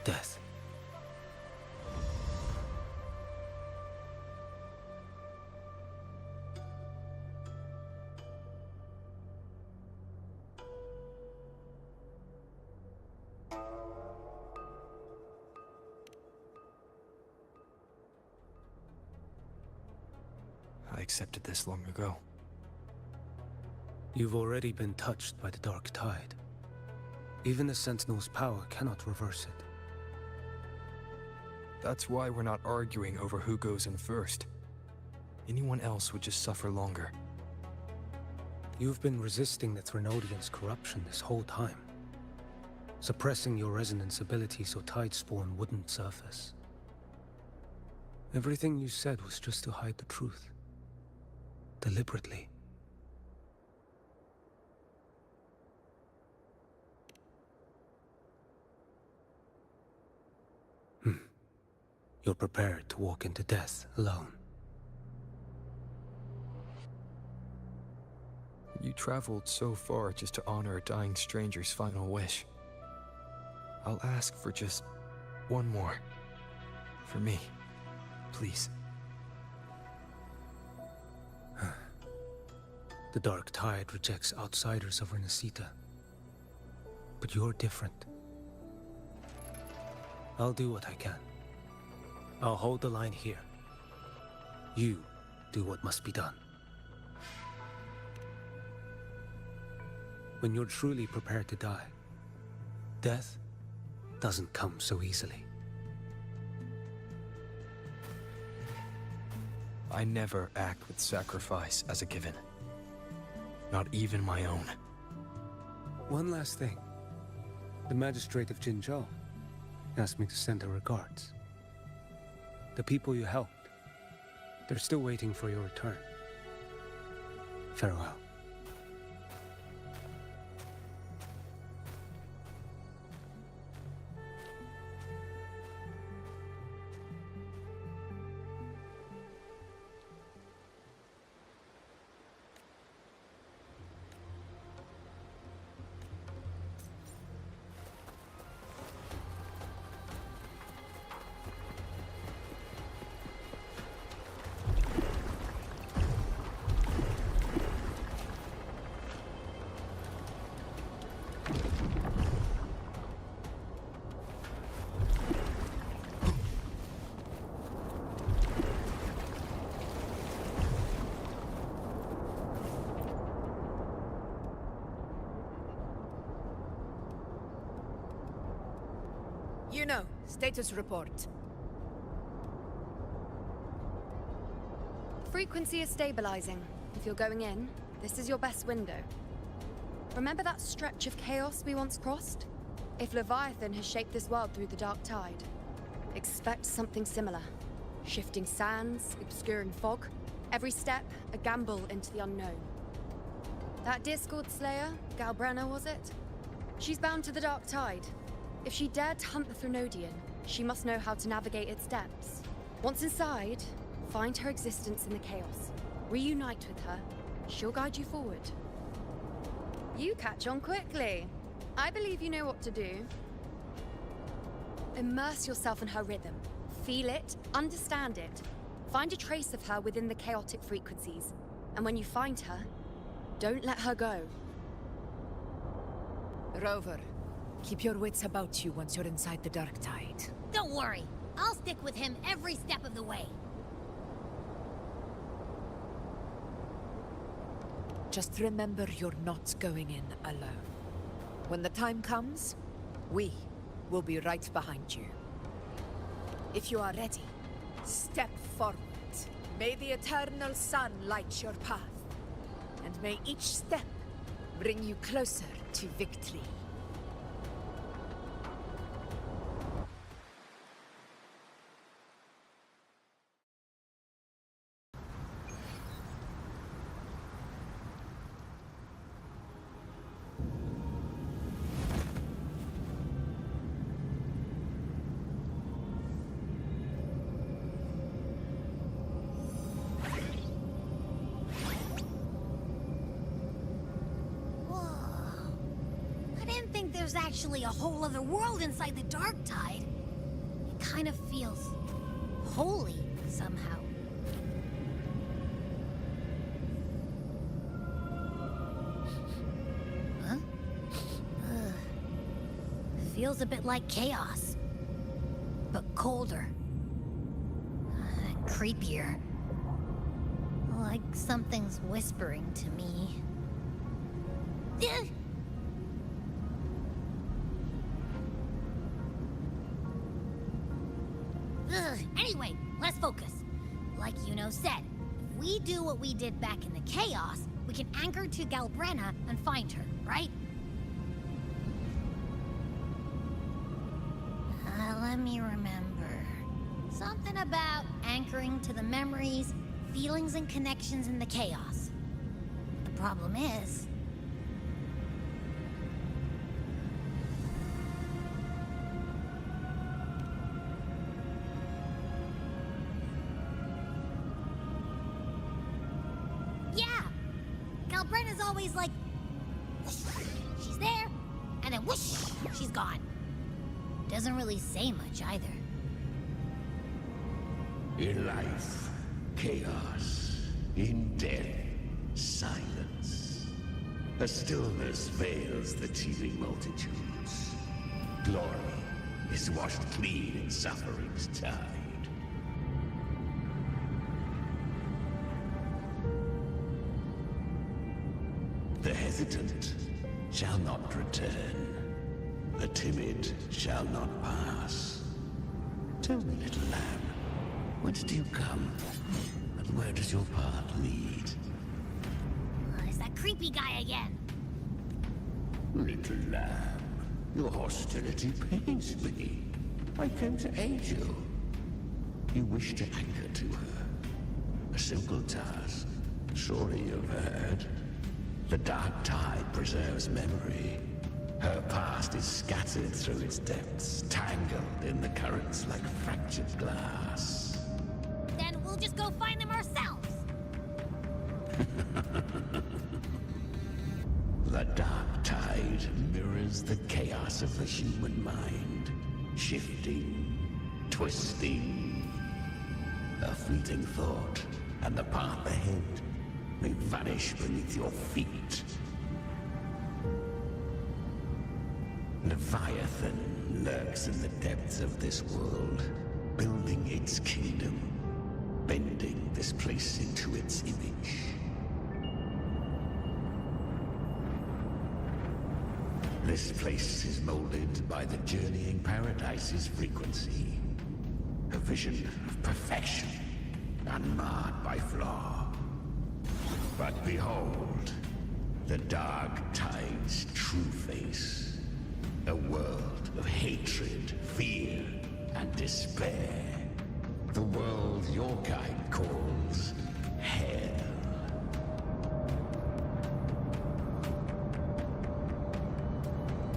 Death. I accepted this long ago. You've already been touched by the Dark Tide. Even the Sentinel's power cannot reverse it. That's why we're not arguing over who goes in first. Anyone else would just suffer longer. You've been resisting the Thrunodian's corruption this whole time. Suppressing your resonance ability so Tidespawn wouldn't surface. Everything you said was just to hide the truth. Deliberately. You're prepared to walk into death alone. You traveled so far just to honor a dying stranger's final wish. I'll ask for just one more. For me. Please. The Dark Tide rejects outsiders of Renacita. But you're different. I'll do what I can. I'll hold the line here. You do what must be done. When you're truly prepared to die, death doesn't come so easily. I never act with sacrifice as a given. Not even my own. One last thing. The magistrate of Jinzhou asked me to send her regards. The people you helped, they're still waiting for your return. Farewell. You know, status report. Frequency is stabilizing. If you're going in, this is your best window. Remember that stretch of chaos we once crossed? If Leviathan has shaped this world through the dark tide, expect something similar. Shifting sands, obscuring fog, every step a gamble into the unknown. That Discord Slayer, Galbrenna was it? She's bound to the dark tide. If she dared to hunt the Threnodian, she must know how to navigate its depths. Once inside, find her existence in the chaos. Reunite with her. She'll guide you forward. You catch on quickly. I believe you know what to do. Immerse yourself in her rhythm. Feel it, understand it. Find a trace of her within the chaotic frequencies. And when you find her, don't let her go. Rover, keep your wits about you once you're inside the dark tide. Don't worry. I'll stick with him every step of the way. Just remember you're not going in alone. When the time comes, we will be right behind you. If you are ready, step forward. May the eternal sun light your path, and may each step bring you closer to victory. There's actually a whole other world inside the dark tide. It kind of feels holy somehow. Huh? Feels a bit like chaos, but colder. And creepier. Like something's whispering to me. Anyway, let's focus. Like Yuno said, if we do what we did back in the chaos, we can anchor to Galbrenna and find her, right? Let me remember. Something about anchoring to the memories, feelings, and connections in the chaos. The problem is... Galbrenna's always like, whoosh, she's there, and then whoosh, she's gone. Doesn't really say much either. In life, chaos. In death, silence. A stillness veils the teeming multitudes. Glory is washed clean in suffering's tide. The hesitant shall not return. The timid shall not pass. Tell me, little lamb, whence do you come? And where does your path lead? It's that creepy guy again. Little lamb, your hostility pains me. I came to aid you. You wish to anchor to her. A simple task. Surely you've heard. The dark tide preserves memory. Her past is scattered through its depths, tangled in the currents like fractured glass. Then we'll just go find them ourselves. The dark tide mirrors the chaos of the human mind. Shifting, twisting. A fleeting thought, and the path ahead may vanish beneath your feet. Leviathan lurks in the depths of this world, building its kingdom, bending this place into its image. This place is molded by the journeying paradise's frequency. A vision of perfection, unmarred by flaw. But behold, the dark tide's true face. A world of hatred, fear, and despair. The world your kind calls hell.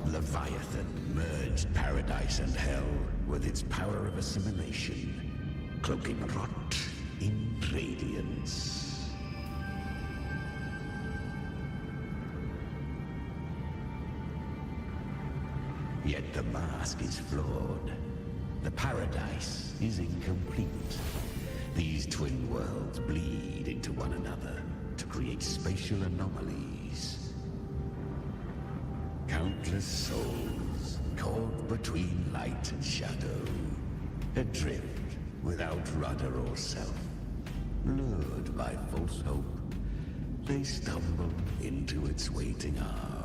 Leviathan merged paradise and hell with its power of assimilation, cloaking rot in radiance. Yet the mask is flawed. The paradise is incomplete. These twin worlds bleed into one another to create spatial anomalies. Countless souls caught between light and shadow, adrift without rudder or self. Lured by false hope, they stumble into its waiting arms.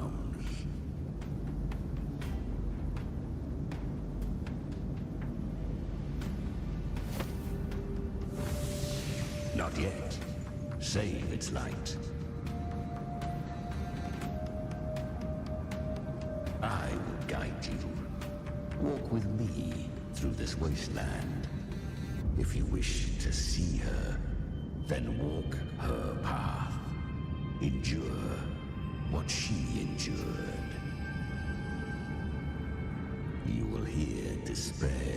Not yet. Save its light. I will guide you. Walk with me through this wasteland. If you wish to see her, then walk her path. Endure what she endured. You will hear despair